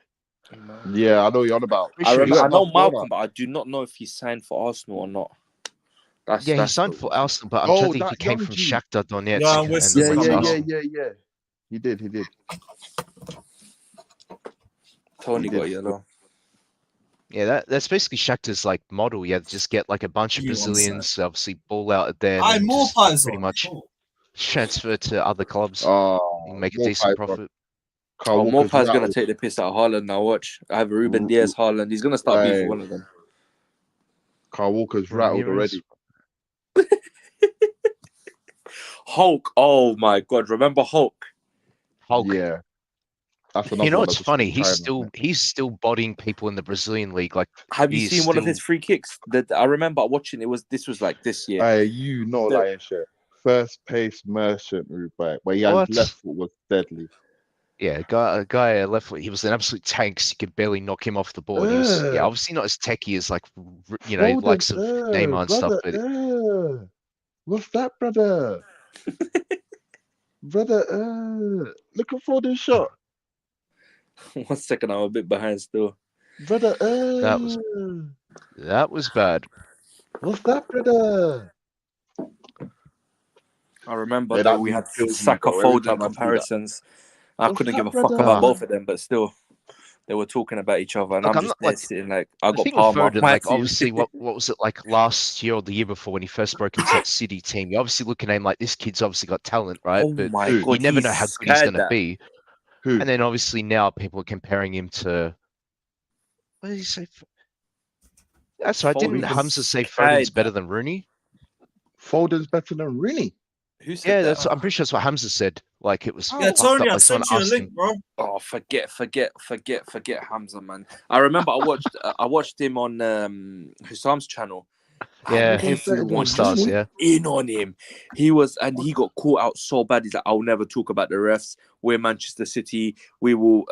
Yeah, I know you're on about. I know Malcolm, but I do not know if he signed for Arsenal or not. He signed for Arsenal, but I'm trying to think he came from Shakhtar Donetsk. Yeah. He did. Tony got yellow. Yeah, that's basically Shakhtar's like model. Yeah, just get like a bunch of Brazilians, obviously ball out at there, and pretty much transfer to other clubs and make a decent profit. Morpai's gonna take the piss out of Haaland now. Watch, I have Ruben Diaz, Haaland. He's gonna start beef for one of them. Carl Walker's rattled already. Hulk. Oh my God! Remember Hulk? Yeah. You know what's funny? He's still bodying people in the Brazilian league. Like, have you seen one of his free kicks? That I remember watching. This was like this year. Hey, lion shit. First pace merchant Rubai, where he had left foot was deadly. Yeah, a guy left foot. He was an absolute tank. So you could barely knock him off the board. He was obviously not as techie as like likes of Neymar and stuff. But what's that, brother? Brother, looking for this shot. 1 second, I'm a bit behind still. Brother, that was bad. What's that, brother? I remember that we had Saka Foden comparisons. I couldn't give a fuck about both of them, but still, they were talking about each other, and I'm just there sitting like, I got Palmer. Like, obviously, what was it like last year or the year before when he first broke into that City team? You obviously looking at him like, this kid's obviously got talent, right? Oh but my God, you never know how good he's going to be. Who? And then obviously now people are comparing him to. What did he say? That's right. Didn't Hamza say Foden's better than Rooney? Foden's better than Rooney. Who said that? I'm pretty sure that's what Hamza said. Like, it was. Yeah, Tony, I sent you a link, bro. Oh, forget Hamza, man. I remember I watched him on Husam's channel. Yeah, everyone stars. Yeah, in on him. He got caught out so bad. He's like, I'll never talk about the refs. We're Manchester City. We will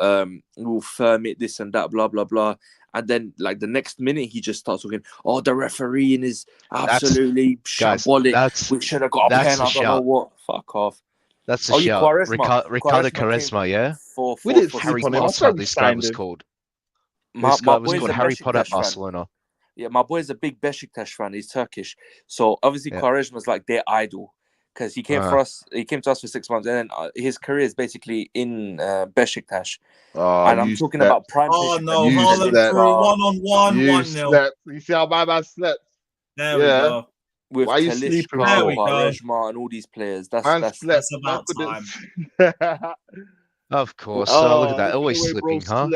firm it. This and that. Blah blah blah. And then, like the next minute, he just starts talking. Oh, the refereeing is absolutely shambolic. We should have got a pen. I don't know what. Fuck off. That's a shout. Ricardo Quaresma, yeah. We didn't Harry Potter. This guy was called. This guy was called Harry Potter at Barcelona. Yeah, my boy is a big Besiktas fan. He's Turkish, so obviously Quaresma's like their idol because he came to us for 6 months, and then his career is basically in Besiktas. And I'm talking about prime. Oh no, Haaland threw 1-on-1, 1-0. You see how my man slept? There we go. With why are you sleeping? Quaresma and all these players. That's about time. Of course. Look at that. Always slipping, huh?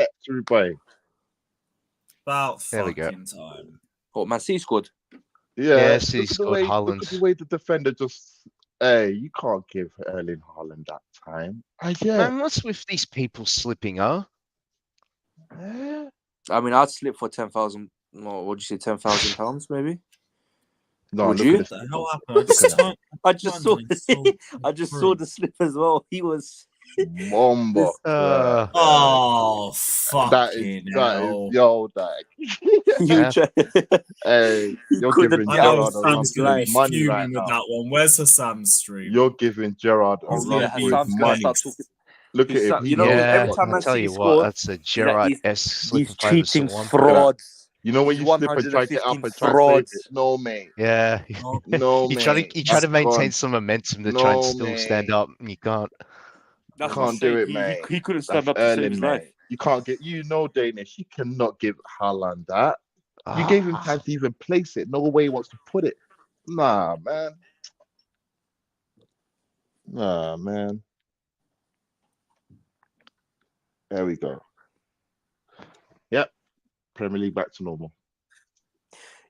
About there fucking time. Oh, Man City scored. Yeah, he scored Haaland. Look at the way the defender just. Hey, you can't give Erling Haaland that time. Man, what's with these people slipping, huh? I mean, I'd slip for 10,000. What would you say, £10,000 maybe? No, would you? What the hell happened? I just saw the slip as well. He was. Mombo. Oh, fuck. That is yo, Dag. Hey, you're giving Gerrard money right now. That one. Where's Hassan stream? You're giving Gerrard a run for his money. Look at him. You know, every time I tell you scored, what, that's a Gerrard-esque these cheating frauds. You know when you slip and try to get up and try to save it? No, mate. Yeah. No, you try to maintain some momentum to try and still stand up, and you can't. You can't do it, mate. He couldn't stand up to save his life. You can't get, Danish. You cannot give Haaland that. You gave him time to even place it. No way he wants to put it. Nah, man. There we go. Yep. Premier League back to normal.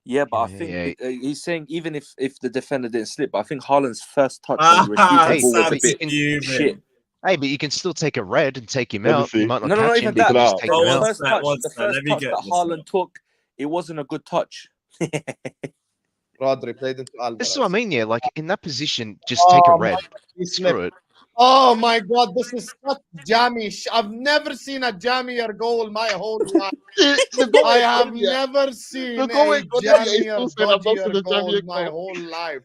Yeah, but I Yeah, think yeah. he's saying even if the defender didn't slip, I think Haaland's first touch when he received the Hey, ball was a but bit you shit. Hey, but you can still take a red and take him Let me out. You see. might not No, not catch even him, but you that. can just out. take Oh, him The one out. first sec, touch, one the sec. Let first me touch get that this. Haaland took, it wasn't a good touch. Rodri played into This is what I Alvarez. mean. Yeah, like in that position, just take a Oh, red. he Screw slipped. it. Oh my God, this is such jammy. I've never seen a jammier goal my whole life. The goal I ain't have gone yet. never seen The goal a ain't gone yet. He's jammier, still saying I've not seen dodgier the goal Jamie my goal. whole life.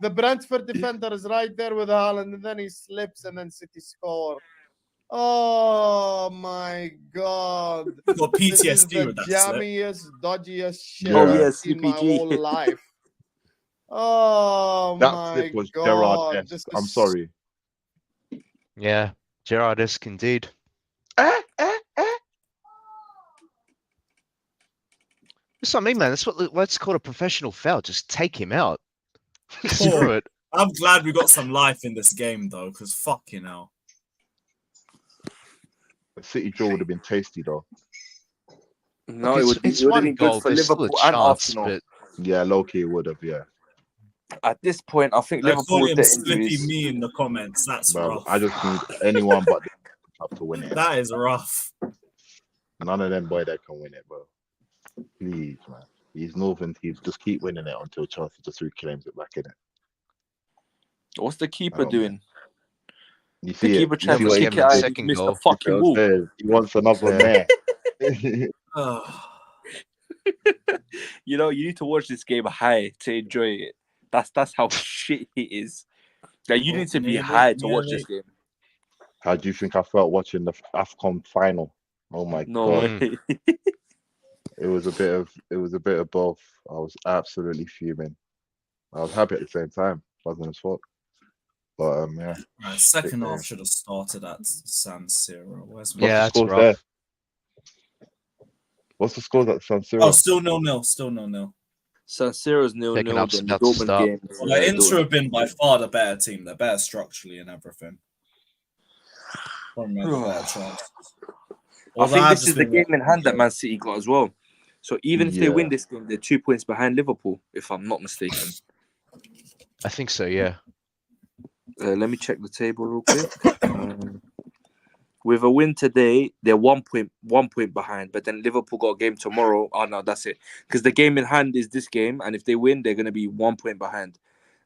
The Brentford defender is right there with Haaland, and then he slips, and then City score. Oh my God. You got This is PTSD the with that slip. jammiest, dodgiest shit Oh, Yeah. yeah, I've seen my CPG. whole life. Oh That my slip was God. Gerrard-esque. This I'm is sorry. Yeah, Gerrard-esque indeed. That's what I mean, man. That's called a professional foul. Just take him out. Screw it. I'm glad we got some life in this game, though, because fucking hell. The City draw would have been tasty, though. No, Look, it would have one been goal. good for There's still a Liverpool and chance, Arsenal. but Yeah, low-key it would have, yeah. At this point, I think They're Liverpool calling with him the Slippy injuries. Me in the comments. That's Bro, rough. I just need anyone but the club to win it. That is rough. None of them boy that can win it, bro. Please, man. These northern teams just keep winning it until Chelsea just reclaims it back in it. What's the keeper doing? You The see it. keeper You tried see to what kick he's it out doing? and he missed the goal. fucking ball. He wants another Yeah. mare. You know, you need to watch this game high to enjoy it. That's how shit it is. Like, you need to be high to watch this game. How do you think I felt watching the AFCON final? Oh my No God. way. It was a bit of both. I was absolutely fuming. I was happy at the same time. Wasn't as fuck. But yeah. Right, second half should have started at San Siro. What's the that's scores rough. there? What's the scores at San Siro? Oh, still 0-0. Still 0-0. San Siro's 0-0. Second half's Then the about to Dortmund start. game. Well, like, Inter have been by far the better team. They're better structurally and everything. Probably made a better chance. I think this is the game in hand that Man City got as well. So even if they win this game, they're 2 points behind Liverpool, if I'm not mistaken. I think so, yeah. Let me check the table real quick. With a win today, they're 1 point behind. But then Liverpool got a game tomorrow. Oh no, that's it. Because the game in hand is this game, and if they win, they're gonna be 1 point behind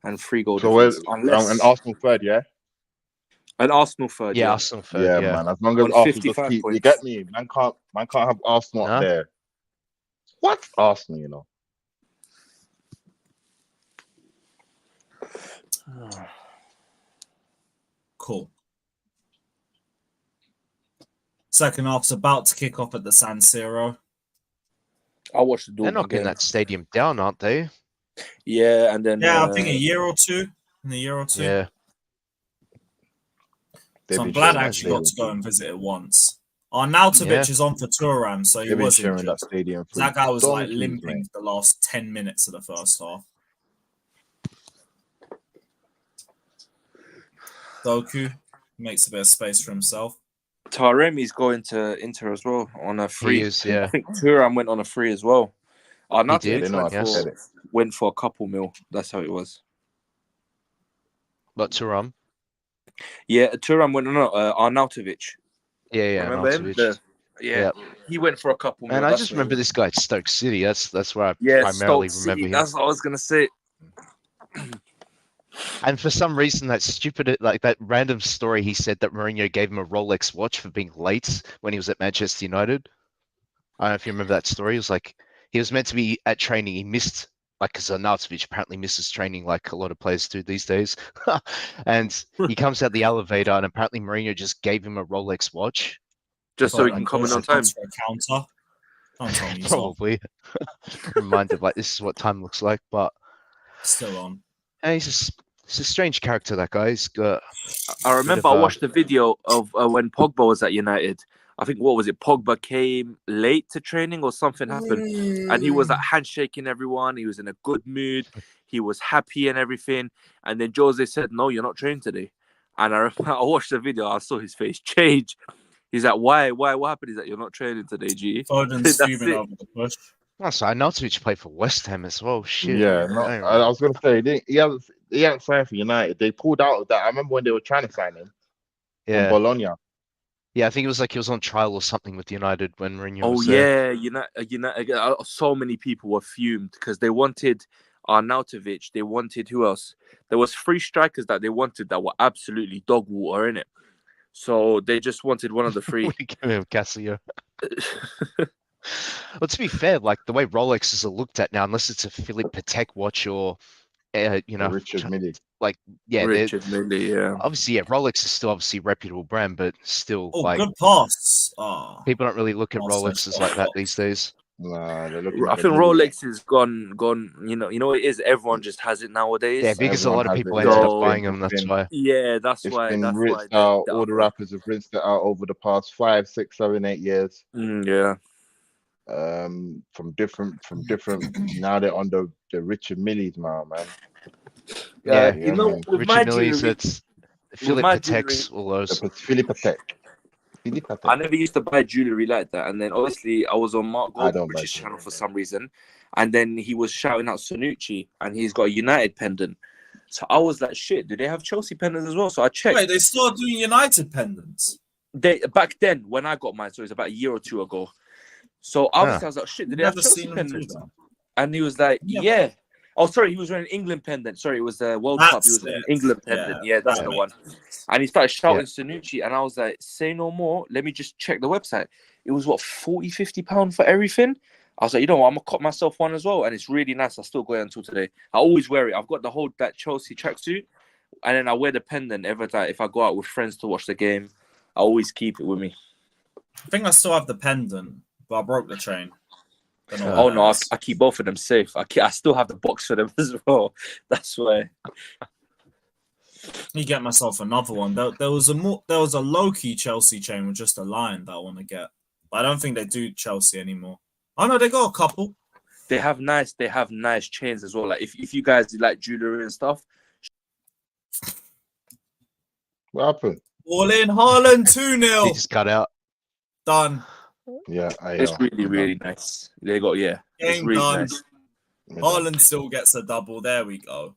and 3 goal difference. Unless and Arsenal third, yeah. And Arsenal third, Yeah, yeah. Arsenal third, yeah. Man. As long as On Arsenal 55 just keep, points. you get me. Man can't have Arsenal up there. What? Arsenal, you know. Cool. Second half's about to kick off at the San Siro. I'll watch the Dortmund They're knocking game. that stadium down, aren't they? Yeah, and then I think a year or two. In a year or two. Yeah. So I'm glad I actually got to go and visit it once. Arnautovic is on for Thuram, so he was injured. That stadium. That guy was like donkeys, limping mate. for the last 10 minutes of the first half. Doku makes a bit of space for himself. Taremi's going to Inter as well on a free. He is, yeah. I think Thuram went on a free as well. Arnautovic went for a couple mil. That's how it was. But Thuram? Yeah, Thuram went on Arnautovic. Yeah, remember Arnautovic. him? He went for a couple mil. And I just remember this guy at Stoke City. That's where I primarily remember him. That's what I was gonna say. And for some reason, that stupid, like that random story he said that Mourinho gave him a Rolex watch for being late when he was at Manchester United. I don't know if you remember that story. It was like he was meant to be at training. He missed, like, because Arnautovic apparently misses training like a lot of players do these days. And he comes out the elevator, and apparently Mourinho just gave him a Rolex watch. Just so he can come in on time. For a counter. Don't tell me Probably. Reminded, like, this is what time looks like, but still on. And he's a strange character, that guy. He's got. I remember I watched the video of when Pogba was at United. I think, what was it? Pogba came late to training or something happened. And he was like handshaking everyone. He was in a good mood. He was happy and everything. And then Jose said, "No, you're not training today." And I watched the video. I saw his face change. He's like, why? What happened? He's like, you're not training today, G. Foden's That's fuming it. over the push. Oh, so Arnautovic played for West Ham as well. Shit. Yeah, no, Damn. I was gonna say he hasn't signed for United. They pulled out of that. I remember when they were trying to sign him from Yeah. Bologna. Yeah, I think it was like he was on trial or something with United when Mourinho Oh was there. United. So many people were fumed because they wanted Arnautovic. They wanted who else? There was 3 strikers that they wanted that were absolutely dog water in it. So they just wanted one of the 3. We give him Casio. Well, to be fair, like the way Rolexes are looked at now, unless it's a Philippe Patek watch or, Richard Mille. like Richard Mille, yeah. obviously, Rolex is still obviously a reputable brand, but still, Oh, like good pass. Oh, people don't really look at Pass Rolexes like that these days. Nah, they're looking I at the think Mille. Rolex is gone. You know what it is. Everyone just has it nowadays. Yeah, because a Everyone lot of has people it, ended yeah. up buying them. That's why. Yeah, that's It's why. been That's why. rinsed out. All the rappers have rinsed it out over the past 5, 6, 7, 8 years. Yeah. From different. Now they're on the Richard Milles now, man. Yeah, You know, man. with my Richard Milles, jewelry, it's Philippe my Pateks, all those. Philippe Patek. I never used to buy jewelry like that. And then obviously I was on Mark I don't buy Goldbridge's channel jewelry, for some reason. And then he was shouting out Sanucci and he's got a United pendant. So I was like, shit, do they have Chelsea pendants as well? So I checked. wait, they started doing United pendants. Back then, when I got mine, so it was about a year or 2 ago. So obviously I was like, shit, did they have Never Chelsea seen them do pendants? that. And he was like, Yeah. yeah. Oh, sorry, he was wearing an England pendant. Sorry, it was the World Cup. He was wearing an England pendant. Yeah, that's the one. And he started shouting Sanucci, and I was like, say no more. Let me just check the website. It was what, 40, 50 pounds for everything? I was like, you know what, I'm going to cop myself one as well. And it's really nice. I still go it until today. I always wear it. I've got that Chelsea tracksuit, and then I wear the pendant every time. If I go out with friends to watch the game, I always keep it with me. I think I still have the pendant, but I broke the chain. Oh no, I keep both of them safe. I still have the box for them as well. That's why. You get myself another one. There was a low-key Chelsea chain with just a line that I want to get. But I don't think they do Chelsea anymore. Oh no, they got a couple. They have nice chains as well. Like if you guys like jewelry and stuff. What happened? All in Haaland 2-0. He just cut out. Done. Yeah, It's really nice. They got it's Game really done. nice. Haaland still gets a double. There we go.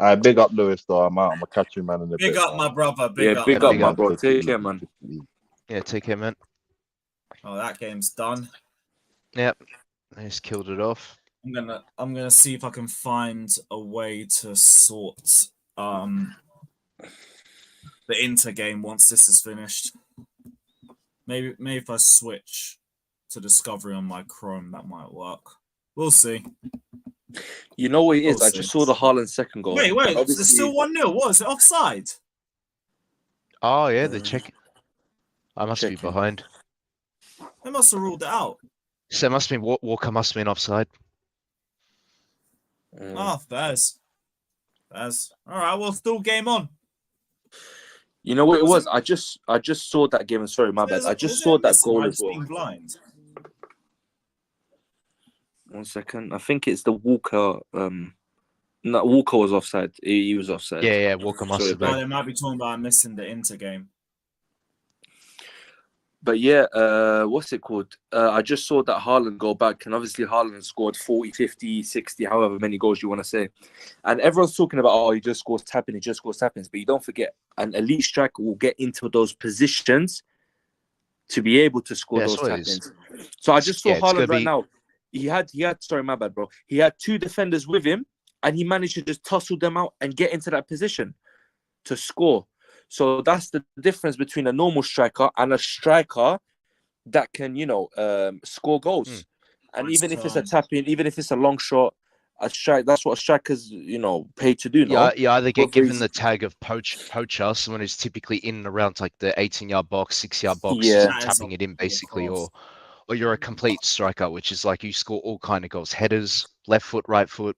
I big up Lewis though. I'm out. I'm gonna catch you, man. In a Big bit, up my brother. Big up my bro. Take care, man. Yeah, take care, man. Oh, that game's done. Yep, I just killed it off. I'm gonna see if I can find a way to sort the Inter game once this is finished. Maybe if I switch to Discovery on my Chrome, that might work. We'll see. You know what it is? I just saw the Haaland second goal. Wait, there's still 1-0. What is it? Offside? Oh yeah, they're checking. I must be behind. They must have ruled it out. So it must have been Walker must have been offside. Fairs. All right, well, still game on. You know what it was? I just saw that game. And sorry, my bad. I just saw that goal as well. Blind. 1 second. I think it's the Walker. No, Walker was offside. He was offside. Yeah. Walker must have been. They might be talking about missing the Inter game. But yeah, what's it called? I just saw that Haaland go back, and obviously Haaland scored 40, 50, 60, however many goals you want to say. And everyone's talking about, he just scores tapping, But you don't forget, an elite striker will get into those positions to be able to score those tap-ins. So I just saw Haaland right now. He had, sorry, my bad, bro. He had 2 defenders with him, and he managed to just tussle them out and get into that position to score. So that's the difference between a normal striker and a striker that can, score goals. And even if it's a tap-in, even if it's a long shot, that's what a striker's, paid to do. Yeah, you either get given the tag of poacher, someone who's typically in and around like the 18-yard box, 6-yard box, tapping it in basically, or you're a complete striker, which is like you score all kind of goals, headers, left foot, right foot,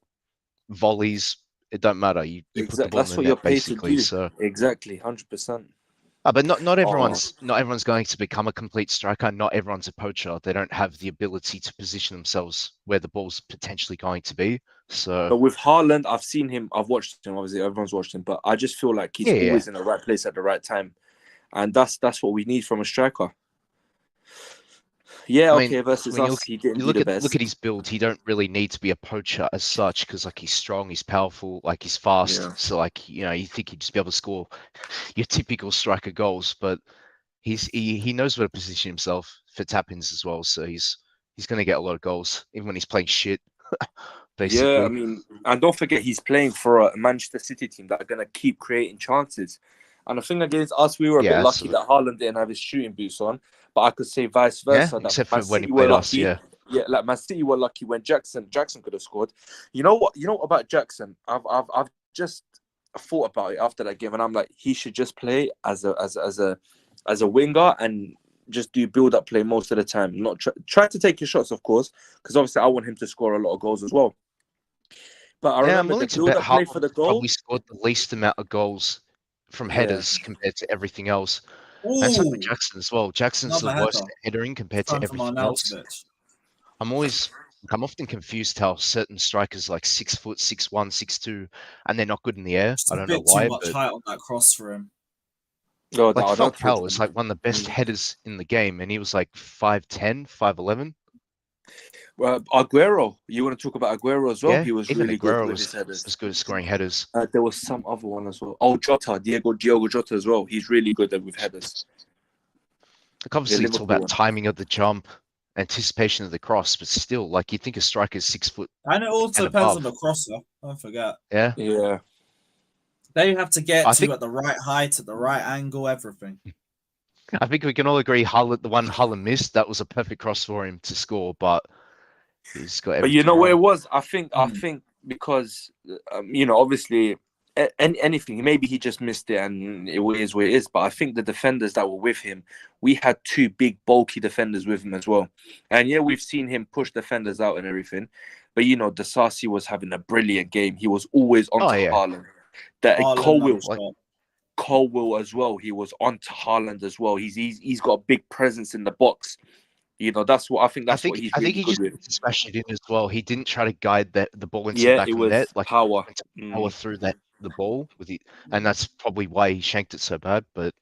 volleys. It don't matter. You put the ball in the net basically. So exactly, 100%. But not everyone's going to become a complete striker. Not everyone's a poacher. They don't have the ability to position themselves where the ball's potentially going to be. But with Haaland, I've seen him. I've watched him. Obviously, everyone's watched him. But I just feel like he's always in the right place at the right time. and that's what we need from a striker. Yeah, I mean, versus when us, he didn't you do look the at best. his build, he don't really need to be a poacher as such because like he's strong, he's powerful, like he's fast. Yeah. So like you think he'd just be able to score your typical striker goals, but he knows where to position himself for tap-ins as well. So he's going to get a lot of goals even when he's playing shit. Basically. Yeah, I mean, and don't forget he's playing for a Manchester City team that are gonna keep creating chances. And I think against us, we were a bit lucky that Haaland didn't have his shooting boots on. But I could say vice versa. Yeah, that except Man for when he City were played us, lucky. Yeah, like Man City were lucky when Jackson could have scored. You know what? You know about Jackson? I've just thought about it after that game, and I'm like, he should just play as a winger and just do build-up play most of the time. Not try to take his shots, of course, because obviously I want him to score a lot of goals as well. But I remember the build-up play for the goal. Probably scored the least amount of goals from headers compared to everything else. And so with Jackson as well. Jackson's the worst at headering compared to everything else. I'm often confused how certain strikers like 6 foot, 6'1", 6'2", and they're not good in the air. I don't know why. Too much height on that cross for him. Oh, like Falcao was like one of the best headers in the game, and he was like 5'10", 5'11". Well, Aguero, you want to talk about Aguero as well? Yeah, he was even really Aguero good with his headers. was good at scoring headers. There was some other one as well. Oh, Diogo Jota as well. He's really good with headers. Like obviously, it's all about timing of the jump, anticipation of the cross, but still, like you think a striker's 6 foot. And it also depends on the crosser. Don't forget. Yeah. Yeah. They have to get at the right height, at the right angle, everything. I think we can all agree the one Haaland missed, that was a perfect cross for him to score, but he's got everything. But you know what it was? I think because obviously anything, maybe he just missed it and it is where it is. But I think the defenders that were with him, we had two big bulky defenders with him as well. And yeah, we've seen him push defenders out and everything. But Disasi was having a brilliant game. He was always on Haaland. Colwill as well. He was on to Haaland as well. He's got a big presence in the box. That's what I think. I think he just smashed it in as well. He didn't try to guide the ball into the back of the net, like power through the ball and that's probably why he shanked it so bad. But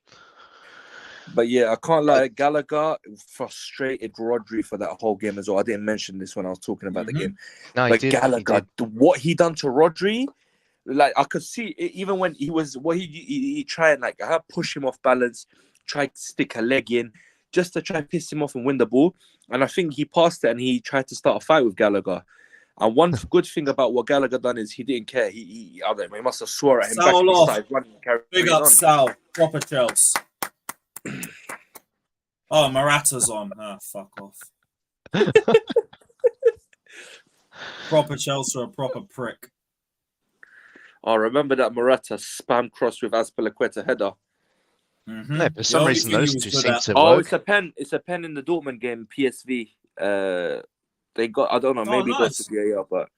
yeah, I can't lie. Gallagher frustrated Rodri for that whole game as well. I didn't mention this when I was talking about the game. No, but Gallagher, what he done to Rodri. Like I could see it, even when he tried like push him off balance, try to stick a leg in, just to try to piss him off and win the ball. And I think he passed it and he tried to start a fight with Gallagher. And one good thing about what Gallagher done is he didn't care. He I don't know, he must have swore at him back and started running. Big up Sal, proper Chelsea. Oh, Morata's on. Fuck off. Proper Chelsea, a proper prick. Oh, remember that Morata spam cross with Azpilicueta header? Mm-hmm. Yeah, for some reason those two seem to work. Oh, it's a pen. It's a pen in the Dortmund game, PSV. They got, I don't know, maybe got to VAR, but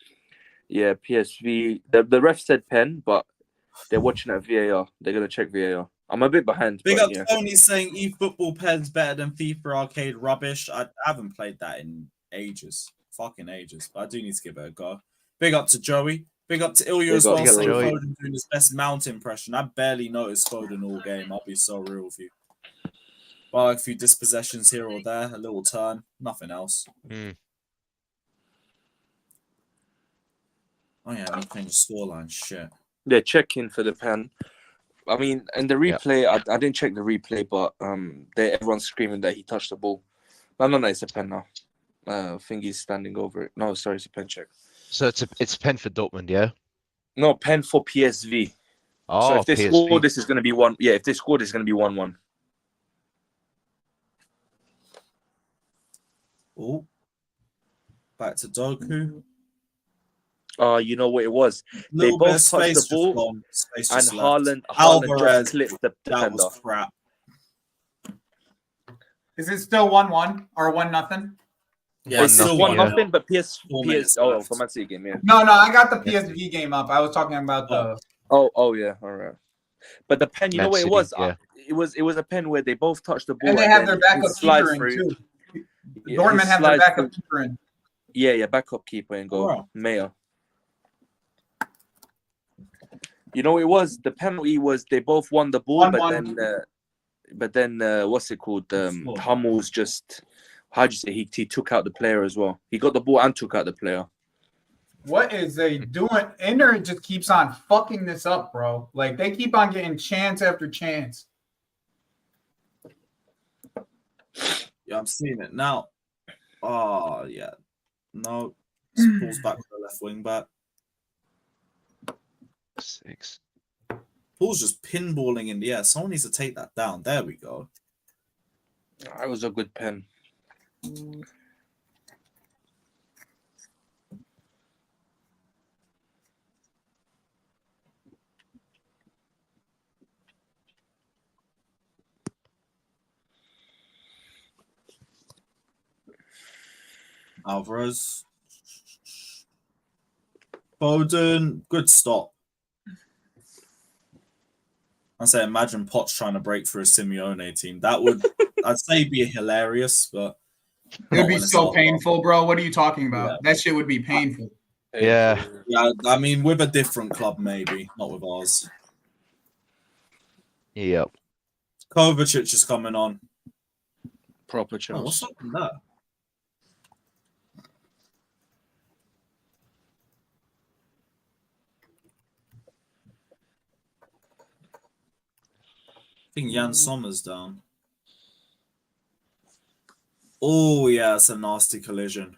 yeah, PSV. The ref said pen, but they're watching at VAR. They're gonna check VAR. I'm a bit behind. Big up Tony saying eFootball pen's better than FIFA Arcade rubbish. I haven't played that in ages, fucking ages, but I do need to give it a go. Big up to Joey. Big up to Ilya as well, saying Foden doing his best Mount impression. I barely noticed Foden all game. I'll be so real with you. Well, a few dispossessions here or there, a little turn, nothing else. Oh yeah, I'm playing the scoreline. Shit. They're checking for the pen. I mean, in the replay, I didn't check the replay, but everyone's screaming that he touched the ball. No, it's a pen now. I think he's standing over it. No, sorry, it's a pen check. So it's a pen for Dortmund, yeah? No, pen for PSV. Oh, so if they PSV. score, this is going to be 1. Yeah, if they score, this is going to be 1-1. Oh, back to Doku. You know what it was? They both touched the ball, and Haaland just clipped the defender. That was crap. Is it still 1-1 or 1-0? Yeah, it's still 1-0, but PS for Man City game, yeah. No, I got the PSV game up. I was talking about the. Oh yeah, all right. But the pen, you know what it was? Yeah. It was a pen where they both touched the ball, and they have their backup keeper in too. Dortmund have their backup keeper in. Yeah, backup keeper in goal. Wow. Mayer. You know what it was? The penalty was they both won the ball, but then but then what's it called? Hummels just, how'd you say, he took out the player as well. He got the ball and took out the player. What is they doing? Inter just keeps on fucking this up, bro. Like, they keep on getting chance after chance. Yeah, I'm seeing it now. Oh, yeah. No. Just pulls back to the left wing back. 6. Paul's just pinballing in the air. Someone needs to take that down. There we go. That was a good pen. Alvarez. Foden. Good stop. I say, imagine Potts trying to break through a Simeone team. That would, I'd say, be hilarious, but it would be so painful, bro. What are you talking about? Yeah. That shit would be painful. Yeah. Yeah, I mean, with a different club, maybe, not with ours. Yep. Kovacic is coming on. Proper Oh, chance. what's up with that? I think Jan Sommer's down. Oh, yeah, it's a nasty collision.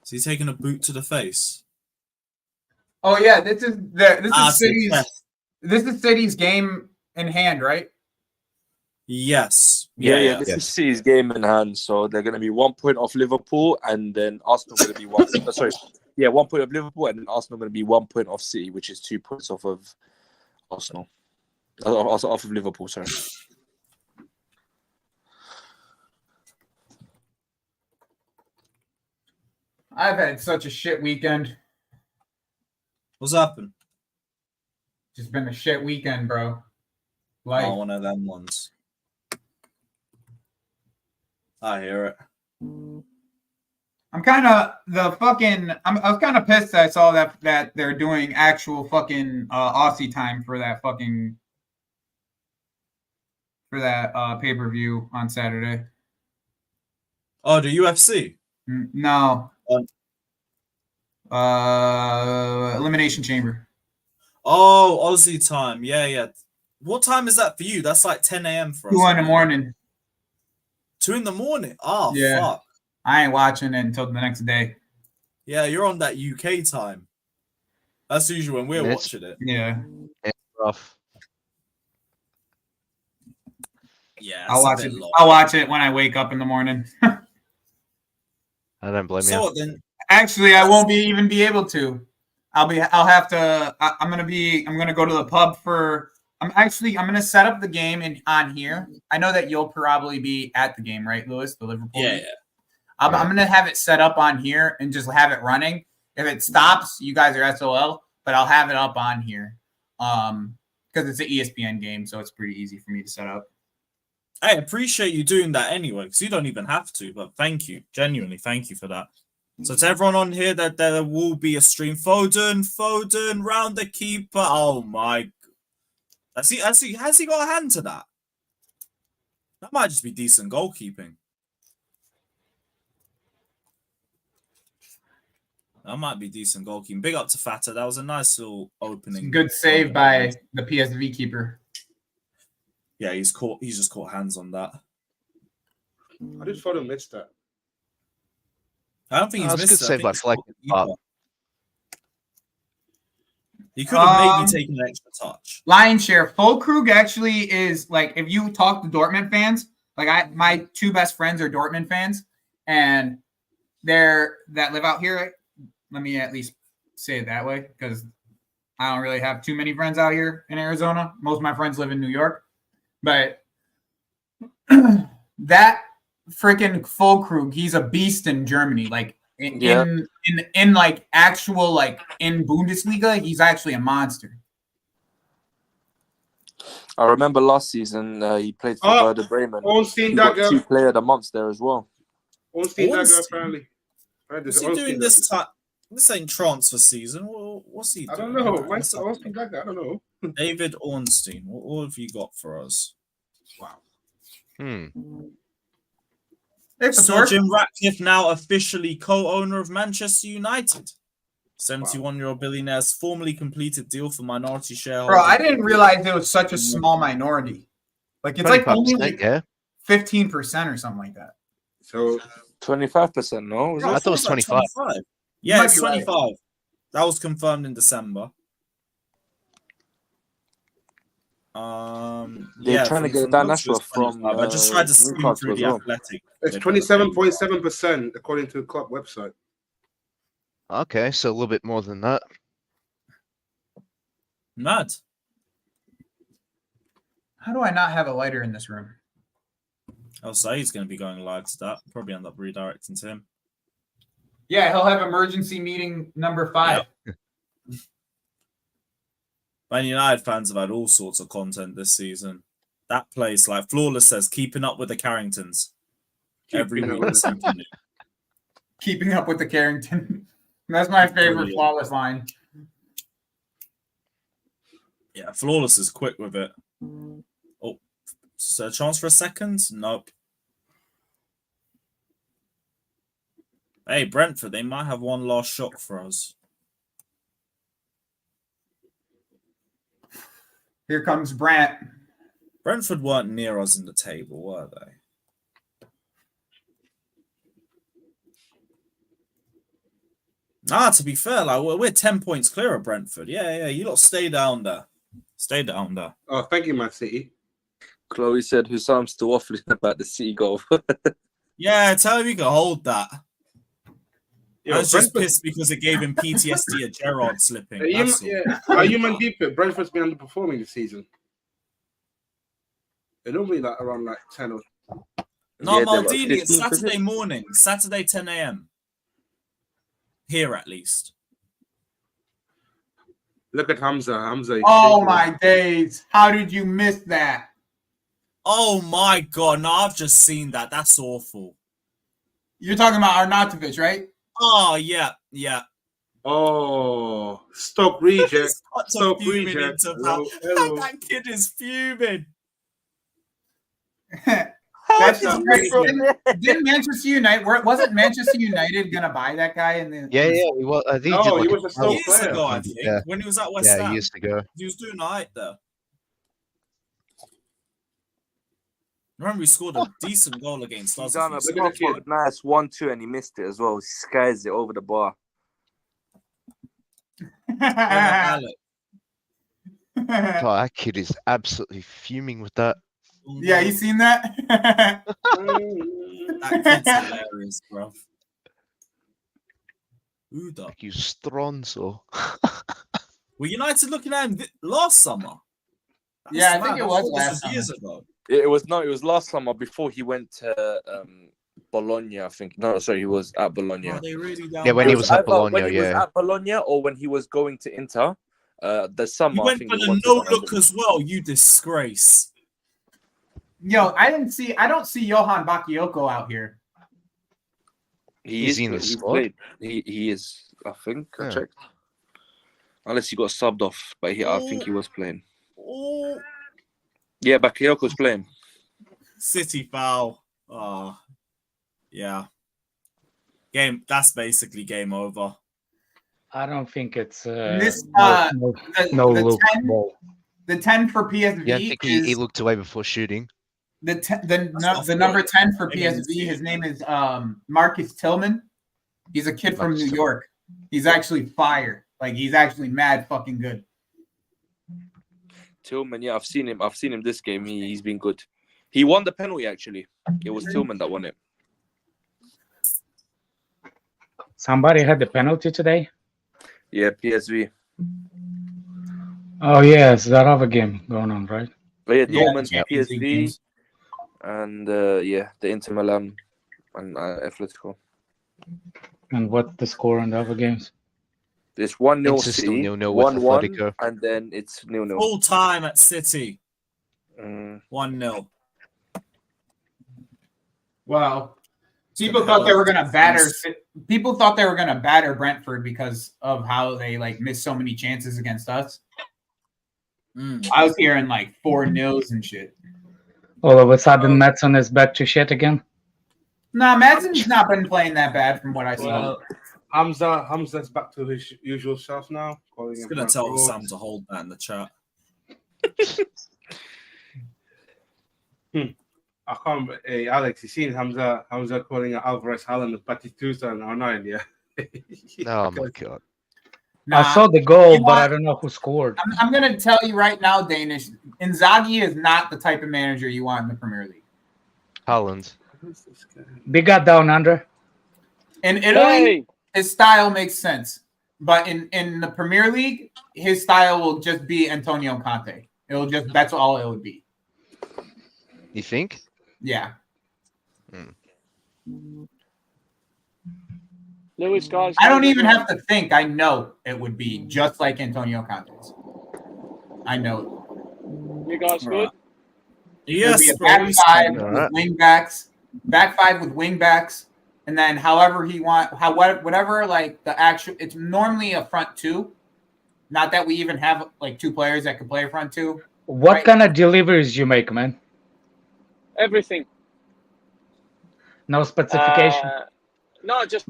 Is he taking a boot to the face? Oh yeah, this is City's game in hand, right? Yes. Yeah. This is City's game in hand, so they're going to be 1 point off Liverpool, and then Arsenal going to be 1 point. Sorry, 1 point of Liverpool, and then Arsenal going to be 1 point off City, which is 2 points off of Arsenal. Also off of Liverpool, sorry. I've had such a shit weekend. What's happened? Just been a shit weekend, bro. Like, one of them ones. I hear it. I'm kind of I was kind of pissed that I saw that they're doing actual fucking Aussie time for that pay-per-view on Saturday. Oh, the UFC? No. Elimination Chamber. Oh, Aussie time. Yeah. What time is that for you? That's like 10 a.m. for us. 2 in the morning. 2 in the morning? Oh, yeah. Fuck. I ain't watching it until the next day. Yeah, you're on that UK time. That's usually when we're watching it. Yeah. It's rough. Yeah, I'll watch it when I wake up in the morning. I don't blame you. So then, actually, I won't even be able to. I'm gonna go to the pub I'm gonna set up the game on here. I know that you'll probably be at the game, right, Lewis? The Liverpool. Yeah. I'm gonna have it set up on here and just have it running. If it stops, you guys are SOL, but I'll have it up on here. Because it's an ESPN game, so it's pretty easy for me to set up. I appreciate you doing that anyway, because you don't even have to, but thank you. Genuinely, thank you for that. So to everyone on here, that there will be a stream. Foden, round the keeper. Oh my! Has he got a hand to that? That might just be decent goalkeeping. That might be decent goalkeeping. Big up to Fata. That was a nice little opening. Good save by the PSV keeper. Yeah, he's just caught hands on that. I just thought he missed that. I don't think he's missed it. Good save by Fleck. He could have maybe taken an extra touch. Lion's share. Fulkrug actually is like, if you talk to Dortmund fans, like my two best friends are Dortmund fans, and that live out here. Let me at least say it that way, because I don't really have too many friends out here in Arizona. Most of my friends live in New York. But that freaking Fulkrug, he's a beast in Germany. Like in like actual, like in Bundesliga, he's actually a monster. I remember last season he played for Werder Bremen. He got 2 player of the month there as well. Ornstein Dagger, apparently. What's he doing this time? This ain't transfer season. What's he doing? I don't know. What's I don't know. David Ornstein. What have you got for us? Wow. Sir Jim Ratcliffe now officially co-owner of Manchester United. 71-year-old billionaire's formally completed deal for minority shareholders. Bro, I didn't realize it was such a small minority. Like it's like only like 15% or something like that. So 25%, no? I thought it was 25. Yeah, it's 25. Right. That was confirmed in December. They're trying to get Dan Ashworth from. I just tried to skim through the Athletic. It's 27.7% according to the club website. Okay, so a little bit more than that. Mad. How do I not have a lighter in this room? I'll say he's going to be going live to that. Probably end up redirecting to him. Yeah, he'll have emergency meeting number 5. Yep. Man United fans have had all sorts of content this season. That place, like Flawless says, keeping up with the Carringtons. Every week there's something new. Keeping up with the Carrington. That's my favorite Flawless line. Yeah, Flawless is quick with it. Oh, is there a chance for a second? Nope. Hey, Brentford, they might have one last shot for us. Here comes Brant. Brentford weren't near us in the table, were they? To be fair, like we're 10 points clear of Brentford. Yeah, you lot stay down there. Stay down there. Oh, thank you, Man City. Chloe said Hussam still waffling about the City goal. Yeah, tell him he can hold that. Yo, I was just pissed because it gave him PTSD at Gerrard slipping. Are you man deep it? Brentford's been underperforming this season. They're normally like around like 10 or. No, yeah, Maldini, it's Saturday morning, Saturday 10 a.m. Here at least. Look at Hamza. Oh my days. How did you miss that? Oh my God. No, I've just seen that. That's awful. You're talking about Arnautovic, right? Oh, yeah. Oh, Stoke reject. Stoke reject. Hello. That kid is fuming. That's didn't Manchester United? Wasn't Manchester United gonna buy that guy? Yeah. He was a Stoke player. Ago, I think. Yeah. When he was at West Ham. Yeah, years ago. He was doing all right there. Remember, he scored a decent goal against us. He's done a proper nice 1-2 and he missed it as well. He skies it over the bar. God, that kid is absolutely fuming with that. Yeah, you seen that? That kid's hilarious, bro. Uda. Like you Stronzo. Were United looking at him last summer? I think it was last years ago. It was last summer before he went to Bologna, I think. No, sorry, he was at Bologna. Oh, they really when he was at Bologna, when he was at Bologna or when he was going to Inter. The summer. He went for the no-look as well, you disgrace. Yo, I don't see Johan Bakayoko out here. He's in the squad. He is, I think. I checked. Unless he got subbed off, but I think he was playing. Yeah, Bakayoko's playing. City foul. Oh, yeah. That's basically game over. I don't think it's the 10 for PSV. Yeah, I think he looked away before shooting. The number 10 for PSV, his name is Marcus Tillman. He's a kid from New York. He's actually fire. Like he's actually mad fucking good. Tillman, yeah, I've seen him this game. He's been good. He won the penalty actually. It was Tillman that won it. Somebody had the penalty today? Yeah, PSV. Oh yeah, it's that other game going on, right? But yeah, Dortmund, PSV, and the Inter Milan and Atletico. And what's the score on the other games? It's 1-0 City, 1-1, and then it's 0-0. Full time at City. 1-0. Wow. People thought they were gonna batter. People thought they were gonna batter Brentford because of how they like missed so many chances against us. I was hearing like 4-0 and shit. All of a sudden, Madsen is back to shit again. No, Madsen's not been playing that bad from what I saw. Hamza's back to his usual self now. I was gonna tell Sam to hold that in the chat. I can't. Hey, Alex, you seen Hamza calling Alvarez Haaland a Patitusa and R9, yeah? Oh my god. I saw the goal, but I don't know who scored. I'm going to tell you right now, Danish, Inzaghi is not the type of manager you want in the Premier League. Haaland. They got down under. In Italy, his style makes sense. But in the Premier League, his style will just be Antonio Conte. That's all it would be. You think? Yeah. Lewis, guys. I don't even have to think. I know it would be just like Antonio Conte's. I know it. You guys good? Yes. It would be a back five with wing backs. Back five with wing backs. And then however he whatever like the actual, it's normally a front two. Not that we even have like two players that can play front two. What kind of deliveries you make, man? Everything. No specification? No, just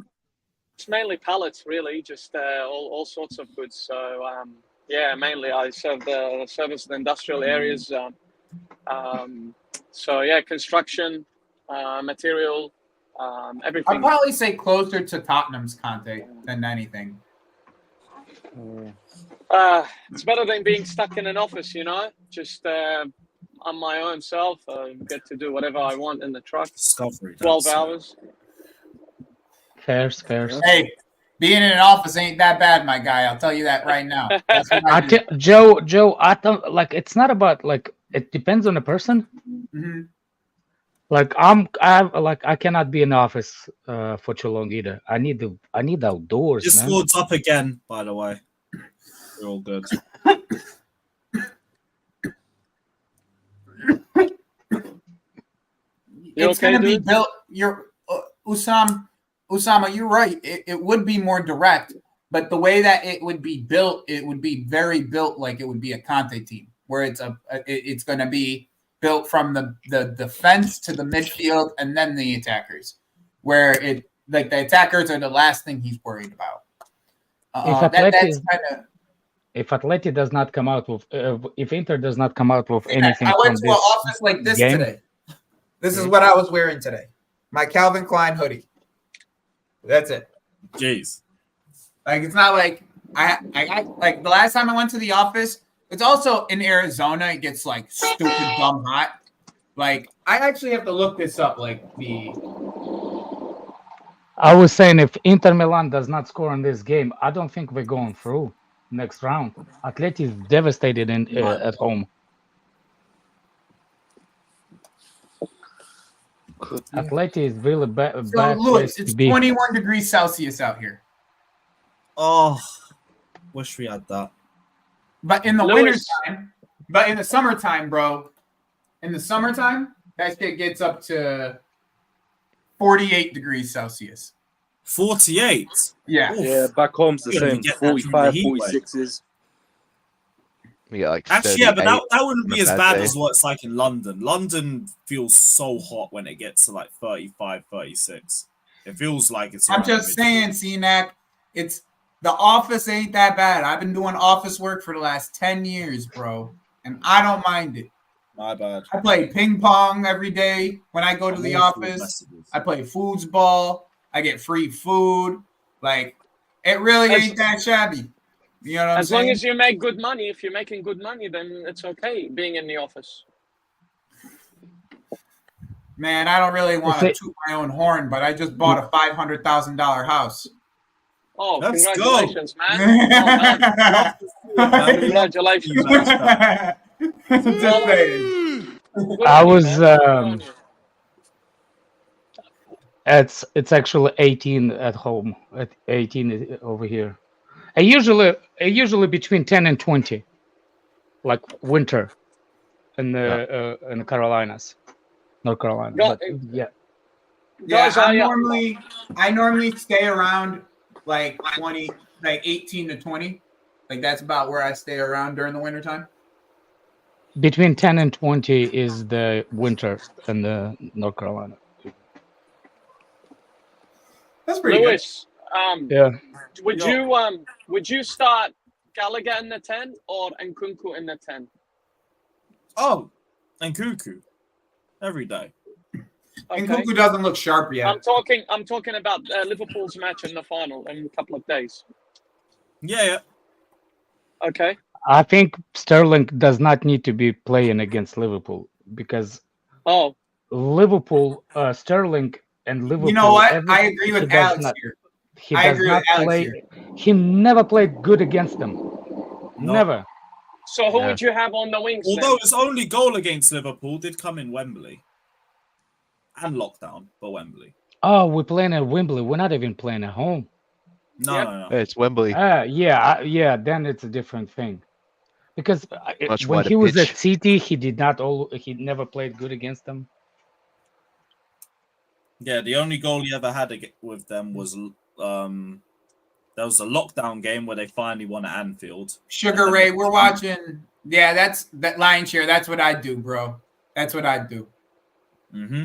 mainly pallets, really. Just all sorts of goods. So, yeah, mainly I service the industrial areas. So, yeah, construction, material, everything. I'd probably say closer to Tottenham's Conte than anything. It's better than being stuck in an office, you know. Just I'm my own self. I get to do whatever I want in the truck. Discovery. 12 hours. Fairs. Hey, being in an office ain't that bad, my guy. I'll tell you that right now. That's what I do. Joe, I don't like. It's not about like. It depends on the person. Mm-hmm. Like I cannot be in the office for too long either. I need outdoors. Discord's up again, by the way. We're all good. It's going to be built. Usama, you're right. It would be more direct, but the way that it would be built, it would be very built like it would be a Conte team, where it's going to be built from the defense to the midfield and then the attackers, where the attackers are the last thing he's worried about. If Atleti does not come out with, if Inter does not come out with anything, I went to an office like this game today. This is what I was wearing today. My Calvin Klein hoodie. That's it. Jeez. Like it's not like I like the last time I went to the office. It's also in Arizona. It gets like stupid dumb hot. Like I actually have to look this up. Like I was saying if Inter Milan does not score in this game, I don't think we're going through next round. Atleti is devastated at home. Atleti is really bad. So, Lewis, it's 21 degrees Celsius out here. Oh, wish we had that. But in the wintertime, but in the summertime, bro, in the summertime, that shit gets up to 48 degrees Celsius. 48? Yeah. Yeah, back home's the same. 45, 46s. Yeah, like actually, yeah, but that wouldn't be as bad as what it's like in London. London feels so hot when it gets to like 35, 36. It feels like it's. I'm just saying, CNAC, it's the office ain't that bad. I've been doing office work for the last 10 years, bro, and I don't mind it. My bad. I play ping pong every day when I go to the office. I play foosball. I get free food. Like, it really ain't that shabby. You know what I'm saying? As long as you make good money, if you're making good money, then it's okay being in the office. Man, I don't really want to toot my own horn, but I just bought a $500,000 house. Oh, let's congratulations, go. Man. Congratulations. I was it's actually 18 at home, at 18 over here. I usually between 10 and 20, like winter in the Carolinas, North Carolina. But, yeah. Yeah, Guys, I normally stay around like 20, like 18 to 20. Like that's about where I stay around during the wintertime. Between 10 and 20 is the winter in the North Carolina. That's pretty Lewis, Yeah. would you start Gallagher in the 10 or Nkunku in the 10? Oh, Nkunku every day. Okay. Nkunku doesn't look sharp yet. I'm talking about Liverpool's match in the final in a couple of days. Yeah. Okay. I think Sterling does not need to be playing against Liverpool because Liverpool, Sterling and Liverpool. You know what? I agree with Alex here. He does not play. He never played good against them. No. Never. So who would you have on the wings? Although his only goal against Liverpool did come in Wembley. And lockdown for Wembley. Oh, we're playing at Wembley. We're not even playing at home. No. It's Wembley. Yeah. Then it's a different thing. Because when he was at City, he never played good against them. Yeah, the only goal he ever had with them was there was a lockdown game where they finally won at Anfield. Sugar Ray, we're watching. Yeah, that's that lion share. That's what I do, bro. That's what I do. Mm-hmm.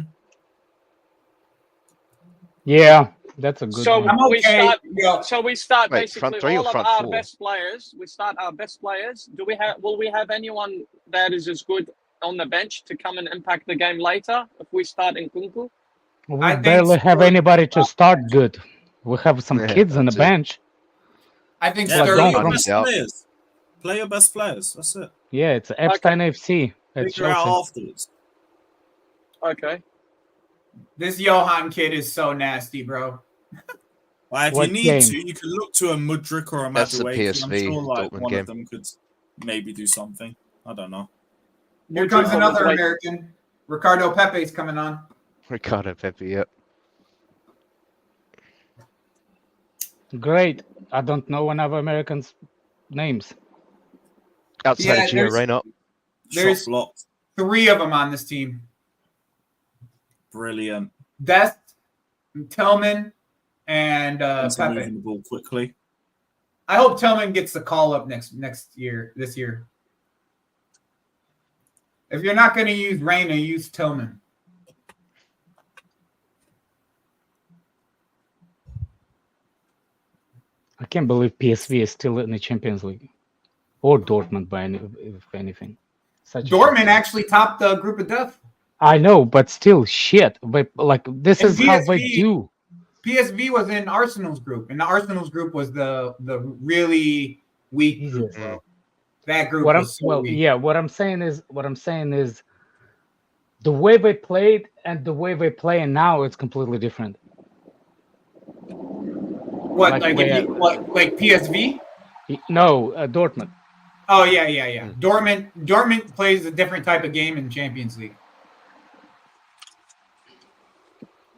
Yeah, that's a good so one. we start Wait, basically front three all or of front our four? best players. We start our best players. Will we have anyone that is as good on the bench to come and impact the game later if we start Nkunku? We barely have anybody to start good. We have some kids on the bench. I think play your best players. Play your best players. That's it. Yeah, it's Epstein FC. It's Figure out afterwards. Okay. This Johan kid is so nasty, bro. If you need to, you can look to a Mudryk or a That's the Madueke. I'm PSV sure like Dortmund one game. of them could maybe do something. I don't know. Here comes another American. Ricardo Pepe's coming on. Ricardo Pepe, yep. Great. I don't know one of Americans' names. Outside of Gio Reyna. There's 3 of them on this team. Brilliant. Dest, Tillman, and Pepe. Moving the ball quickly. I hope Tillman gets the call up this year. If you're not going to use Reyna, use Tillman. I can't believe PSV is still in the Champions League. Or Dortmund, if anything. Dortmund actually topped the group of death. I know, but still, shit. But this is how they do. PSV was in Arsenal's group, and the Arsenal's group was the really weak group. Bro. That group was so weak. Yeah. What I'm saying is, the way they played and the way they play now, it's completely different. What like PSV? No, Dortmund. Oh yeah. Dortmund plays a different type of game in Champions League.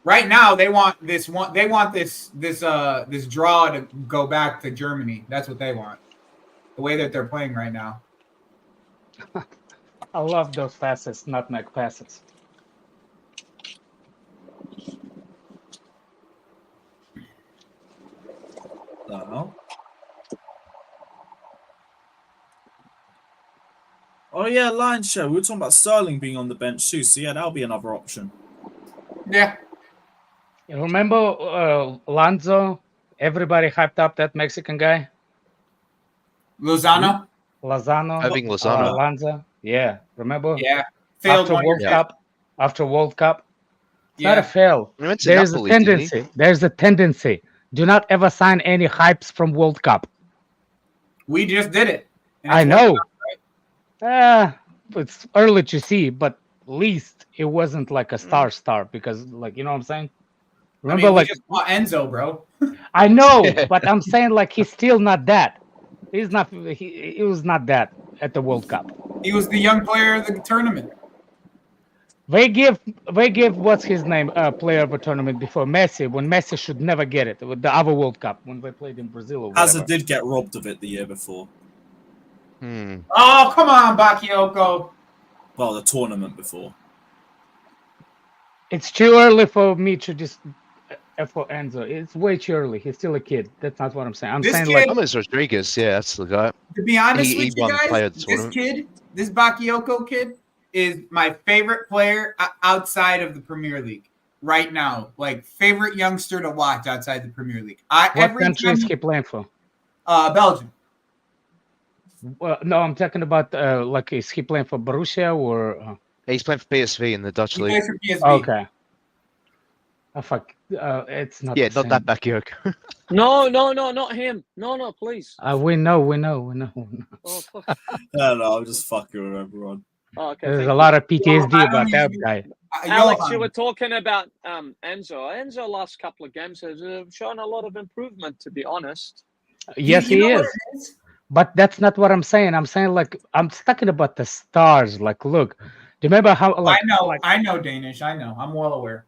Right now, they want this draw to go back to Germany. That's what they want. The way that they're playing right now. I love those passes, nutmeg passes. Oh yeah, line show. We were talking about Sterling being on the bench too, so yeah, that'll be another option. Yeah. You remember Lanzo? Everybody hyped up that Mexican guy. Lozano. Having Lozano. Lanza. Yeah. Remember? Yeah. Failed after World Cup. It's not a fail. There's a tendency. There's a tendency. Do not ever sign any hypes from World Cup. We just did it. I know. It's early to see, but at least it wasn't like a star because, like, you know what I'm saying? Remember, we just bought Enzo, bro. I know, but I'm saying like he's still not that. He's not. He was not that at the World Cup. He was the young player of the tournament. They give what's his name player of a tournament before Messi when Messi should never get it with the other World Cup when they played in Brazil. Or Hazard did get robbed of it the year before. Oh come on, Bakayoko. Well, the tournament before. It's too early for me to just for Enzo. It's way too early. He's still a kid. That's not what I'm saying. I'm This saying kid- like James Rodriguez, yeah, that's the guy. To be honest He with you won player guys, of the this tournament. kid, this Bakayoko kid, is my favorite player outside of the Premier League right now. Like favorite youngster to watch outside the Premier League. what country is he playing for? Belgium. Well, no, I'm talking about like is he playing for Borussia or? He's playing for PSV in the Dutch He league. plays for PSV. Okay. Oh, fuck. It's not. Yeah, the not that same. Bakayoko. No, not him. No, please. We know. Oh, fuck. No, I'm just fucking with everyone. Oh, okay. There's thank a you. lot of PTSD I about don't that even- guy. Alex, Johan, you were talking about Enzo. Enzo last couple of games has shown a lot of improvement, to be honest. Yes, you he know what is. it is? But that's not what I'm saying. I'm saying like I'm talking about the stars. Like, look, do you remember how? Like, I know Danish. I know. I'm well aware.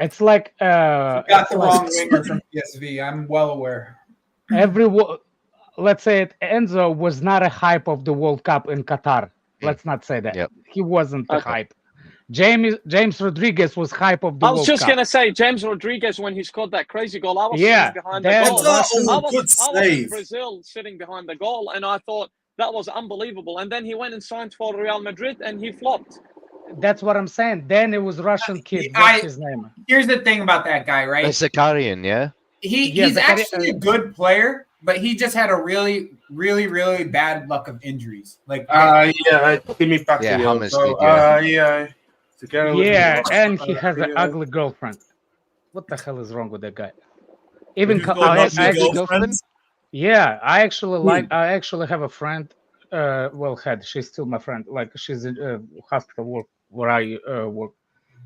it's like You got it's the like wrong winger from PSV. I'm well aware. let's say it, Enzo was not a hype of the World Cup in Qatar. Let's not say that. Yep. He wasn't the Okay. hype. James Rodriguez was hype of the I was World just Cup. gonna say James Rodriguez when he scored that crazy goal. I was Yeah, sitting behind the that goal. Russian- I was in save. Brazil sitting behind the goal, and I thought that was unbelievable. And then he went and signed for Real Madrid, and he flopped. That's what I'm saying. Then it was Russian kid. I- What's his name? Here's the thing about that guy, right? Zakarian, yeah. He's actually a good player, but he just had a really, really, really bad luck of injuries. Like Give me back Yeah, to you. Hammers So, did, yeah. yeah. Together with Yeah, me. and he has an Yeah. ugly girlfriend. What the hell is wrong with that guy? Even You've co- got I, ugly I- girlfriends? yeah, I actually have a friend. She's still my friend. Like she's in hospital work where I work,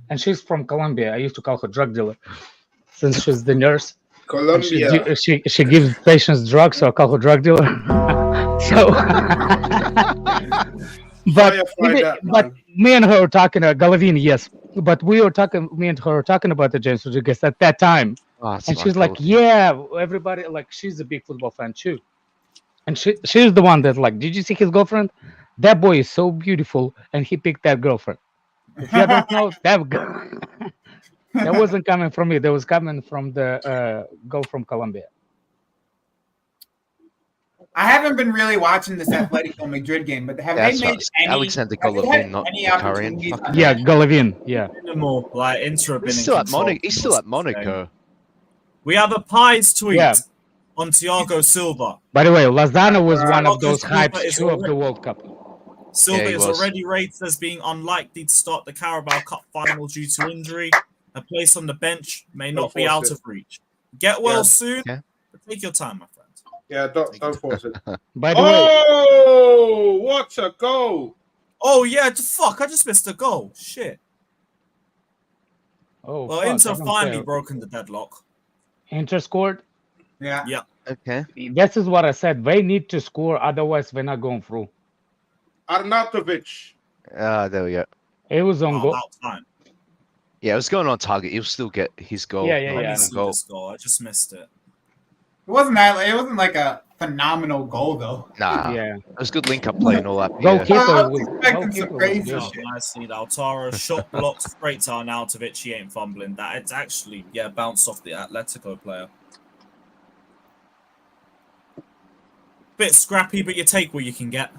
and she's from Colombia. I used to call her drug dealer since she's the nurse. And Colombia. she gives patients drugs, so I call her drug dealer. So, but me and her were talking. Galavin, yes, but we were talking. Me and her were talking about the James Rodriguez at that time, and she's like, "Yeah, everybody like she's a big football fan too." And she's the one that's like, "Did you see his girlfriend? That boy is so beautiful, and he picked that girlfriend." If you don't know, that wasn't coming from me. That was coming from the girl from Colombia. I haven't been really watching this Atletico Madrid game, but have they made any? Alexander have they had Golovin, not any Zakarian. opportunities on Yeah, that? Golovin. Yeah. Minimal, like Inter have been He's in still at control Monaco. He's for still most at of the game. Monaco. We have a Pies tweet Yeah. on Thiago Silva. By the way, Lozano was one of Thiago those Silva hypes is too of the already- World Cup. Silva Yeah, he is was. already rated as being unlikely to start the Carabao Cup final due to injury. A place on the bench may not be out of reach. Get well soon, Yeah. but take your time, my friend. Yeah, don't force it. By the way, Oh, what a goal! Oh yeah, fuck! I just missed a goal. Shit. oh, Well, fuck, Inter I don't finally care. broken the deadlock. Inter scored. Yeah. Yeah. Okay. This is what I said. They need to score, otherwise we're not going through. Arnautovic. There we go. It was on goal. About time. Yeah, it was going on target. He'll still get his goal. Yeah, yeah, not yeah. Let me even see goal. this goal. I just missed it. It wasn't like a phenomenal goal though. Nah, Yeah. it was good link-up play and all that. Yeah. Goalkeeper I was was expecting some goalkeeper was crazy good. Oh, shit. nicely, Lautaro shot blocked straight to Arnautovic. He ain't fumbling that. It's actually bounced off the Atletico player. Bit scrappy, but you take what you can get.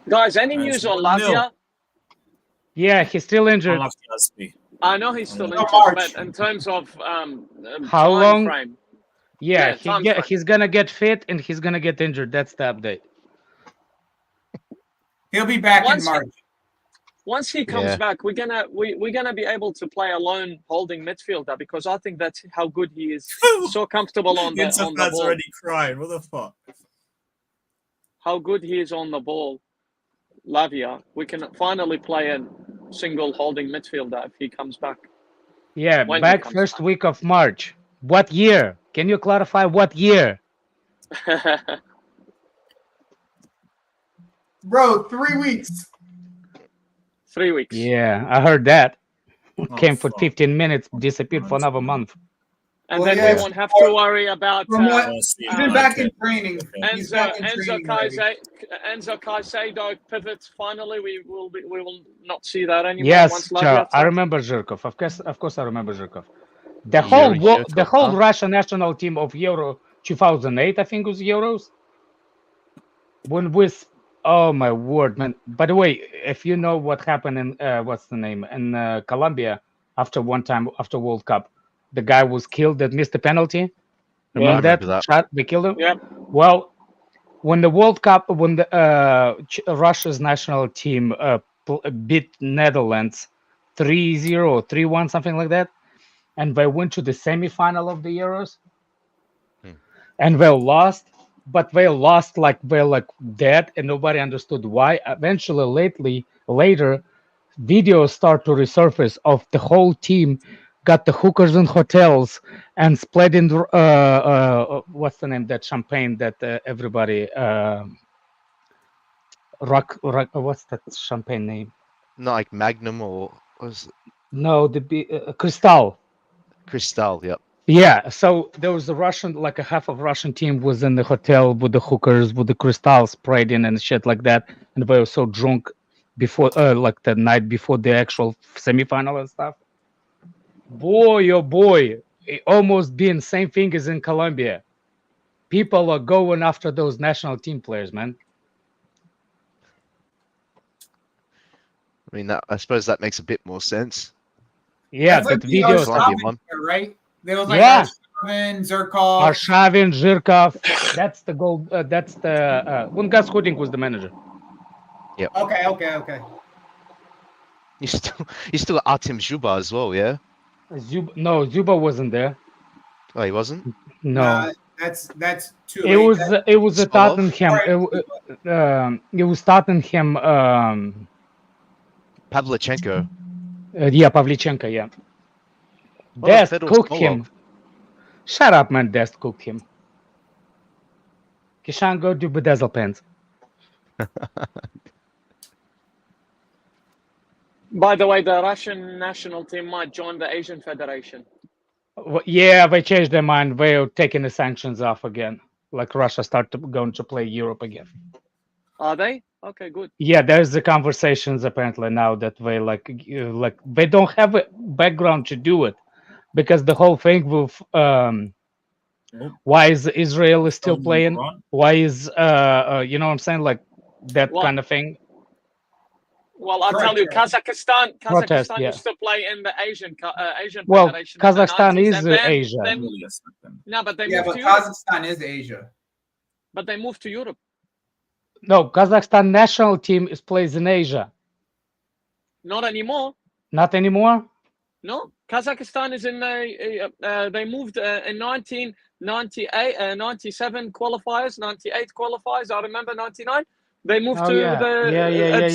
Guys, any Nice. news on 1-0. Lavia? Yeah, he's still injured. Unlucky as me. I know he's still No, injured, March. but in terms of How time long? frame, Yeah, Yeah, time frame. he's gonna get fit and he's gonna get injured. That's the update. He'll be back Once- in March. once he comes Yeah. back, we're gonna be able to play a lone holding midfielder because I think that's how good he is. So comfortable on the Inter on the fans ball. already crying. What the fuck? How good he is on the ball, Lavia. We can finally play a single holding midfielder if he comes back. Yeah, When he back comes first back. week of March. What year? Can you clarify what year? Bro, 3 weeks. 3 weeks. Yeah, I heard that. Oh, Came for fuck. 15 minutes, disappeared for another month. and Well, then yeah. we won't have to worry about. From what he's been back in training. He's back in training already. Enzo Caicedo pivot. Finally, we will not see that anymore. Yes, once Joe, Lavia I starts. remember Zhirkov. Of course, I remember Zhirkov. The Yuri whole Zhirkov, the whole huh? Russian national team of Euro 2008, I think, was Euros. When with oh my word, man! By the way, if you know what happened in what's the name in Colombia after World Cup, the guy was killed that missed the penalty. Remember remember that that. shot? They killed him. Yep. Well, when the World Cup, when the Russia's national team beat Netherlands 3-0, 3-1, something like that, and they went to the semi-final of the Euros, and they lost. But they lost like they're like dead, and nobody understood why. Eventually, later, videos start to resurface of the whole team got the hookers in hotels and split in what's the name, that champagne that everybody what's that champagne name? Not like Magnum or was No, Cristal. Cristal, yep. Yeah, so there was a Russian, like a half of Russian team was in the hotel with the hookers, with the Cristal sprayed in and shit like that, and they were so drunk before, like the night before the actual semifinal and stuff. Boy, oh boy, it almost been same thing as in Colombia. People are going after those national team players, man. I mean, I suppose that makes a bit more sense. Yeah, That's that like the video. Arshavin, right? There was like Yeah. Arshavin, Zhirkov. Arshavin, Zhirkov. That's the goal. That's the when Gus Hooding was the manager. Okay. You still Artem Zhuba as well, yeah? No, Zuba wasn't there. Oh, he wasn't? No. Nah, that's too It late. was a Sokolov? Tottenham. It was Tottenham. Pavlichenko. Yeah, Pavlichenko. Yeah. What about Dest Fedor cooked Smolov? him. Shut up, man. Dest cooked him. Kishan, go do bedazzle pants. By the way, the Russian national team might join the Asian Federation. Yeah, they changed their mind. They're taking the sanctions off again. Like Russia going to play Europe again. Are they? Okay, good. Yeah, there's the conversations apparently now that they like they don't have a background to do it, because the whole thing with why is Israel is still playing? Why is you know what I'm saying, like that kind of thing? Well, I'll tell you, Kazakhstan Protest, yeah. used to play in the Asian Well, Federation. in the Kazakhstan 90s, is and then, Asia. No, but they Yeah, moved but to Europe. Kazakhstan is Asia. But they moved to Europe. No, Kazakhstan national team plays in Asia. Not anymore. Not anymore? No, Kazakhstan is in they moved in 1998, 97 qualifiers, 98 qualifiers. I remember 99. They moved to the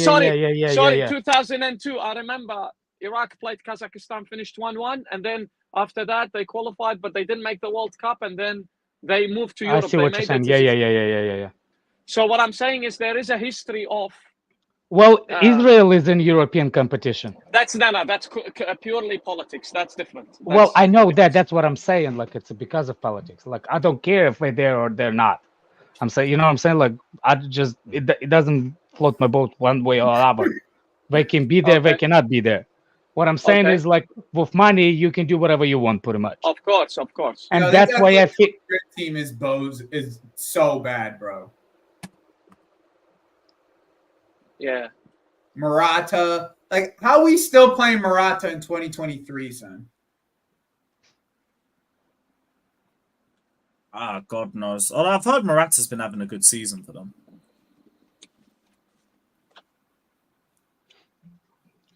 2002. I remember Iraq played Kazakhstan, finished 1-1, and then after that they qualified, but they didn't make the World Cup, and then they moved to Europe. I see what you're saying. Yeah. So what I'm saying is there is a history of. Well, Israel is in European competition. That's purely politics. That's different. Well, I know that. That's what I'm saying. Like, it's because of politics. Like, I don't care if they're there or they're not. I'm saying, you know what I'm saying? Like, it doesn't float my boat one way or another. They can be there, they cannot be there. What I'm saying is, like, with money, you can do whatever you want, pretty much. Of course. And that's why I feel team is so bad, bro. Yeah. Murata, like, how are we still playing Murata in 2023, son? God knows. Well, I've heard Morata's been having a good season for them.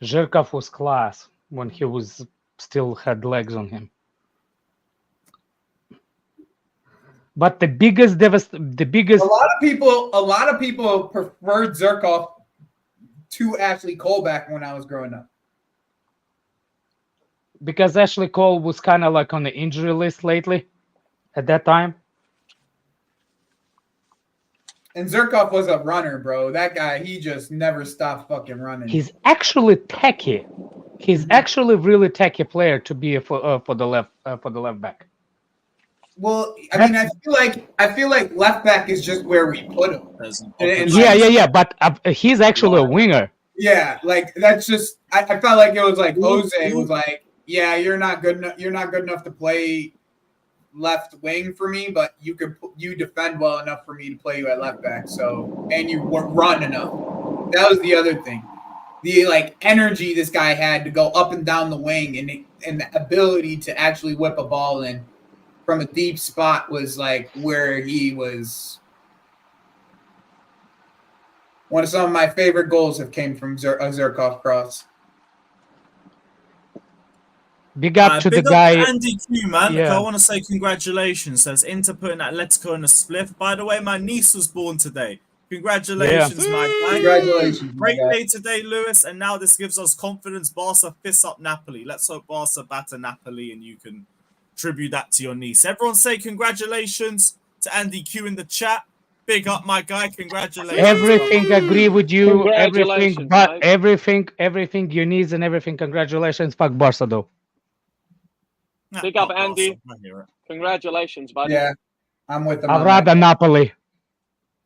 Zhirkov was class when he was still had legs on him. But the biggest a lot of people preferred Zhirkov to Ashley Cole back when I was growing up. Because Ashley Cole was kind of like on the injury list lately at that time. And Zhirkov was a runner, bro. That guy, he just never stopped fucking running. He's actually techy. He's actually really techy player to be for the left back. Well, I mean, I feel like left back is just where we put him. Yeah. But he's actually a winger. Yeah, like that's just. I felt like it was like Jose was like, yeah, you're not good enough. You're not good enough to play left wing for me, but you defend well enough for me to play you at left back. So and you run enough. That was the other thing. The like energy this guy had to go up and down the wing and the ability to actually whip a ball in from a deep spot was like where he was. One of some of my favorite goals have came from a Zirkov cross. Big up to big the up guy. to Andy Q, man. Yeah. I want to say congratulations. Says Inter putting Atletico in a spliff. By the way, my niece was born today. Congratulations, my guy. Congratulations. Great day today, Lewis. And now this gives us confidence. Barca fists up Napoli. Let's hope Barca batter Napoli and you can tribute that to your niece. Everyone say congratulations to Andy Q in the chat. Big up, my guy. Congratulations. Everything agree with you. Everything, Congratulations, but mate. everything your needs and everything. Congratulations, fuck Barca though. Big up, Andy. Congratulations, buddy. Yeah, I'm with him. I'd rather Napoli.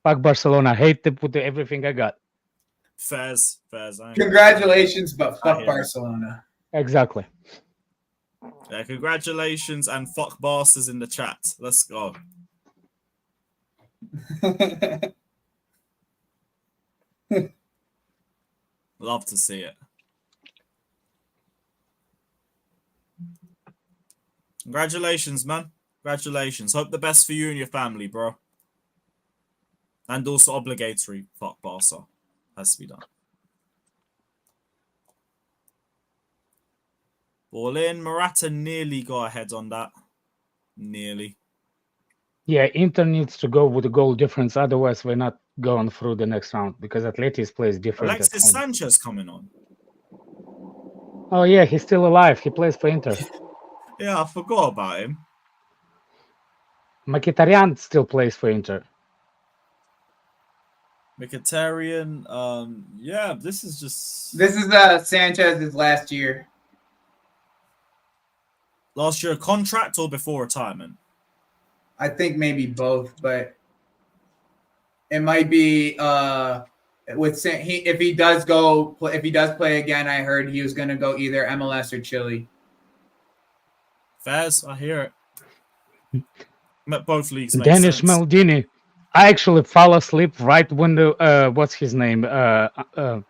Fuck Barcelona. Hate to put everything I got. Fairs. Congratulations, but fuck Barcelona. Exactly. Yeah, congratulations and fuck Barca's in the chat. Let's go. Love to see it. Congratulations, man. Congratulations. Hope the best for you and your family, bro. And also obligatory. Fuck Barca. Has to be done. Ball in. Morata nearly got ahead on that. Nearly. Yeah, Inter needs to go with a goal difference. Otherwise, we're not going through the next round because Atletico plays different. Alexis Sanchez coming on. Oh, yeah, he's still alive. He plays for Inter. Yeah, I forgot about him. Mkhitaryan still plays for Inter. Mkhitaryan, yeah, this is Sanchez's last year. Last year contract or before retirement? I think maybe both, but it might be if he does play again. I heard he was going to go either MLS or Chile. Fairs, I hear it. Met both leagues. Dennis Maldini. I actually fell asleep right when the what's his name? Of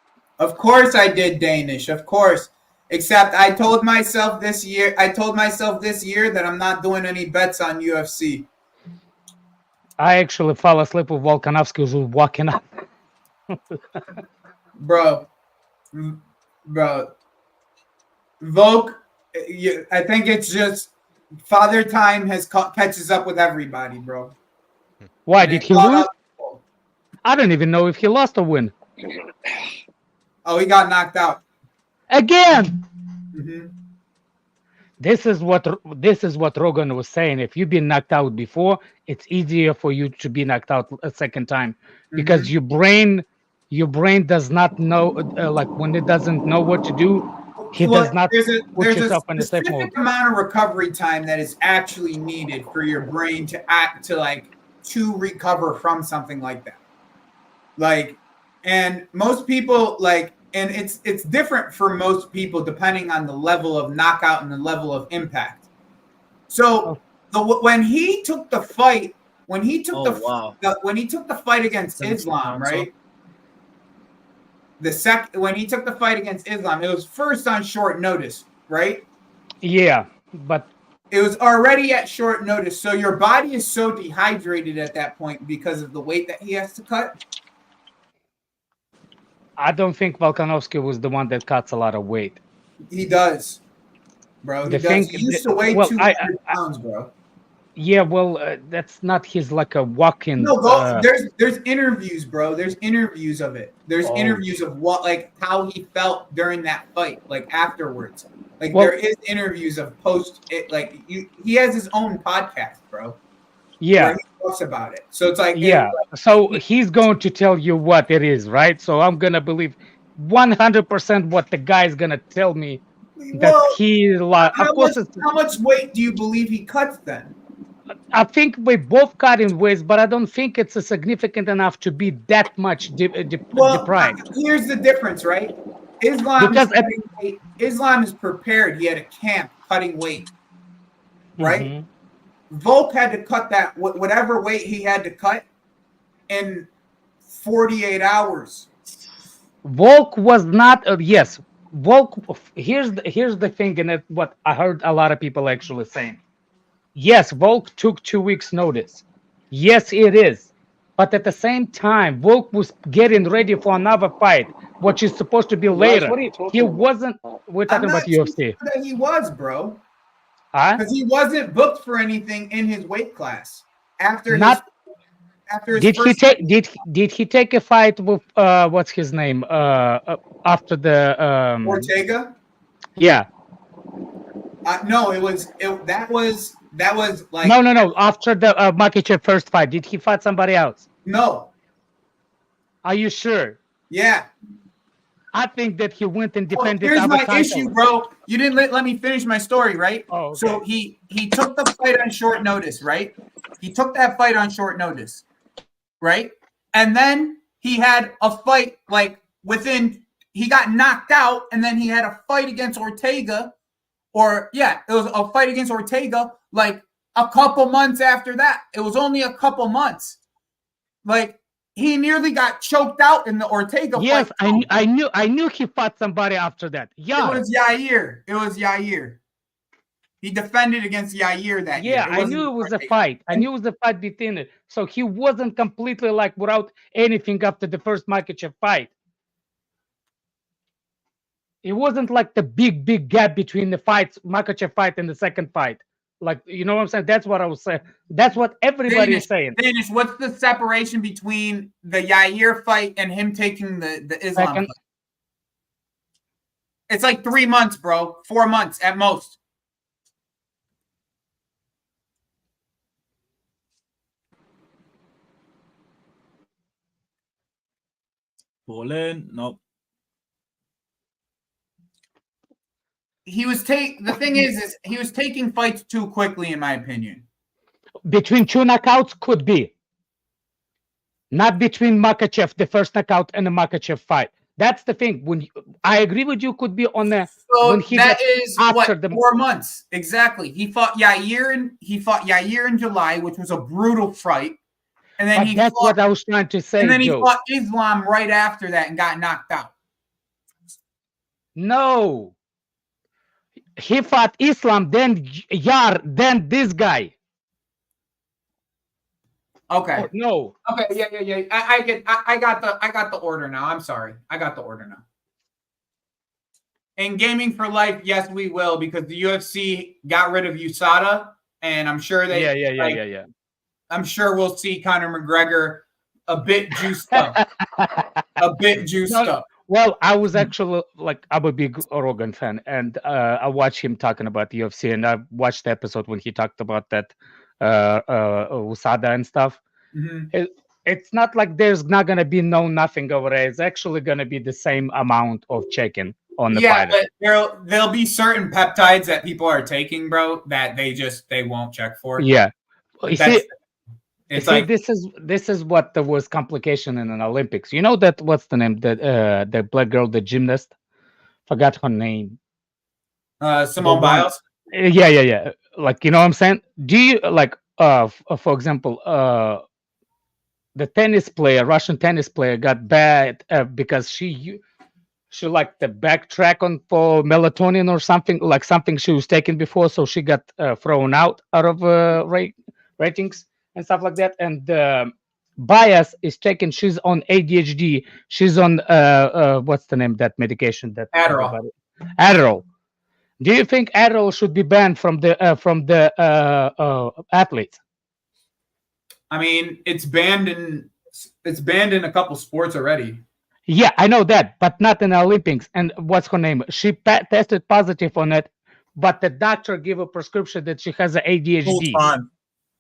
course I did, Danish. Of course. Except I told myself this year that I'm not doing any bets on UFC. I actually fell asleep with Volkanovski who was walking up. Bro. Volk, I think it's just Father Time catches up with everybody, bro. Why did he lose? I don't even know if he lost or win. Oh, he got knocked out again. Mm-hmm. This is what Rogan was saying. If you've been knocked out before, it's easier for you to be knocked out a second time because your brain does not know, like when it doesn't know what to do, does not put yourself in a safe mode. There's a specific amount of recovery time that is actually needed for your brain to recover from something like that. Like, and most people and it's different for most people depending on the level of knockout and the level of impact. So when he took the fight, when he took the fight against Islam, right? When he took the fight against Islam, it was first on short notice, right? Yeah, but it was already at short notice. So your body is so dehydrated at that point because of the weight that he has to cut. I don't think Volkanovski was the one that cuts a lot of weight. He does, bro. He used to weigh 200 pounds, bro. Yeah, well, that's not his like a walk-in. No, there's interviews, bro. There's interviews of it. There's interviews of how he felt during that fight, like afterwards. There is interviews of post it. He has his own podcast, bro. Yeah, where he talks about it. So it's like so he's going to tell you what it is, right? So I'm gonna believe 100% what the guy's gonna tell me that he. How much weight do you believe he cuts then? I think we both cut in ways, but I don't think it's significant enough to be that much deprived. Here's the difference, right? Islam Because is cutting weight. Islam is prepared. He had a camp cutting weight, right? Volk had to cut that whatever weight he had to cut in 48 hours. Volk was not. Yes, Volk. Here's the thing, and what I heard a lot of people actually saying. Yes, Volk took 2 weeks notice. Yes, it is. But at the same time, Volk was getting ready for another fight, which is supposed to be later. What are you talking He about? wasn't. We're talking about UFC. That he was, bro. Huh? Because he wasn't booked for anything in his weight class after Not. After his Did first he take? Did he take a fight with what's his name? After the Ortega? Yeah. No, that was like No. After the Makhachev first fight, did he fight somebody else? No. Are you sure? Yeah. I think that he went and defended Here's other my titles. issue, bro. You didn't let me finish my story, right? Oh, okay. So he took the fight on short notice, right? He took that fight on short notice, right? And then he had a fight like he got knocked out, and then he had a fight against Ortega, it was a fight against Ortega like a couple months after that. It was only a couple months. Like he nearly got choked out in the Ortega yes, fight. I knew he fought somebody after that. Yeah. It was Yair. He defended against Yair that year. Yeah, I knew it was a fight. I knew it was a fight between it. So he wasn't completely like without anything after the first Makhachev fight. It wasn't like the big gap between the fights, Makhachev fight and the second fight. Like, you know what I'm saying? That's what I was saying. That's what everybody is saying. Danish, what's the separation between the Yair fight and him taking the Islam fight? It's like 3 months, bro. 4 months at most. Ball in. Nope. The thing is he was taking fights too quickly, in my opinion. Between two knockouts could be. Not between Makhachev, the first knockout, and the Makhachev fight. That's the thing. I agree with you, could be on the so that is what 4 months exactly. He fought Yair in July, which was a brutal fight, and then that's what I was trying to say. And then he fought Islam right after that and got knocked out. No, he fought Islam, then Yar, then this guy. Okay. Oh, no. Okay. Yeah. I got the order now. I'm sorry. I got the order now. In Gaming for Life, yes, we will, because the UFC got rid of USADA, and I'm sure they. Yeah. I'm sure we'll see Conor McGregor a bit juiced up. Well, I was actually I'm a big Rogan fan, and I watched him talking about the UFC, and I watched the episode when he talked about that USADA and stuff. Mm-hmm. It's not like there's not gonna be nothing over there. It's actually gonna be the same amount of checking on the fighter. But there'll be certain peptides that people are taking, bro, that they won't check for. Yeah, this is what there was complication in an Olympics. You know that what's the name, the black girl, the gymnast, forgot her name. Simone Biles. Yeah. Like, you know what I'm saying? Do you for example, the Russian tennis player got bad because she liked the backtrack on for melatonin or something, like something she was taking before, so she got thrown out of ratings and stuff like that. And Bias is taken. She's on ADHD. She's on what's the name of that medication? That Adderall. Do you think Adderall should be banned from the athletes? I mean, it's banned in a couple sports already. Yeah, I know that, but not in the Olympics. And what's her name? She tested positive on it, but the doctor gave a prescription that she has ADHD.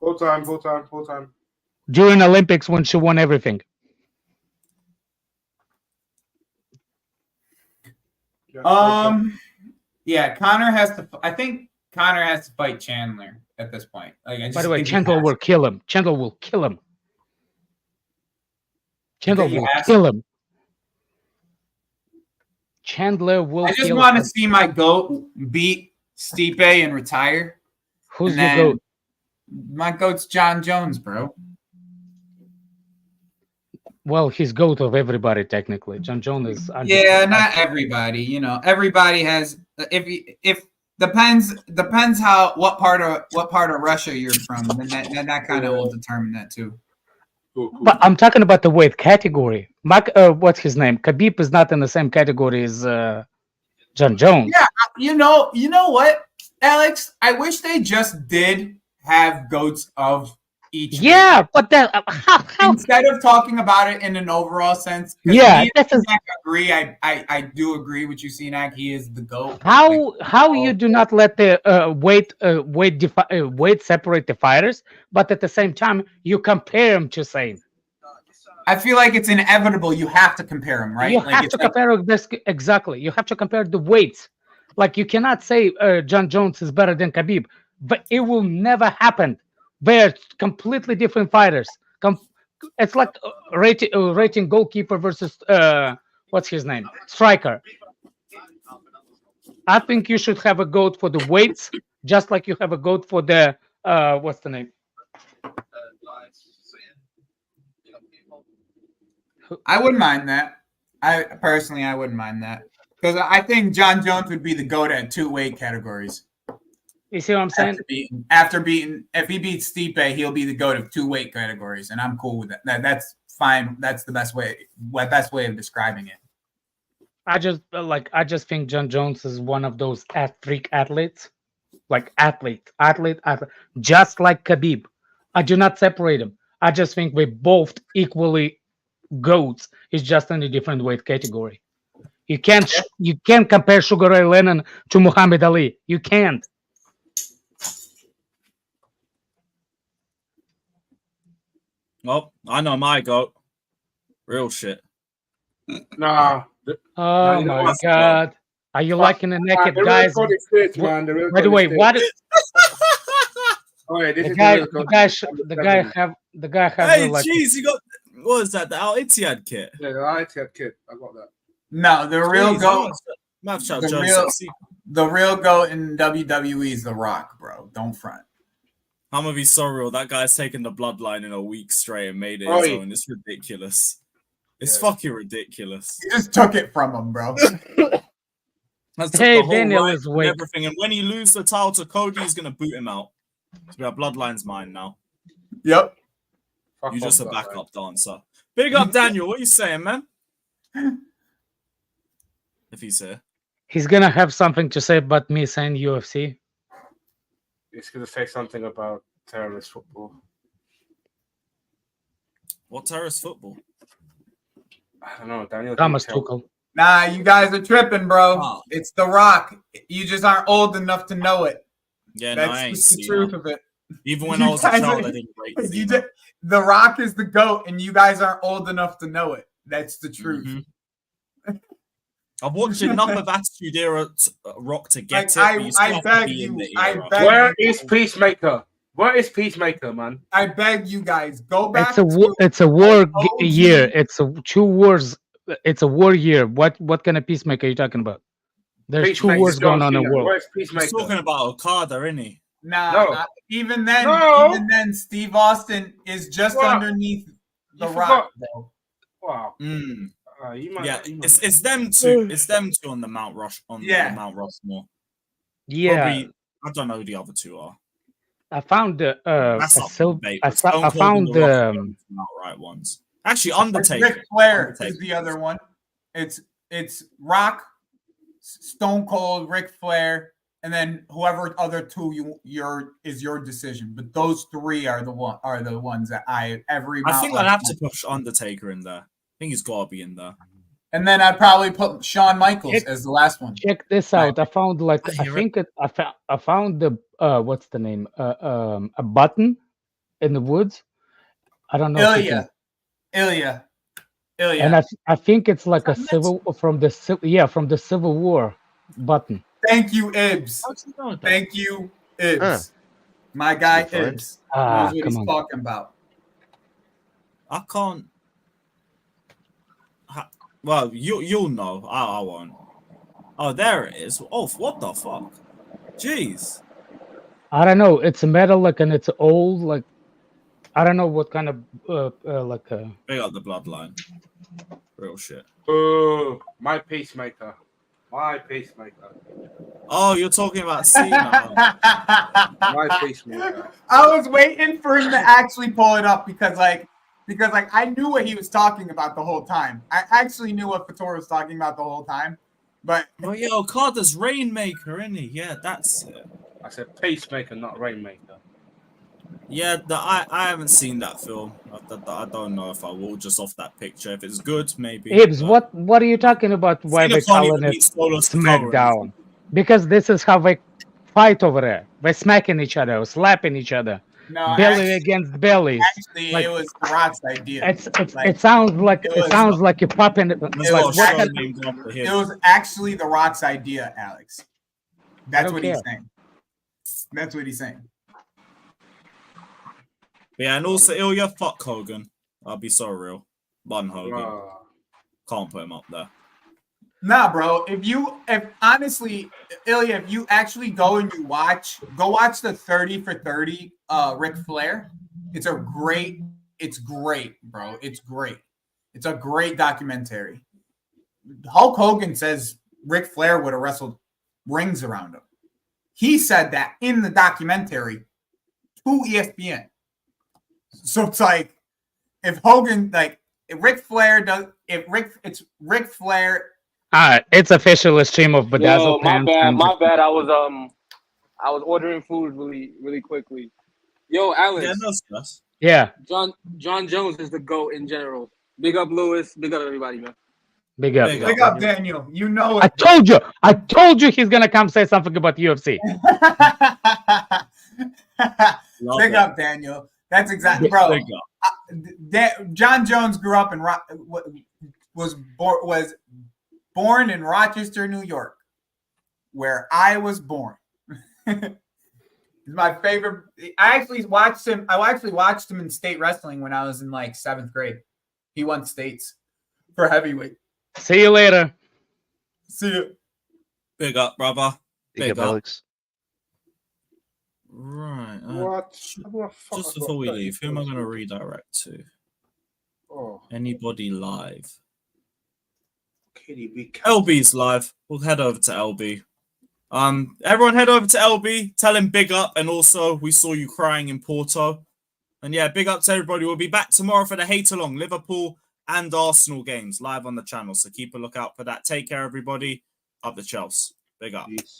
Full time. During Olympics when she won everything. Yeah, Conor has to. I think Conor has to fight Chandler. at this point. Like, I just By the way, think he Chandler has will kill him. Chandler will kill him. Chandler he will has kill him. Chandler will I just kill want to him. see my GOAT beat Stipe and retire. Who's And your then GOAT? My GOAT's John Jones, bro. Well, he's GOAT of everybody, technically. John Jones is... Yeah, not everybody. You know, everybody has. If depends how what part of Russia you're from, then that kind of will determine that too. Cool. But I'm talking about the weight category. What's his name? Khabib is not in the same category as John Jones. Yeah, you know what, Alex? I wish they just did have GOATs of each. Yeah, but that how instead of talking about it in an overall sense. Yeah, this is. Agree. I do agree with you, Sinak. He is the GOAT. How you do not let the weight separate the fighters, but at the same time you compare them to same. I feel like it's inevitable. You have to compare them, right? You Like, have it's to like- compare this exactly. You have to compare the weights. Like you cannot say John Jones is better than Khabib, but it will never happen. They're completely different fighters. It's like rating goalkeeper versus what's his name, striker. I think you should have a GOAT for the weights, just like you have a GOAT for the what's the name? I wouldn't mind that. I wouldn't mind that because I think John Jones would be the GOAT at 2 weight categories. You see what I'm saying? After beating, if he beats Stipe, he'll be the GOAT of 2 weight categories, and I'm cool with that. That's fine. That's the best way of describing it. I just think John Jones is one of those freak athletes, like athlete, just like Khabib. I do not separate them. I just think we're both equally GOATs. It's just in a different weight category. You can't compare Sugar Ray Leonard to Muhammad Ali. You can't. Well, I know my GOAT. Real shit. Nah. Oh my God! Are you liking the naked the guys? real States, man. The real By the way, States. what? Oh, yeah, this The is guy, the the guy have Hey, like. jeez, you got what is that? The Al Ittihad kit? Yeah, the ITF kit. I got that. No, the real Jeez, GOAT. Mouth shut, The Joseph. real GOAT in WWE is The Rock, bro. Don't front. I'm gonna be so real. That guy's taken the bloodline in a week straight and made it his own. It's ridiculous. It's fucking ridiculous. He just took it from him, bro. That's Hey, the whole Daniel right is and weak. everything. And when he loses the title to Cody, he's gonna boot him out. So our bloodline's mine now. Yep. You just a backup dancer. Big up, Daniel. What you saying, man? If he's here. He's gonna have something to say about me saying UFC. He's gonna say something about terrorist football. What terrorist football? I don't know, Daniel. Thomas Tuchel. Nah, you guys are tripping, bro. Oh. It's The Rock. You just aren't old enough to know it. Yeah, That's no, I ain't the seen truth that. of it. Even when You I was a guys child, are- I didn't rate You Cena. just, The Rock is the GOAT, and you guys aren't old enough to know it. That's the truth. Mhm. I've watched enough of Attitude Era Rock to get Like, it. but you I still have to beg be in you, the I era. beg Where you. is Peacemaker? Where is Peacemaker, man? I beg you guys, go back It's a to it's a war OG. year. It's a 2 wars. It's a war year. What kind of peacemaker are you talking about? There's 2 Peacemaker's wars going on in the Cena. world. Where's He's Peacemaker? talking about Okada, isn't he? Nah, No. even then, No. Steve Austin is just What? underneath The You Rock, forgot. bro. Wow. Mm. You might, Yeah, you might- it's them two. It's them two on the Mount Rush Yeah. the Mount Rushmore. Yeah, Probably, I don't know who the other two are. I found the That's up for debate. I but Stone Cold and found The Rock are the both the outright ones. Actually, Undertaker. Ric Flair is Undertaker. the other one. It's Rock, Stone Cold, Ric Flair, and then whoever other two is your decision. But those 3 are the ones that I think I'd have to push Undertaker in there. I think he's got to be in there. And then I'd probably put Shawn Michaels as the last one. Check this out. I found I found the what's the name? A button in the woods. I don't know. If you can- Ilya. And I think it's like a from the Civil War button. Thank you, Ibs. How'd you know that? Thank you, Ibs. My guy Good find. is knows what he's come on. talking about. I can't. Well, you'll know. I won't. Oh, there it is. Oh, what the fuck? Jeez. I don't know. It's metal, and it's old. Like, I don't know what kind of Big up the bloodline. Real shit. Oh, my pacemaker. My pacemaker. Oh, you're talking about Cena. My pacemaker. I was waiting for him to actually pull it up because I knew what he was talking about the whole time. I actually knew what Fator was talking about the whole time. But Oh, yeah, Okada's Rainmaker, isn't he? Yeah, that's it. I said pacemaker, not rainmaker. Yeah, I haven't seen that film. I don't know if I will just off that picture. If it's good, maybe. Ibs, but- what are you talking about? Why Cena they can't even calling it beat Solo Sikoa or SmackDown? anything. Because this is how they fight over there. They're smacking each other, or slapping each other, no, belly against bellies. actually, Like, it was The Rock's idea. it sounds like it was- it sounds like you're popping. There's It got was a show actually- named after him. It was actually The Rock's idea, Alex. That's don't what he's care. saying. That's what he's saying. Yeah, and also Ilya, fuck Hogan. I'll be so real. Bun Hogan. Ah. Can't put him up there. Nah, bro. If honestly, Ilya, if you actually go and go watch the 30 for 30 Ric Flair. It's great, bro. It's great. It's a great documentary. Hulk Hogan says Ric Flair would have wrestled rings around him. He said that in the documentary to ESPN. So it's like if Hogan, like if Ric Flair it's Ric Flair. It's official stream of Bedazzled Pants. My bad. I was ordering food really quickly. Yo, Alex. Yeah, no stress. Yeah. John Jones is the GOAT in general. Big up Lewis. Big up everybody, man. Big up. Big up Daniel. You know it. I told you he's gonna come say something about UFC. Big up Daniel. That's exactly, bro. John Jones grew up in was born in Rochester, New York, where I was born. He's my favorite. I actually watched him in state wrestling when I was in like 7th grade. He won states for heavyweight. See you later. See you. Big up, brother. Big up, Alex. Right. What? Just before we leave, who am I going to redirect to? Oh. Anybody live? KDB. LB's live. We'll head over to LB. Everyone head over to LB. Tell him big up. And also, we saw you crying in Porto. And yeah, big up to everybody. We'll be back tomorrow for the Hate-Along, Liverpool and Arsenal games live on the channel. So keep a lookout for that. Take care, everybody. Up the Chelsea. Big up. Peace.